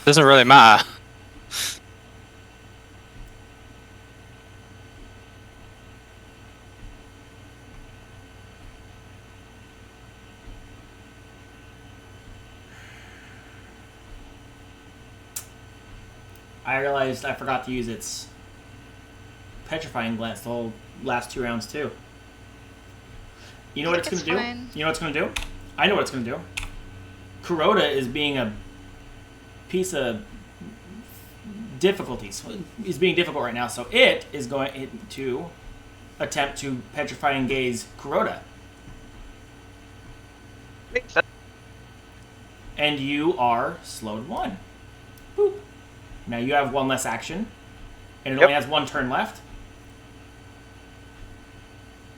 doesn't really matter. I realized I forgot to use its petrifying glance the whole last 2 rounds too. You know what it's gonna do? You know what it's gonna do? I know what it's gonna do. Kuroda is being a piece of difficulties. He's being difficult right now, so it is going to attempt to petrifying gaze Kuroda. Makes sense. And you are slowed 1. Boop. Now you have 1 less action, and it only has 1 turn left.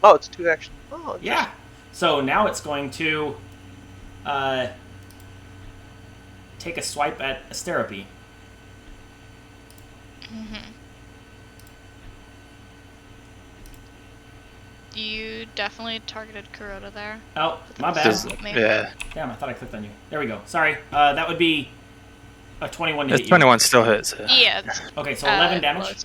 Oh, it's 2 actions. Oh, yeah. So now it's going to take a swipe at Asteropy. You definitely targeted Kuroda there. Oh, my bad. Yeah. Damn, I thought I clicked on you. There we go. Sorry. That would be a 21 to hit you. 21 still hits. Yeah. Okay, so 11 damage.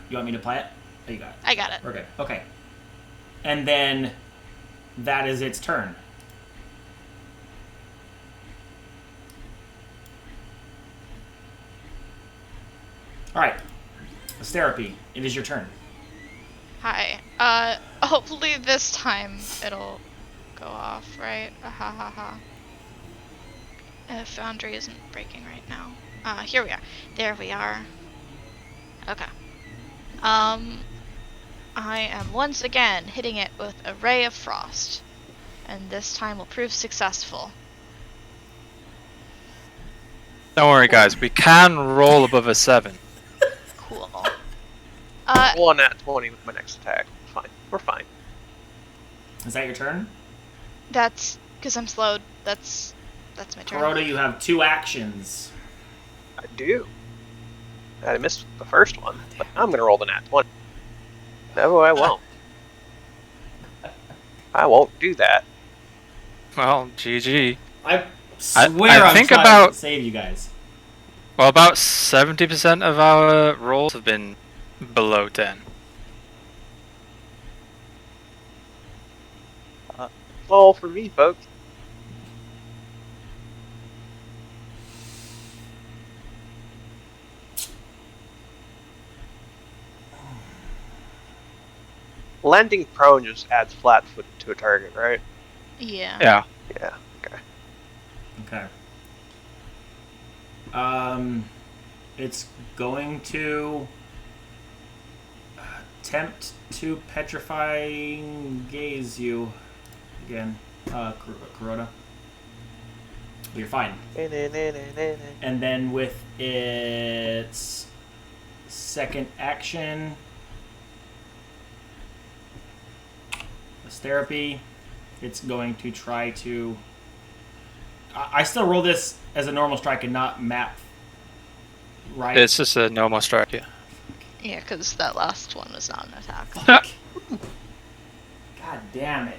You want me to play it? Oh, you got it. I got it. We're good. Okay. And then that is its turn. Alright. Asteropy, it is your turn. Hi. Hopefully this time it'll go off, right? Ha ha ha. Foundry isn't breaking right now. Here we are. There we are. Okay. I am once again hitting it with a ray of frost, and this time will prove successful. Don't worry, guys. We can roll above a 7. Cool. Roll on that 20 with my next attack. Fine. We're fine. Is that your turn? That's because I'm slowed. That's my turn. Kuroda, you have 2 actions. I do. I missed the first one, but I'm gonna roll the nat 20. No, I won't. I won't do that. Well, GG. I swear I'm think trying about- to save you guys. Well, about 70% of our rolls have been below 10. Well, for me, folks. Landing prone just adds flat-footed to a target, right? Yeah. Yeah. Yeah. Okay. Okay. It's going to attempt to petrifying gaze you again, Kuroda. You're fine. And then with its second action, therapy, it's going to try to. I still roll this as a normal strike and not map. Right. It's just a normal strike, yeah. Yeah, because that last one was not an attack. Fuck. God damn it.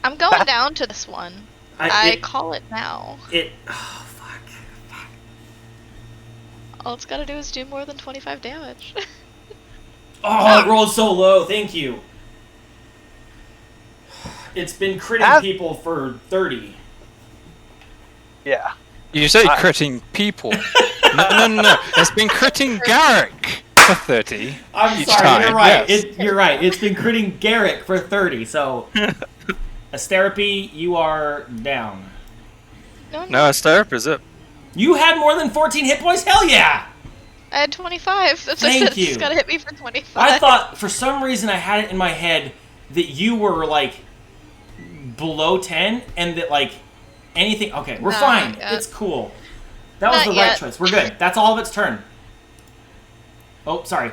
I'm going down to this one. I it, call it now. Oh, fuck. All it's gotta do is do more than 25 damage. Oh, it rolled so low. Thank you. It's been critting people for 30. Yeah. You say critting people. No. It's been critting Garrick for 30. I'm each sorry, time. you're right. Yes. You're right. It's been critting Garrick for 30, so... Asteropy, you are down. No, Asterp is up. You had more than 14 hit points? Hell yeah! I had 25. That's Thank what I said. you. It's gotta hit me for 25. I thought, for some reason, I had it in my head that you were, like, below 10, and that, like, anything... Okay, we're fine. It's cool. That was Not the right yet. choice. We're good. That's all of its turn. Oh, sorry.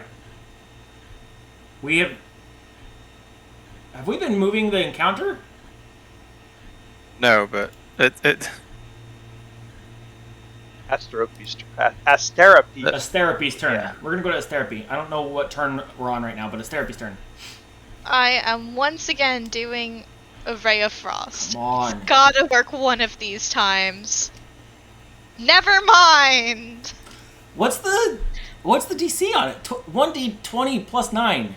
We have... Have we been moving the encounter? No, but it Asterope's Asterope's turn. Yeah. We're gonna go to Asterope. I don't know what turn we're on right now, but Asterope's turn. I am once again doing a Ray of Frost. Come on. It's gotta work one of these times. Never mind! What's the DC on it? 1d20 plus 9.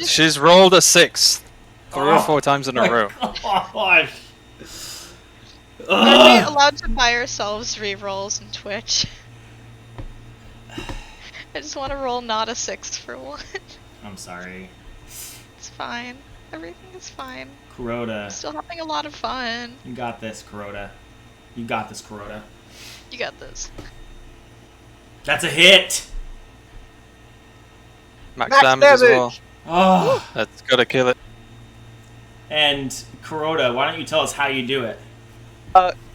She's rolled a 6 3 or 4 times in a my row. Gosh. Are we allowed to buy ourselves rerolls in Twitch? I just want to roll not a 6 for one. I'm sorry. It's fine. Everything is fine. Kuroda. Still having a lot of fun. You got this, Kuroda. You got this, Kuroda. You got this. That's a hit! Max damage as well. Oh. That's gotta kill it. And Kuroda, why don't you tell us how you do it?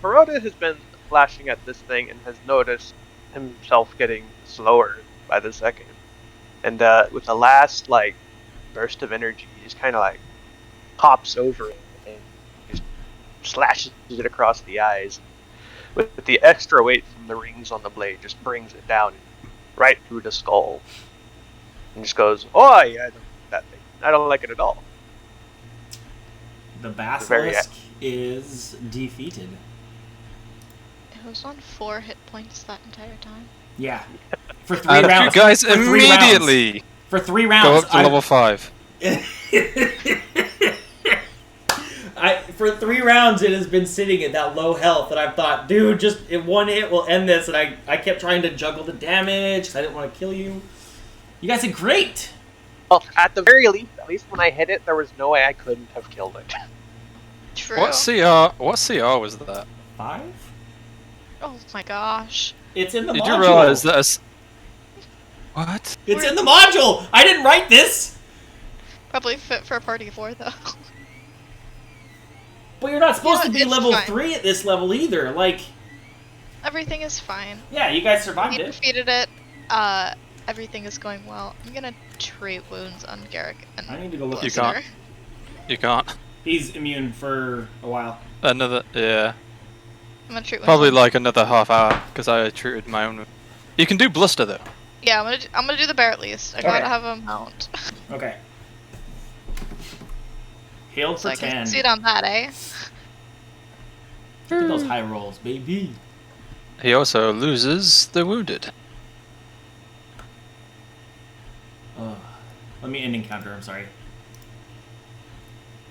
Kuroda has been flashing at this thing and has noticed himself getting slower by the second. And with the last burst of energy, he just kind of hops over it and just slashes it across the eyes. With the extra weight from the rings on the blade, just brings it down right through the skull. And just goes, "Oh yeah, I don't like that thing. I don't like it at all." The Basilisk is defeated. It was on 4 hit points that entire time. Yeah. For 3 And rounds. you guys For 3 immediately rounds. For 3 go rounds. up to level 5. For 3 rounds, it has been sitting at that low health, and I've thought, dude, just in one hit will end this, and I kept trying to juggle the damage, because I didn't want to kill you. You guys did great! Well, at the very least, when I hit it, there was no way I couldn't have killed it. True. What CR was that? 5? Oh my gosh. It's in the Did module. you realize that? What? It's in the module! I didn't write this! Probably fit for a party of 4 though. But you're not supposed Yeah, to be it's level fine. 3 at this level either. Everything is fine. Yeah, you guys We survived it. defeated it. Everything is going well. I'm gonna treat wounds on Garrick and I need to go look. You Listener. can't. You can't. He's immune for a while. Another, yeah. I'm gonna treat wounds Probably on- like another half hour, because I treated my own. You can do bluster though. Yeah, I'm gonna do the bear at least. I gotta have a mount. Okay. Healed So for I can 10. succeed on that, eh? Look at those high rolls, baby. He also loses the wounded. Let me end encounter, I'm sorry.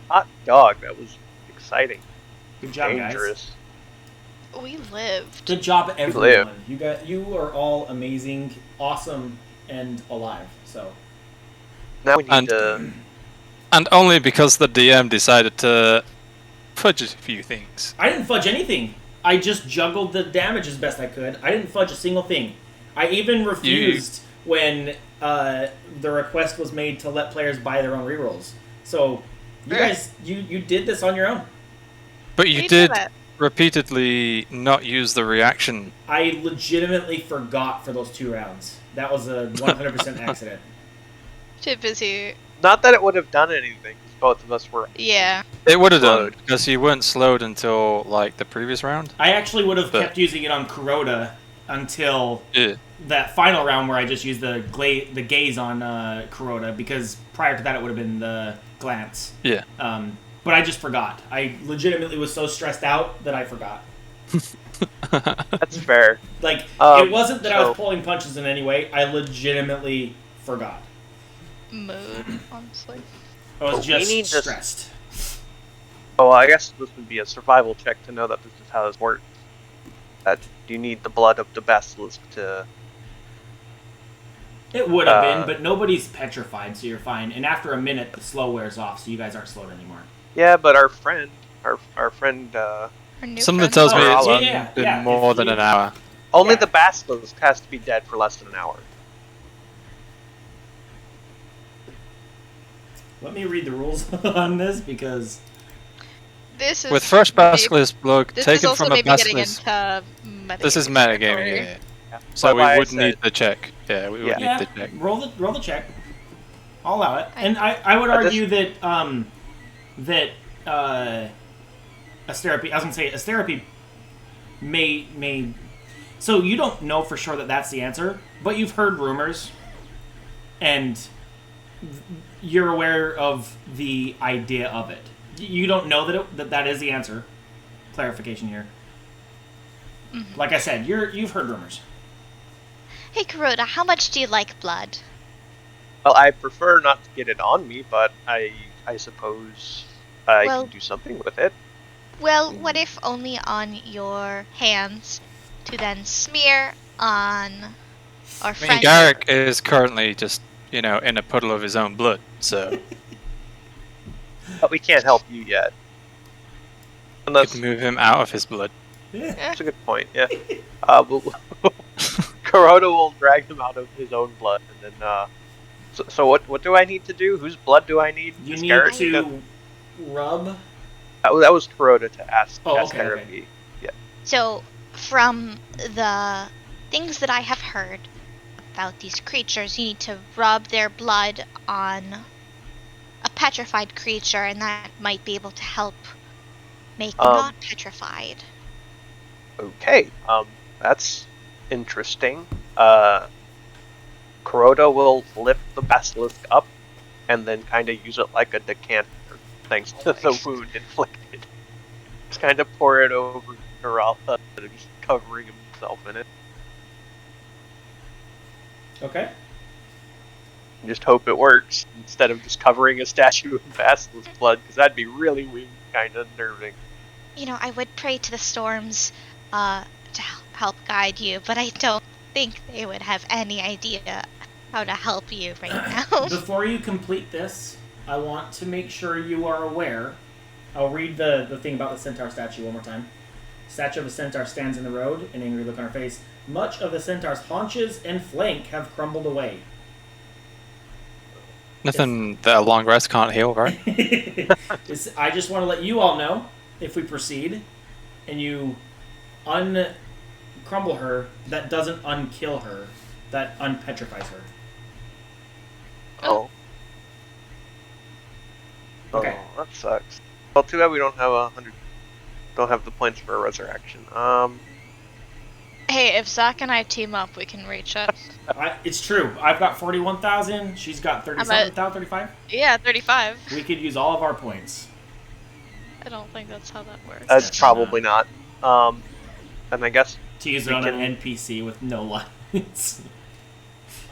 Hot dog, that was exciting. Good job, guys. Dangerous. We lived. Good job, live. everyone. You are all amazing, awesome, and alive. So Now we need to. And only because the DM decided to fudge a few things. I didn't fudge anything. I just juggled the damage as best I could. I didn't fudge a single thing. I even refused when the request was made to let players buy their own rerolls. So you guys, you did this on your own. But you We did it. repeatedly not use the reaction. I legitimately forgot for those 2 rounds. That was a 100% accident. Too busy. Not that it would have done anything, 'cause both of us were. Yeah. It would have done, Slowed. because you weren't slowed until, like, the previous round. I actually would have But- kept using it on Kuroda until Yeah. that final round where I just used the gaze on Kuroda, because prior to that it would have been the glance. Yeah. But I just forgot. I legitimately was so stressed out that I forgot. That's fair. Like, Um, it wasn't that I was so- pulling punches in any way. I legitimately forgot. Mood, honestly. I was But we just need to- stressed. Oh, I guess this would be a survival check to know that this is how this works. That you need the blood of the basilisk to. It would have been, Uh, but nobody's petrified, so you're fine. And after a minute, the slow wears off, so you guys aren't slowed anymore. Yeah, but our friend. Our new Something friend. tells me Oh, it's yeah, been yeah, more if than you- an hour. Only Yeah. the basilisk has to be dead for less than an hour. Let me read the rules on this, because This is With fresh maybe- basilisk blood This is taken also from a maybe getting basilisk. into metagaming This is metagaming, territory. yeah. Yeah. So But we like I would said- need the check. Yeah, we would Yeah. need yeah, the check. roll the check. I'll allow it. And I would But this- argue that Asterope, I was gonna say Asterope may. So you don't know for sure that that's the answer, but you've heard rumors, and you're aware of the idea of it. You don't know that is the answer. Clarification here. Mhm. Like I said, you've heard rumors. Hey, Kuroda, how much do you like blood? Well, I prefer not to get it on me, but I suppose I Well- can do something with it. Well, what if only on your hands to then smear on our I mean, friend? Garrick is currently just, in a puddle of his own blood, so But we can't help you yet. Unless could move him out of his blood. that's a good point. Yeah. Kuroda will drag him out of his own blood, and then. So what do I need to do? Whose blood do I need? You Is need Garrick to rub. That was Kuroda to ask Oh, as okay, therapy. Yeah. So, from the things that I have heard about these creatures, you need to rub their blood on a petrified creature, and that might be able to help make them not petrified. Okay. That's interesting. Kuroda will lift the basilisk up and then kind of use it like a decanter, thanks to the wound inflicted. Just kind of pour it over Naralha, just covering himself in it. Okay. And just hope it works instead of just covering a statue in basilisk blood, because that'd be really weird, kind of unnerving. I would pray to the storms to help guide you, but I don't think they would have any idea how to help you right now. Before you complete this, I want to make sure you are aware. I'll read the thing about the centaur statue one more time. Statue of a centaur stands in the road, an angry look on her face. Much of the centaur's haunches and flank have crumbled away. Nothing that a long rest can't heal, right? I just want to let you all know, if we proceed, and you uncrumble her, that doesn't unkill her, that unpetrifies her. Oh. Okay. Oh, that sucks. Well, too bad we don't have don't have the points for a resurrection. Hey, if Zach and I team up, we can reach it. It's true. I've got 41,000. She's got 37,000, 35. Yeah, 35. We could use all of our points. I don't think that's how that works. That's probably not. And I guess. To use it on an NPC with no lines.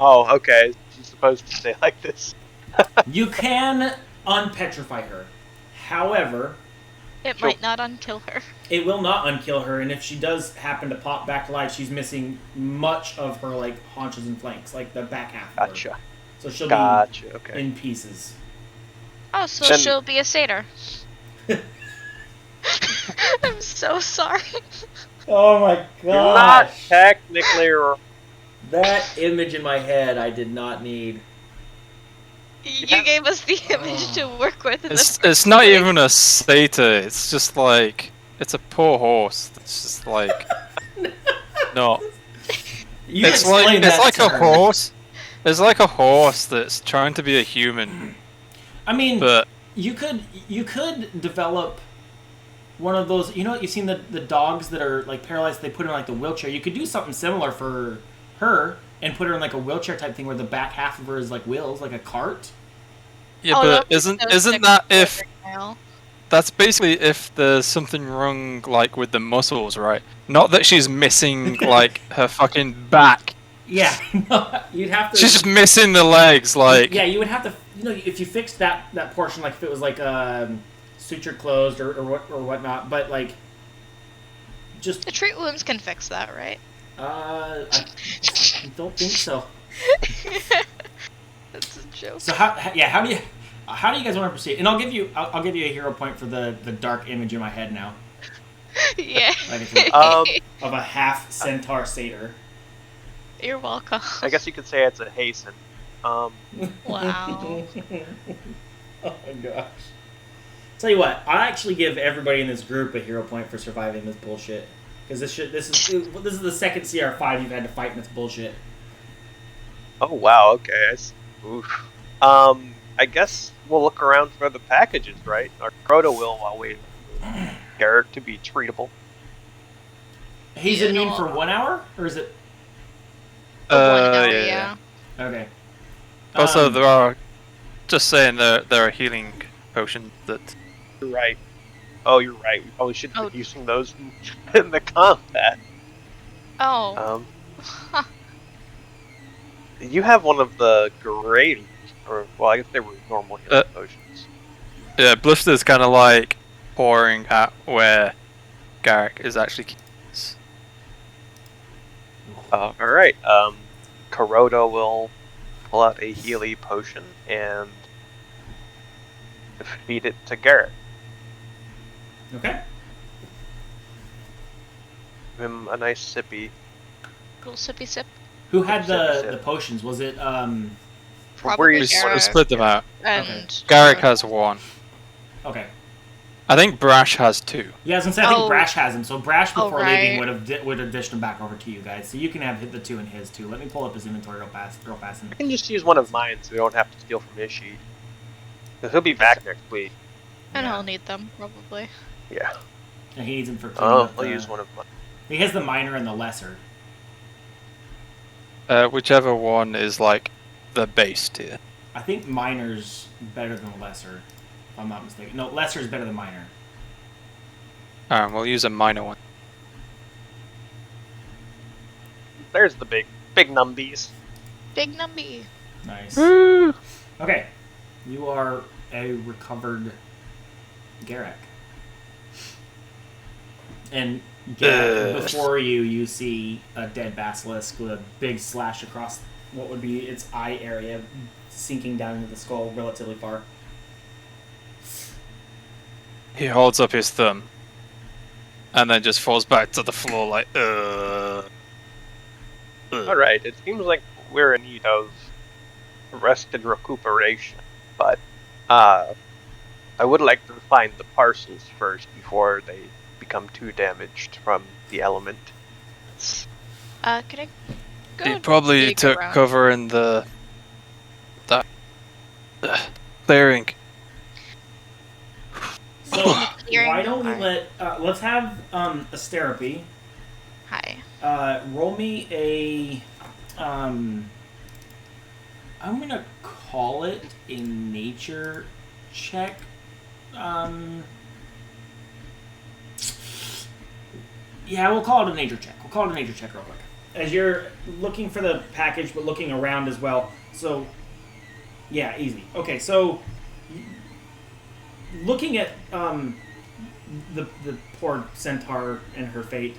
Oh, okay. She's supposed to stay like this. You can unpetrify her. However, It might not unkill her. it will not unkill her, and if she does happen to pop back to life, she's missing much of her haunches and flanks, like the back half. Of her. Gotcha. So she'll Gotcha. be Okay. in pieces. Oh, so Then- she'll be a satyr. I'm so sorry. Oh my You're not technically. That image in my head I did not need. You Yeah. gave us the image to work with. In It's not even a satyr. It's just it's a poor horse. It's just no. You It's explained that like to a her. horse. It's like a horse that's trying to be a human, I mean, but you could develop one of those. You've seen the dogs that are paralyzed. They put in the wheelchair. You could do something similar for her and put her in a wheelchair type thing where the back half of her is wheels, like a cart. yeah, Oh, but that'll be so isn't sick that for if now. that's basically if there's something wrong with the muscles, right? Not that she's missing her fucking back. Yeah, no, you'd have to. She's just missing the legs, Yeah, you would have to. If you fixed that portion, if it was suture closed or whatnot, but just The treat wounds can fix that, right? I don't think so. That's a joke. So how do you guys want to proceed? And I'll give you a hero point for the dark image in my head now Yeah. of a half centaur satyr. You're welcome. I guess you could say it's a hasten. Wow. Oh my gosh. Tell you what, I'll actually give everybody in this group a hero point for surviving this bullshit. Because this is the second CR5 you've had to fight in this bullshit. Oh wow. Okay. Oof. I guess we'll look around for the packages, right? Or Crota will while we Garrick to be treatable. He's immune for 1 hour, or is it? For 1 hour, yeah. yeah. Okay. Also, there are. Just saying, there are healing potions that. You're right. Oh, you're right. We probably should have been using those in the combat. Oh. You have one of the great, or well, I guess they were normal healing potions. Yeah, Blister's kind of like pouring at where Garrick is actually. Alright, Kuroda will pull out a Healy potion and feed it to Garrett. Okay. Give him a nice sippy. Little sippy sip. Who had Sip. the potions? Was it Probably We Garrick. split them out. And Garrick has one. Okay. I think Brash has two. Yeah, I was gonna say I think Brash has them. So Brash before right. leaving would have dished them back over to you guys. So you can have the two in his too. Let me pull up his inventory real fast. I can just use one of mine so we don't have to steal from his sheet. Because he'll be back next week. And I'll need them, probably. Yeah. And he needs them for cleaning up I'll use one of mine. He has the minor and the lesser. Whichever one is like the base tier. I think minor's better than lesser, if I'm not mistaken. No, lesser is better than minor. Alright, we'll use a minor one. There's the big numbies. Big numby. Nice. Woo! Okay. You are a recovered Garrick. And Garrick, before you see a dead basilisk with a big slash across what would be its eye area, sinking down into the skull relatively far. He holds up his thumb. And then just falls back to the floor like, Alright, it seems like we're in need of rest and recuperation, but I would like to find the parcels first before they become too damaged from the element. Can I go He probably dig took around? cover in that clearing. So Clearing? why don't we Alright. let's have Asterope Hi. roll me a I'm gonna call it a nature check. Yeah, we'll call it a nature check. We'll call it a nature check real quick. As you're looking for the package, but looking around as well. So, yeah, easy. Okay, so looking at the poor centaur and her fate,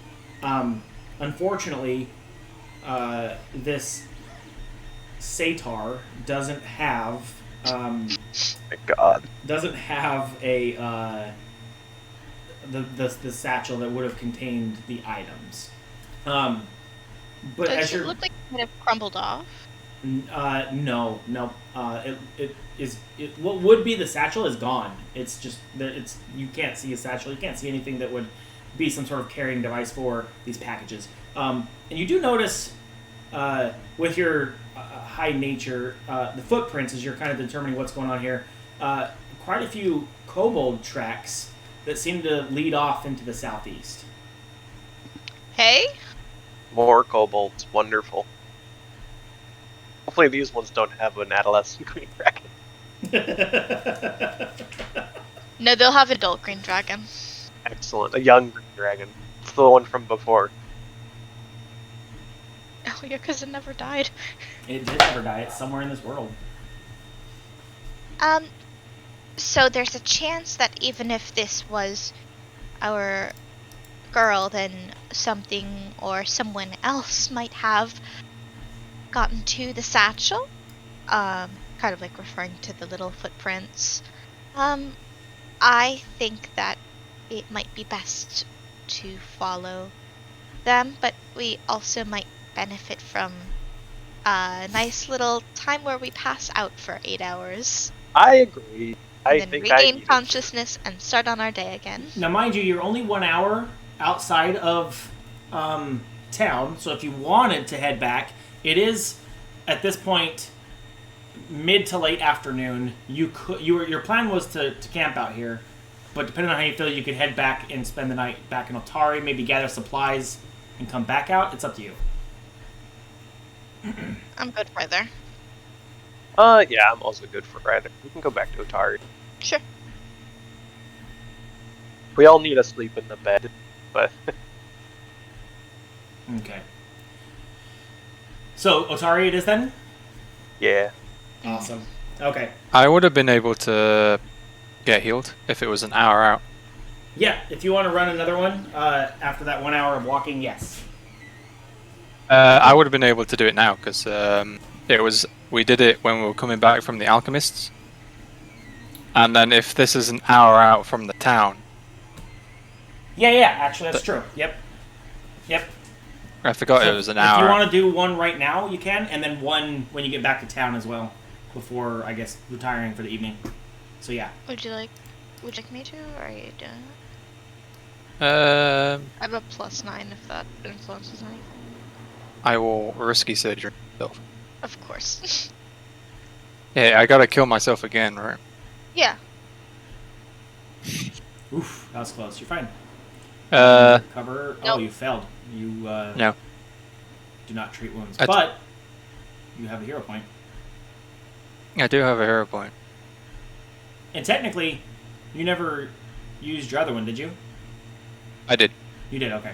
unfortunately, this satyr doesn't have My God. doesn't have a the satchel that would have contained the items. But Does as it you're look like it might have crumbled off? no. What would be the satchel is gone. It's just that you can't see a satchel. You can't see anything that would be some sort of carrying device for these packages. And you do notice with your high nature, the footprints as you're kind of determining what's going on here. Quite a few kobold tracks that seem to lead off into the southeast. Hey? More kobolds. Wonderful. Hopefully these ones don't have an adolescent green dragon. No, they'll have adult green dragon. Excellent. A young green dragon. It's the one from before. Oh yeah, because it never died. It did never die. It's somewhere in this world. So there's a chance that even if this was our girl, then something or someone else might have gotten to the satchel. Kind of like referring to the little footprints. I think that it might be best to follow them, but we also might benefit from a nice little time where we pass out for 8 hours. I agree. I And then think I regain need it. consciousness and start on our day again. Now, mind you, you're only 1 hour outside of town, so if you wanted to head back, it is at this point mid to late afternoon. Your plan was to camp out here, but depending on how you feel, you could head back and spend the night back in Otari, maybe gather supplies and come back out, it's up to you. I'm good for either. Yeah, I'm also good for either. We can go back to Otari. Sure. We all need to sleep in the bed, but Okay. So, Otari it is then? yeah. Awesome. Okay. I would have been able to get healed if it was an hour out. Yeah, if you want to run another one after that 1 hour of walking, yes. I would have been able to do it now because we did it when we were coming back from the alchemists, and then if this is an hour out from the town, Yeah, actually that's true. Yep. I forgot So it was an if hour. you want to do one right now, you can, and then one when you get back to town as well, before, I guess, retiring for the evening. So yeah. Would you like me to, or are you doing it? I have a +9 if that influences anything. I will risky surgery myself. Of course. Yeah, I gotta kill myself again, right? Yeah. Oof, that was close. You're fine. No. Cover. Oh, you failed. You do not treat wounds, but you have a hero point. I do have a hero point. And technically, you never used your other one, did you? I did. You did. Okay.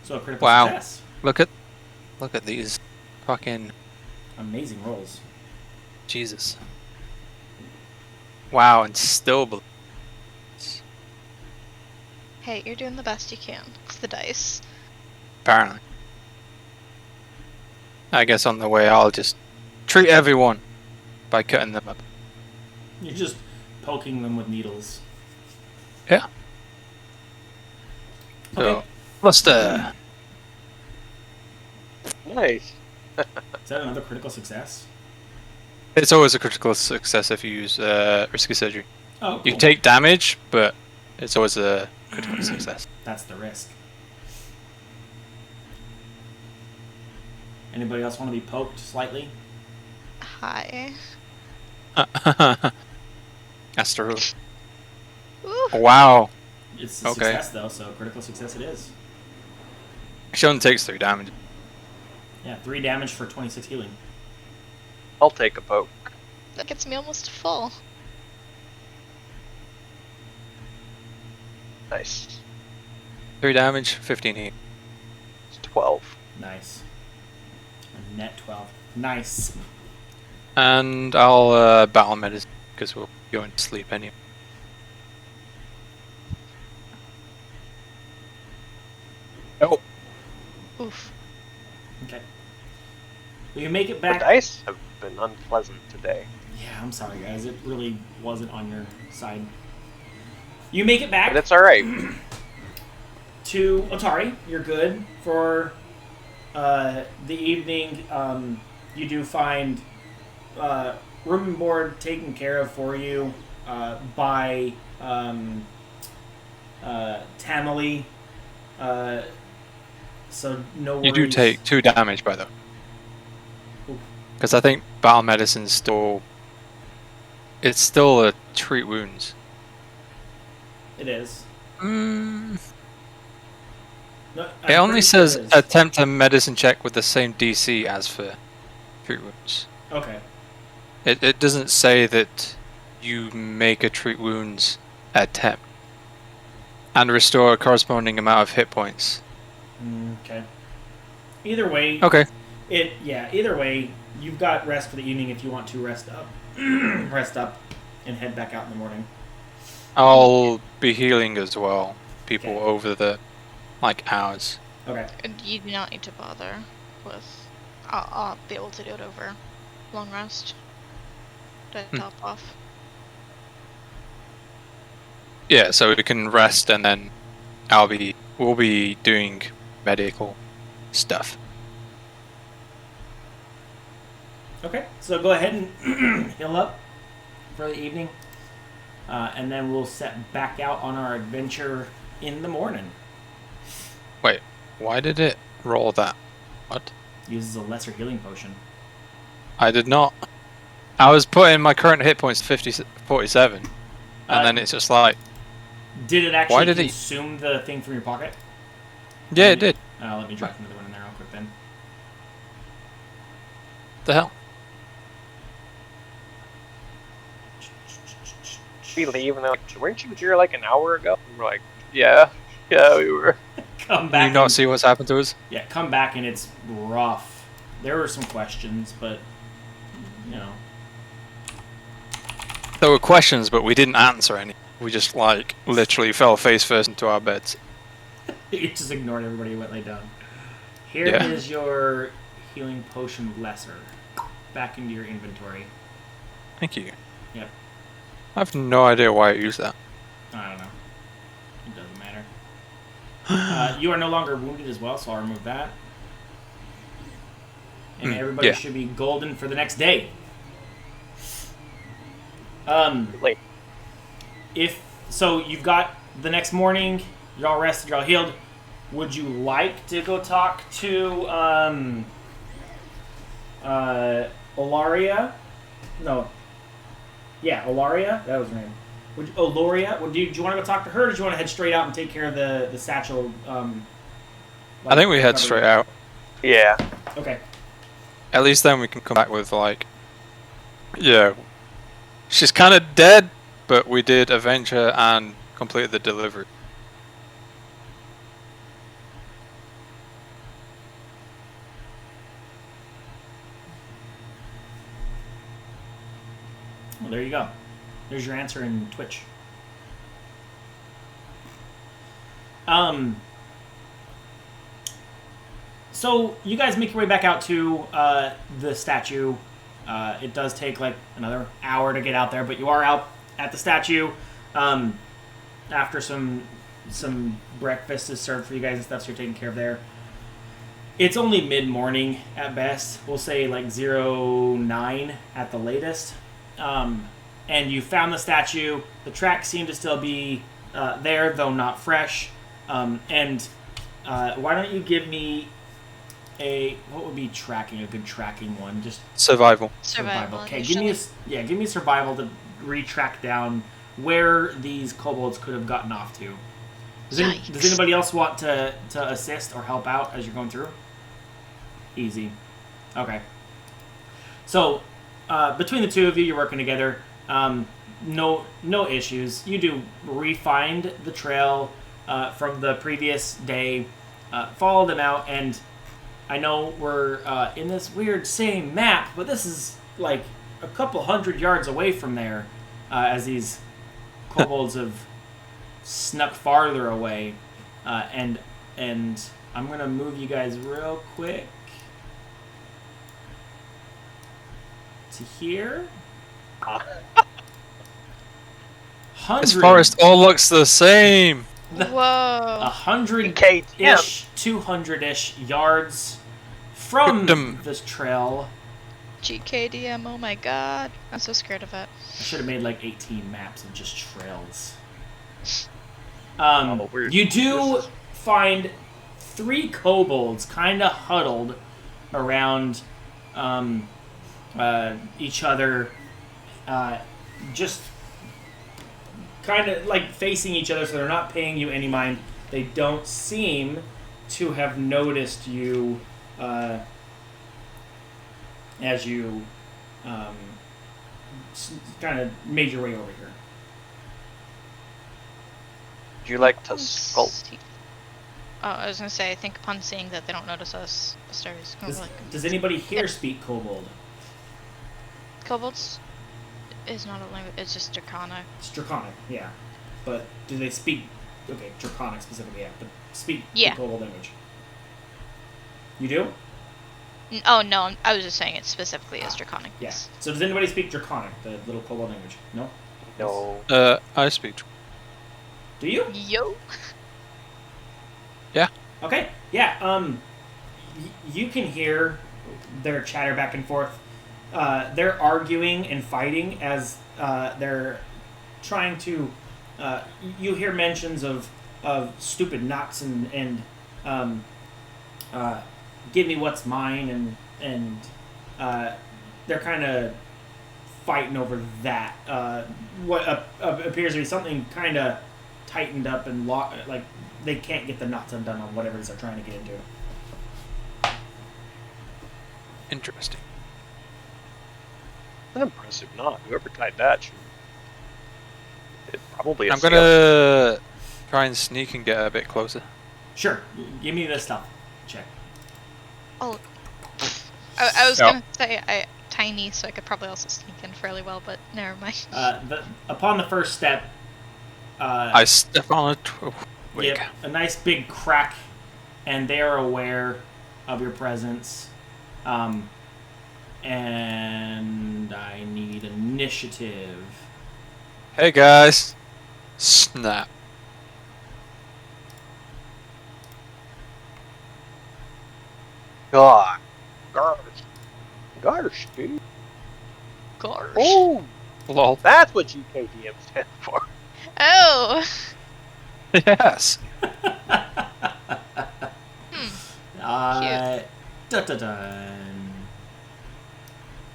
So a critical Wow. success. Look at these fucking Amazing rolls. Jesus. Wow, and still. Hey, you're doing the best you can. It's the dice. Apparently. I guess on the way I'll just treat everyone by cutting them up. You're just poking them with needles. Yeah. So, Okay. Luster. Nice. Is that another critical success? It's always a critical success if you use risky surgery. Oh, cool. You take damage, but it's always a critical success. That's the risk. Anybody else want to be poked slightly? Hi. That's true. Ooh. Wow. It's a Okay. success, though, so critical success it is. She only takes 3 damage. Yeah, 3 damage for 26 healing. I'll take a poke. That gets me almost full. Nice. 3 damage, 15 heat. It's 12. Nice. A net 12. Nice. And I'll battle medicine because we'll go into sleep anyway. Oh. Oof. Okay. Well, you make it The back. dice have been unpleasant today. Yeah, I'm sorry, guys. It really wasn't on your side. You make it back But it's alright. to Otari. You're good for the evening. You do find room and board taken care of for you by Tamale. So no worries. You do take 2 damage by the way. Because I think battle medicine's still... It's still a treat wounds. It is. Mm. No, It I'm only pretty says sure it is. attempt a medicine check with the same DC as for treat wounds. Okay. It doesn't say that you make a treat wounds attempt and restore a corresponding amount of hit points. Okay. Either way. Okay. Either way, you've got rest for the evening if you want to rest up. Rest up and head back out in the morning. I'll be healing as well. People Okay. over the hours. Okay. And you do not need to bother with. I'll be able to do it over long rest. To top off. Yeah, so we can rest and then we'll be doing medical stuff. Okay. So go ahead and heal up for the evening. And then we'll set back out on our adventure in the morning. Wait, why did it roll that? What? Uses a lesser healing potion. I did not. I was putting my current hit points to 47, and then it's just like, Did it Why actually did it- consume the thing from your pocket? yeah, it did. Let me drop another one in there real quick then. The hell? We leave and they're like, weren't you here like an hour ago? And we're like, yeah, we were. Come back. You not see what's happened to us? Yeah, come back and it's rough. There were some questions, but you know. There were questions, but we didn't answer any. We just like literally fell face first into our beds. You just ignored everybody who went lay down. Here is your healing potion lesser. Back into your inventory. Thank you. Yep. I have no idea why I used that. I don't know. It doesn't matter. You are no longer wounded as well, so I'll remove that. And everybody should be golden for the next day. If so, you've got the next morning. You're all rested. You're all healed. Would you like to go talk to Olaria? No. Yeah, Olaria. That was her name. Oloria. Do you want to go talk to her, or do you want to head straight out and take care of the satchel? I think we head straight out. Yeah. Okay. At least then we can come back with like, yeah, she's kind of dead, but we did avenge her and complete the delivery. Well, there you go. There's your answer in Twitch. So you guys make your way back out to the statue. It does take like another hour to get out there, but you are out at the statue after some breakfast is served for you guys and stuff, so you're taken care of there. It's only mid-morning at best. We'll say like 09 at the latest. And you found the statue. The tracks seem to still be there, though not fresh. And why don't you give me what would be tracking, a good tracking one? Just survival. Survival. Okay, give me a survival to retrack down where these kobolds could have gotten off to. Does anybody else want to assist or help out as you're going through? Easy. Okay. So, between the two of you, you're working together. No issues. You do re-find the trail from the previous day, follow them out, and I know we're in this weird same map, but this is like a couple hundred yards away from there, as these kobolds have snuck farther away, and I'm gonna move you guys real quick to here. This forest all looks the same. Whoa. 100-ish, 200-ish yards from this trail. GKDM, oh my god. I'm so scared of it. I should have made like 18 maps of just trails. You do find 3 kobolds kind of huddled around each other, just kind of like facing each other, so they're not paying you any mind. They don't seem to have noticed you as you kind of made your way over here. Would you like to sculpt? Oh, I was gonna say, I think upon seeing that they don't notice us, stars. Does anybody here speak kobold? Kobolds is not a language, it's just Draconic. It's Draconic, yeah. But do they speak... Okay, Draconic specifically, yeah. But speak the kobold language. You do? Oh, no, I was just saying it specifically as Draconic. Yes. Yeah. So does anybody speak Draconic, the little kobold language? No? No. I speak. Do you? Yo. Yeah. Okay, yeah, you can hear their chatter back and forth. They're arguing and fighting as they're trying to... you hear mentions of stupid nuts and give me what's mine, and they're kind of fighting over that. What appears to be something kind of tightened up and they can't get the knots undone on whatever it is they're trying to get into. Interesting. An impressive knot. Whoever tied that should. It probably. I'm gonna try and sneak and get a bit closer. Sure. Give me the stealth check. Oh, I was gonna say tiny, so I could probably also sneak in fairly well, but never mind. Upon the first step, I step on a twig. yep, a nice big crack, and they are aware of your presence. And I need initiative. Hey guys. Snap. God. Garsh, dude. Gosh. Oh, Lol. that's what GKDM stands for. Oh. Yes. Dun.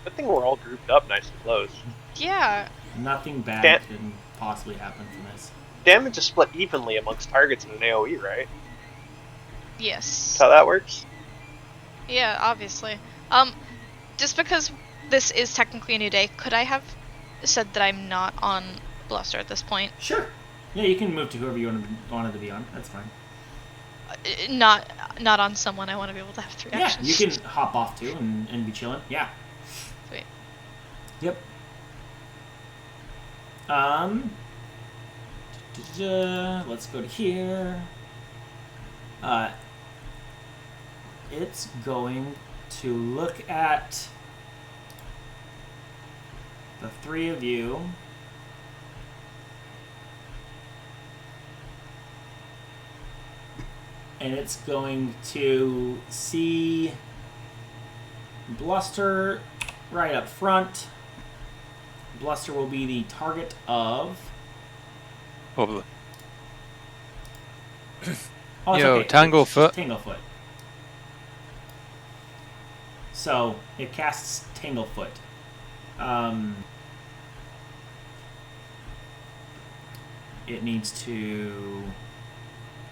Good thing we're all grouped up nice and close. Yeah. Nothing bad can possibly happen from this. Damage is split evenly amongst targets in an AoE, right? Yes. That's how that works? Yeah, obviously. Just because this is technically a new day, could I have said that I'm not on Bluster at this point? Sure. Yeah, you can move to whoever you wanted to be on. That's fine. Not on someone. I want to be able to have 3 actions. Yeah, you can hop off too and be chilling. Yeah. Sweet. Yep. Let's go to here. It's going to look at the 3 of you. And it's going to see Bluster right up front. Bluster will be the target of... Probably. Oh, Yo, okay. Tanglefoot. Tanglefoot. So, it casts Tanglefoot. It needs to...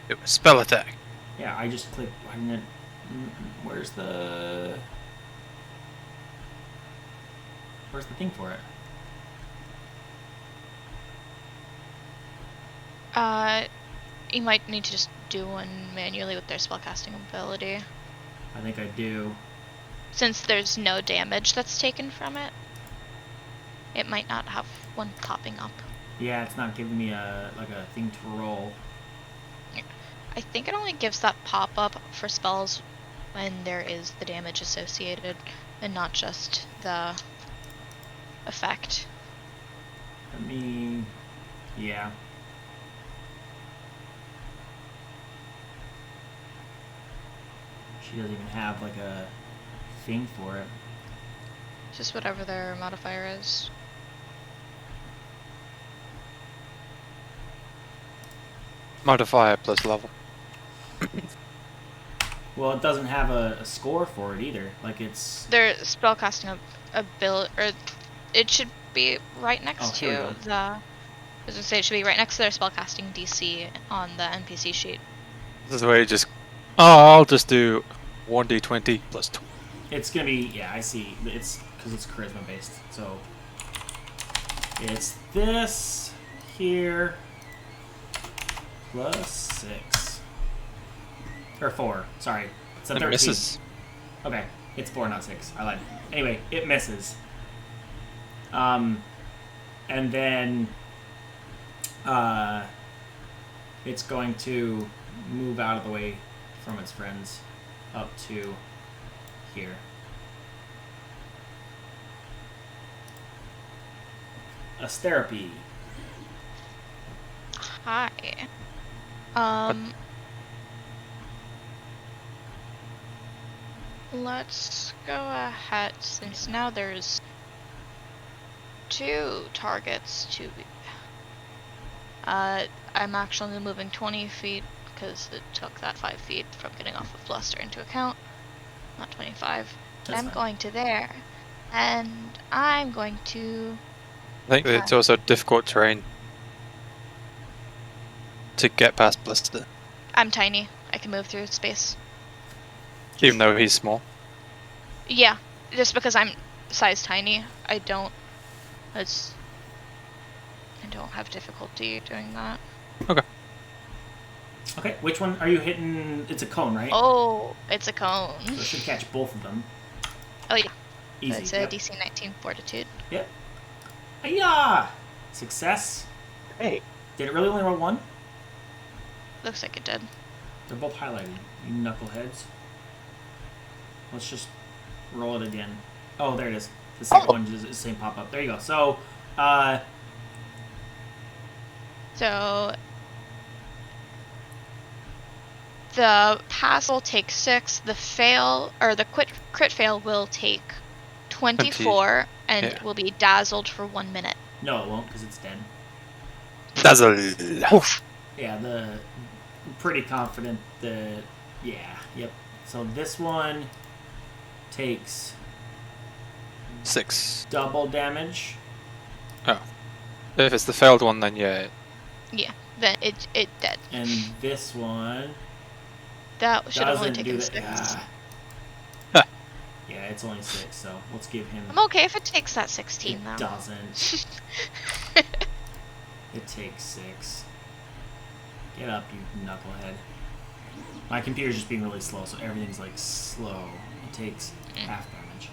It was spell attack. Yeah, I just clicked... Why didn't it... Where's the thing for it? You might need to just do one manually with their spellcasting ability. I think I do. Since there's no damage that's taken from it, it might not have one popping up. Yeah, it's not giving me a thing to roll. I think it only gives that pop-up for spells when there is the damage associated, and not just the effect. Let me... Yeah. She doesn't even have like a thing for it. Just whatever their modifier is. Modifier plus level. Well, it doesn't have a score for it either. Like it's... Their spellcasting ability, or it should be right next here we to go. the... I was gonna say it should be right next to their spellcasting DC on the NPC sheet. This is where you just... Oh, I'll just do 1d20 plus 2. It's gonna be... Yeah, I see. It's because it's charisma based. So it's this here plus 6 or 4. Sorry, it's a 13. It misses. Okay, it's 4, not 6. I lied. Anyway, it misses. And then it's going to move out of the way from its friends up to here. Asterapy. Hi. Let's go ahead, since now there's 2 targets to be... I'm actually moving 20 feet, because it took that 5 feet from getting off of Bluster into account. Not 25. But I'm fine. going to there. And I'm going to... I think it's also difficult terrain to get past Blister. I'm tiny. I can move through space. Even though he's small. Yeah, just because I'm size tiny, I don't have difficulty doing that. Okay. Okay, which one are you hitting? It's a cone, right? Oh, it's a cone. So it should catch both of them. Oh yeah. Easy. It's a DC 19 Fortitude. Yep. Hiya! Success. Hey, Did it really only roll one? Looks like it did. They're both highlighted, you knuckleheads. Let's just roll it again. Oh, there it is. The second one is the same pop-up. There you go. So, So the pass will take 6. The fail or the crit fail will take 24 and yeah. will be dazzled for 1 minute. no, it won't because it's dead. Dazzle. Yeah, I'm pretty confident that, yeah, yep. So this one takes 6. double damage. Oh. If it's the failed one, then yeah. Yeah, then it dead. And this one That should have only doesn't do taken that. 6. Huh. Yeah, it's only 6, so let's give him... I'm okay if it takes that 16 It though. doesn't. It takes 6. Get up, you knucklehead. My computer's just being really slow, so everything's like slow. It takes half damage.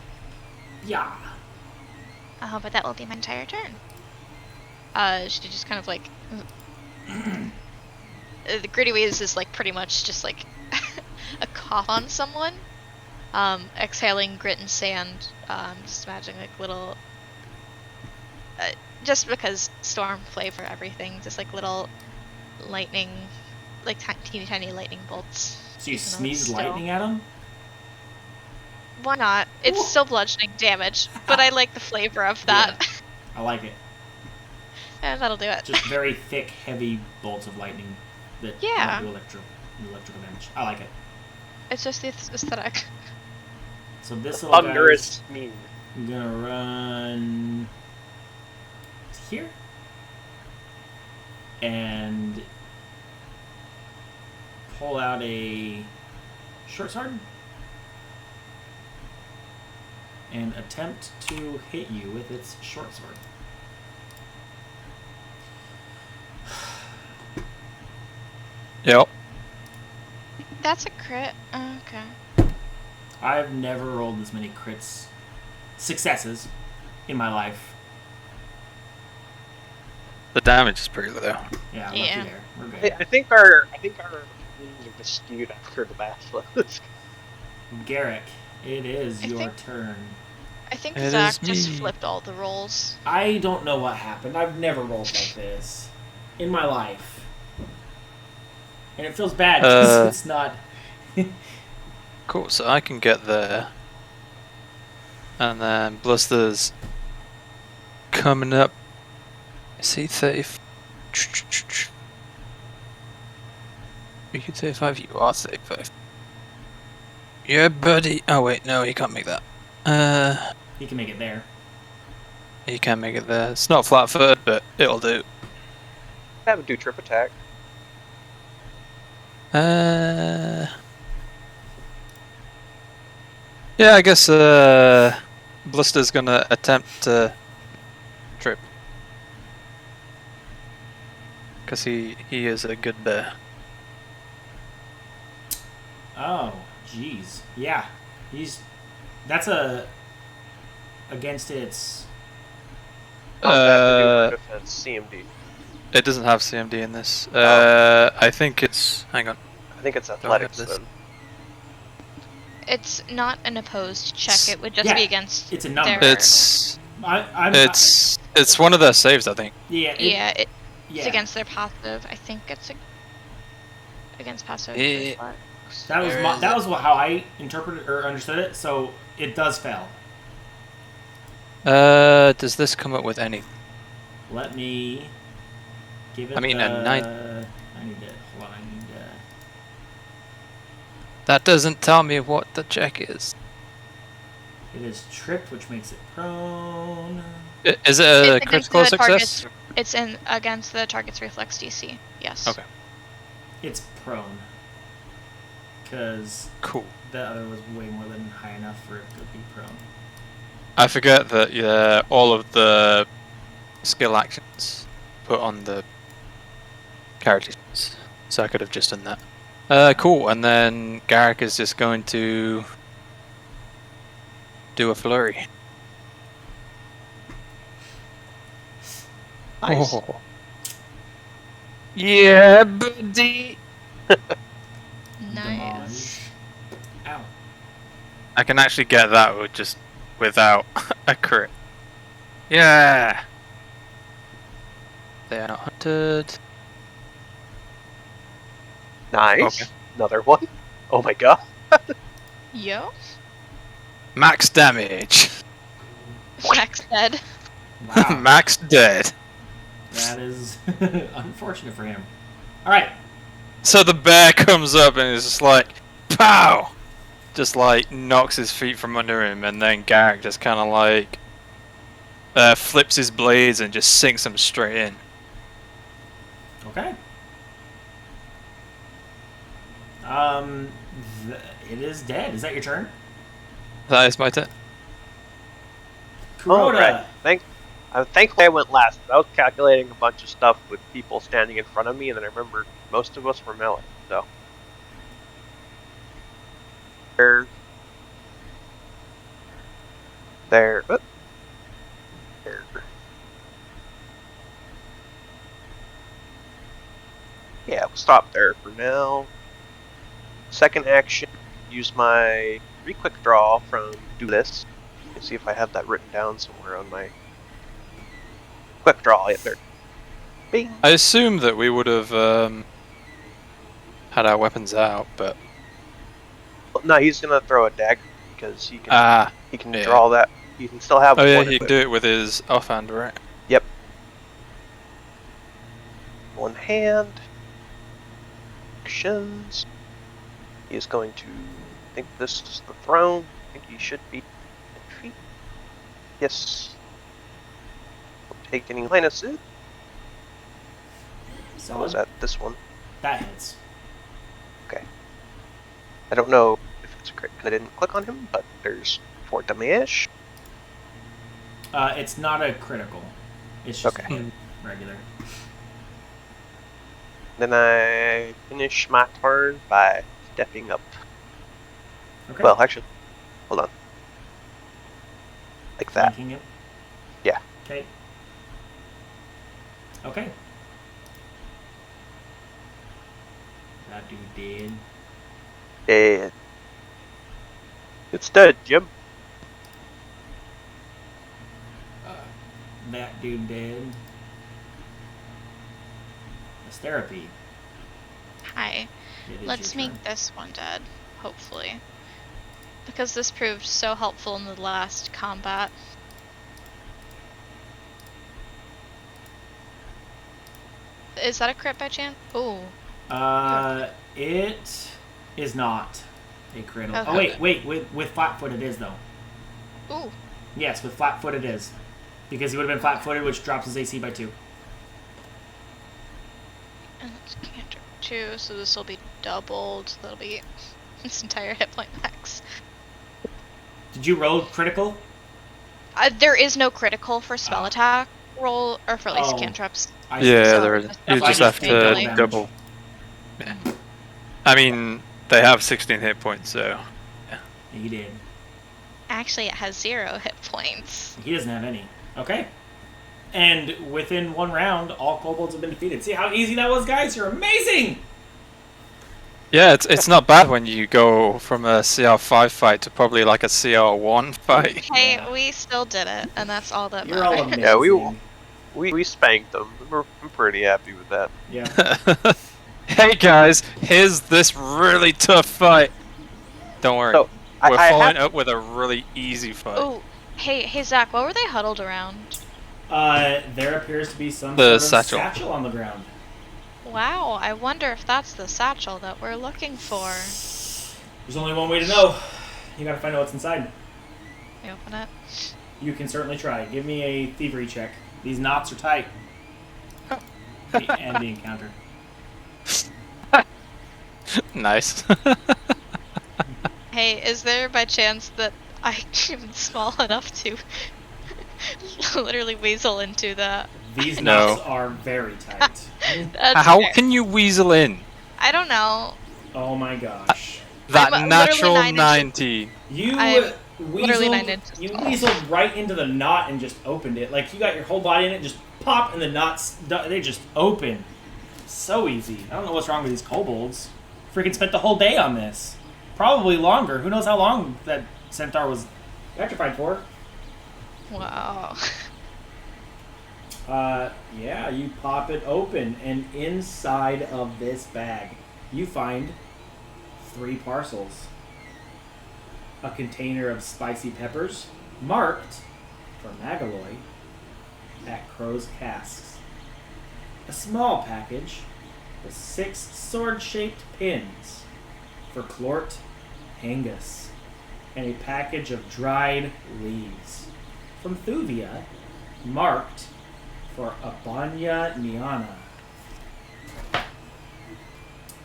Yeah. Oh, but that will be my entire turn. She just kind of like the gritty waves is like pretty much just like a cough on someone. Exhaling grit and sand. Just imagining like little just because storm flavor everything, just like little lightning, like teeny lightning bolts. So you even though sneeze it's still- lightning at him? Why not? It's still bludgeoning damage, but I like the flavor of that. I like it. And that'll do it. Just very thick, heavy bolts of lightning that Yeah. do electrical damage. I like it. It's just the aesthetic. So this little guy thunderous mean. I'm gonna run here and pull out a short sword and attempt to hit you with its short sword. Yep. That's a crit. Okay. I've never rolled this many successes in my life. The damage is pretty low. Yeah, Yeah. lucky there. We're good. I think our opinions are just skewed after the math flows. Garrick, it is I your think- turn. I think It Zach is just me. flipped all the rolls. I don't know what happened. I've never rolled like this in my life. And it feels bad because it's not... Cool, so I can get there. And then Bluster's coming up. Is he 30? Are you 35? You are 35. Yeah, buddy. Oh, wait, no, he can't make that. He can make it there. He can make it there. It's not flat footed, but it'll do. Have a do trip attack. Yeah, I guess Bluster's gonna attempt to trip. Because he is a good bear. Oh, jeez. Yeah. That's against its... How's that to do for defense? CMD. It doesn't have CMD in this. I think it's... Hang on. I think it's have athletics this. then. It's not an opposed check. It would just Yeah, be against. it's a number. their- It's I'm it's one of their saves, I think. yeah. It's Yeah. against their passive. I think it's against passive. Eh. reflex. That was Where is that was how I interpreted or understood it. So it does fail. Does this come up with any? Let me give it. I mean, a nine- I need to hold on. I need to. That doesn't tell me what the check is. It is tripped, which makes it prone. Is it a It's against critical the success? target's- It's in against the target's reflex DC. Yes. Okay. It's prone. Because Cool. the other was way more than high enough for it to be prone. I forget that all of the skill actions put on the character sheets, so I could have just done that. Cool. And then Garrick is just going to do a flurry. Nice. Oh. Yeah, buddy. Nice. Ow. I can actually get that without a crit. Yeah. They are not hunted. Nice. Okay. Another one. Oh my god. Yo. Max damage. Max dead. Wow. Max dead. That is unfortunate for him. Alright. So the bear comes up and is just like, pow! Just like knocks his feet from under him, and then Garrick just kind of like flips his blades and just sinks them straight in. Okay. It is dead. Is that your turn? That is my turn. Oh, Kuroda. right. Thankfully I went last. I was calculating a bunch of stuff with people standing in front of me, and then I remembered most of us were melee. So there. There. Yeah, we'll stop there for now. Second action, use my quick draw from Do This. See if I have that written down somewhere on my quick draw. Yep, there. Bing. I assume that we would have had our weapons out, but No, he's gonna throw a dagger because he can. He can draw that. He can still have. Oh yeah, one he can do it with his offhand, right? Yep. One hand. Actions. He is going to think this is the throne. I think he should be 10 feet. Yes. Don't take any minuses. So Was that this one? that hits. Okay. I don't know if it's a crit because I didn't click on him, but there's 4 damage. It's not a critical. It's just Okay. a hit, regular. Then I finish my turn by stepping up. Okay. Well, actually, hold on. Like that. Flanking him. Yeah. Okay. Okay. That dude dead. And it's dead, Jim. That dude dead. That's therapy. Hi. It is Let's your make turn. this one dead, hopefully. Because this proved so helpful in the last combat. Is that a crit by chance? Ooh. It is not a critical. Okay. Oh wait, with flat-foot it is though. Ooh. Yes, with flat-foot it is, because he would have been flat-footed, which drops his AC by 2. And it's cantrip 2, so this will be doubled. So that'll be this entire hit point max. Did you roll critical? There is no critical for spell attack roll, or for at least Oh. cantrips. I see. Yeah, So there is. just You double just I have just to made double damage. double. Yeah. I mean, they have 16 hit points, so He did. Actually, it has 0 hit points. He doesn't have any. Okay. And within 1 round, all kobolds have been defeated. See how easy that was, guys? You're amazing! yeah, it's not bad when you go from a CR5 fight to probably like a CR1 fight. Hey, Yeah. we still did it, and that's all that You're all matters. amazing. Yeah, we spanked them. I'm pretty happy with that. Yeah. Hey guys, here's this really tough fight. Don't worry, So, we're I following have, up with a really easy fight. Oh, hey, Zach, what were they huddled around? There appears to be some The sort of satchel. satchel on the ground. Wow, I wonder if that's the satchel that we're looking for. There's only one way to know. You gotta find out what's inside. You open it. You can certainly try. Give me a thievery check. These knots are tight. And the encounter. Nice. Hey, is there by chance that I am small enough to literally weasel into that? These No. nuts are very tight. That's How fair. can you weasel in? I don't know. Oh my gosh. That I'm literally natural 9 inches. 19. You I'm literally 9 weaseled, inches you tall. weaseled right into the knot and just opened it. Like you got your whole body in it, just pop, and the knots, they just open. So easy. I don't know what's wrong with these kobolds. Freaking spent the whole day on this. Probably longer. Who knows how long that centaur was petrified for. Wow. Yeah, you pop it open, and inside of this bag, you find 3 parcels. A container of spicy peppers, marked for Magaloy at Crow's Casks. A small package with 6 sword-shaped pins for Clort Hangus, and a package of dried leaves from Thuvia, marked for Abanya Niana.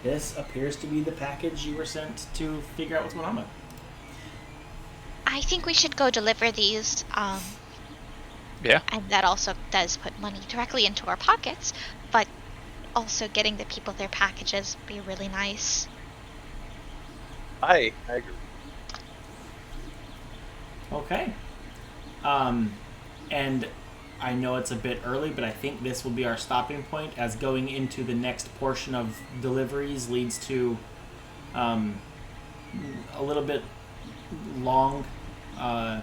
This appears to be the package you were sent to figure out what's going on with. I think we should go deliver these. Yeah. And that also does put money directly into our pockets, but also getting the people their packages would be really nice. I agree. Okay. And I know it's a bit early, but I think this will be our stopping point, as going into the next portion of deliveries leads to a little bit long. I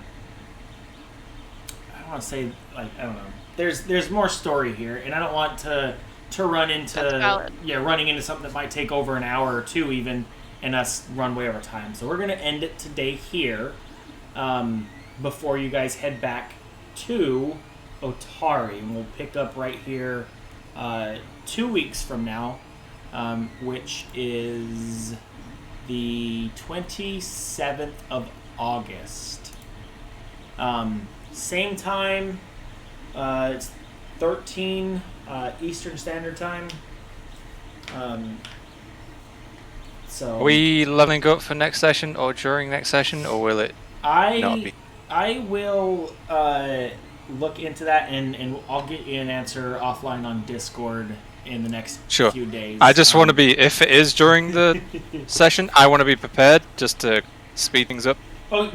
don't want to say, like, I don't know. There's more story here, and I don't want to run into running into something that might take over an hour or two even, and us run way over time. So we're gonna end it today here, before you guys head back to Otari, and we'll pick up right here 2 weeks from now, which is the 27th of August. Same time, it's 13 Eastern Standard Time. So Are we leveling up for next session or during next session, or will it not be? I will look into that, and I'll get you an answer offline on Discord in the next few days. I just want to be, if it is during the session, I want to be prepared just to speed things up. Oh,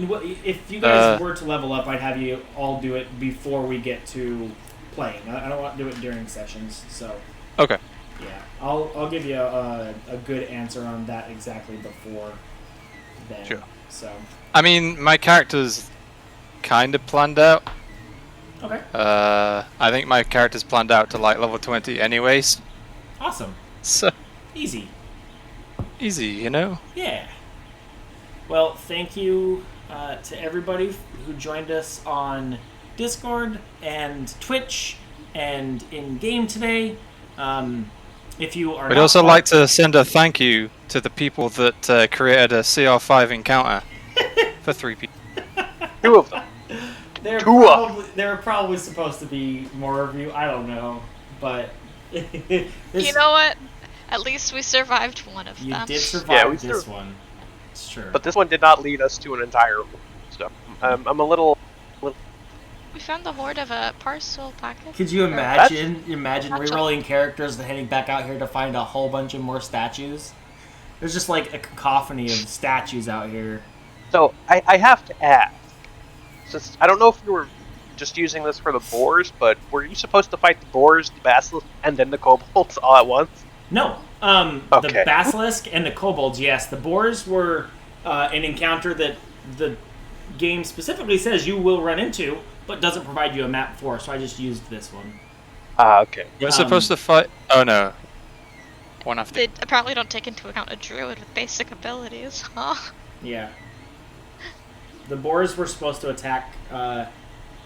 if you guys were to level up, I'd have you all do it before we get to playing. I don't want to do it during sessions, so. Okay. Yeah, I'll give you a good answer on that exactly before then. Sure. So. I mean, my character's kind of planned out. Okay. I think my character's planned out to like level 20 anyways. Awesome. So. Easy. Easy, you know? Yeah. Well, thank you to everybody who joined us on Discord and Twitch and in game today. If you are, we'd also like to send a thank you to the people that created a CR5 encounter for 3 people. 2 of them. There were probably supposed to be more of you. I don't know, but you know what? At least we survived one of them. You did survive this one. It's true. But this one did not lead us to an entire stuff. I'm a little. We found the horde of a parcel package. Could you imagine rerolling characters and heading back out here to find a whole bunch of more statues? There's just like a cacophony of statues out here. So I have to ask, since I don't know if you were just using this for the boars, but were you supposed to fight the boars, the basilisk, and then the kobolds all at once? No. Okay. The basilisk and the kobolds, yes. The boars were an encounter that the game specifically says you will run into, but doesn't provide you a map for, so I just used this one. Okay. We're supposed to fight... Oh no. One after. They apparently don't take into account a druid with basic abilities, huh? Yeah. The boars were supposed to attack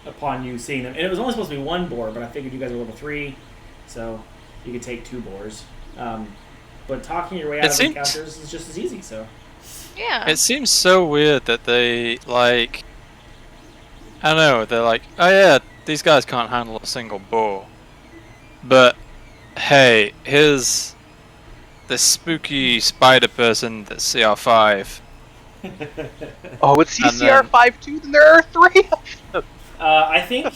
upon you seeing them. And it was only supposed to be 1 boar, but I figured you guys were level 3, so you could take 2 boars. But talking your way out of encounters is just as easy, so... Yeah. It seems so weird that they, like... I don't know, they're like, oh yeah, these guys can't handle a single boar. But, hey, here's this spooky spider person that's CR5. Oh, it's And then- CCR5 too? Then there are 3 of them. I think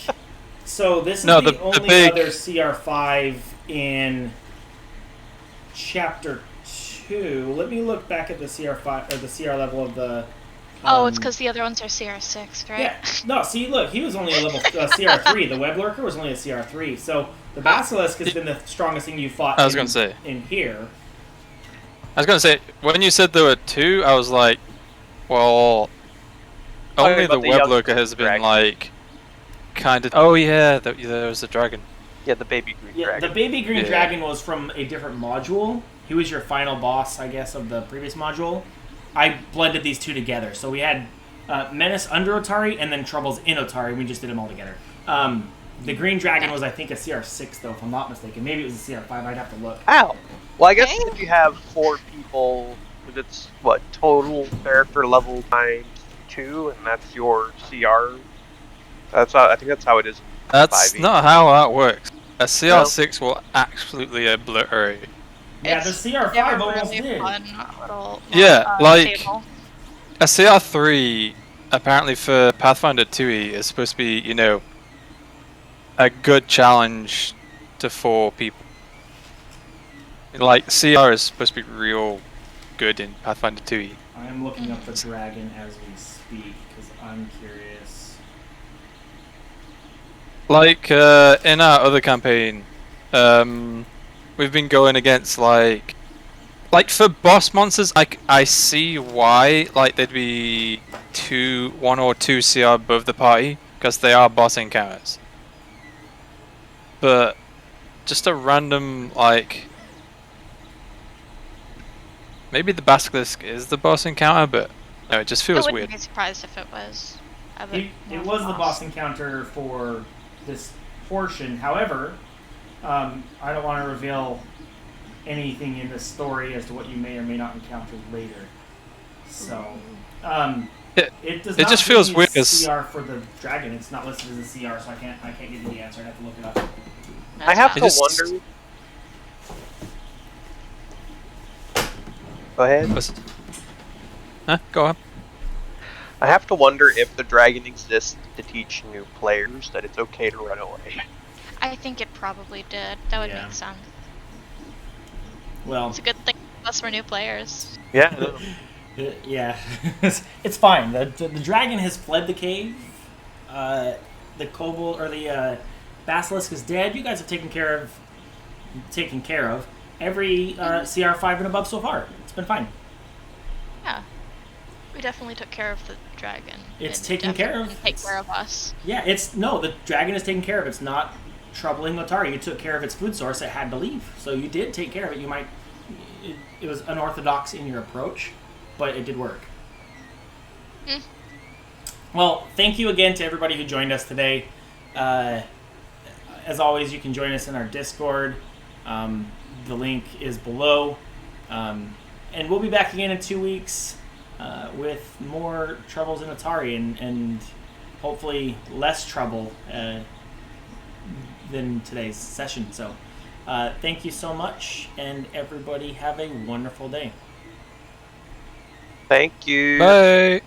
so. This is No, the the only big- other CR5 in Chapter 2. Let me look back at the CR5 or the CR level of the. Oh, it's because the other ones are CR6, right? Yeah. No, see, look, he was only a level CR3. The web lurker was only a CR3. So the basilisk has been the strongest thing you fought. I was gonna say. In here. I was gonna say, when you said there were 2, I was like, well, only about the the web young lurker has been dragon. like, kind of. Oh yeah, there was a dragon. Yeah, the baby green Yeah, dragon. the baby green Yeah. dragon was from a different module. He was your final boss, I guess, of the previous module. I blended these 2 together. So we had Menace under Otari and then Troubles in Otari. We just did them all together. The green dragon was, I think, a CR6, though, if I'm not mistaken. Maybe it was a CR5. I'd have to look. Ow. Well, I guess Okay. if you have 4 people, it's what, total character level times 2, and that's your CR. That's how, I think that's how it is. In That's 5e. not how that works. A CR6 will absolutely obliterate. Yeah, It's- the CR5 They were almost really did. fun little Yeah, like- table. A CR3, apparently for Pathfinder 2e, is supposed to be, you know, a good challenge to 4 people. Like, CR is supposed to be real good in Pathfinder 2e. I am looking up the dragon as we speak, because I'm curious. Like, in our other campaign, we've been going against, like for boss monsters, I see why, like, there'd be 1 or 2 CR above the party, because they are boss encounters. But, just a random, like, maybe the basilisk is the boss encounter, but no, it just I feels wouldn't weird. be surprised if it was. I would It was the boss encounter for this portion. However, I don't want to reveal anything in this story as to what you may or may not encounter later. So, it does it not just feels give me weird as- CR for the dragon. It's not listed as a CR, so I can't give you the answer. I have to look it up. I have It to just- wonder. Go ahead. Huh? Go on. I have to wonder if the dragon exists to teach new players that it's okay to run away. I think it probably did. That would Yeah. make sense. Well, It's a good thing us for new players. Yeah. yeah, it's fine. The dragon has fled the cave. The kobold or the basilisk is dead. You guys have taken care of every CR5 and above so far. It's been fine. Yeah. We definitely took care of the dragon. It's It taken care of. definitely Take care of us. Yeah, the dragon is taken care of. It's not troubling Otari. You took care of its food source. It had to leave, so you did take care of it. It was unorthodox in your approach, but it did work. Mm. Well, thank you again to everybody who joined us today. As always, you can join us in our Discord. The link is below. And we'll be back again in 2 weeks with more troubles in Otari and hopefully less trouble than today's session. So thank you so much, and everybody have a wonderful day. Thank you. Bye!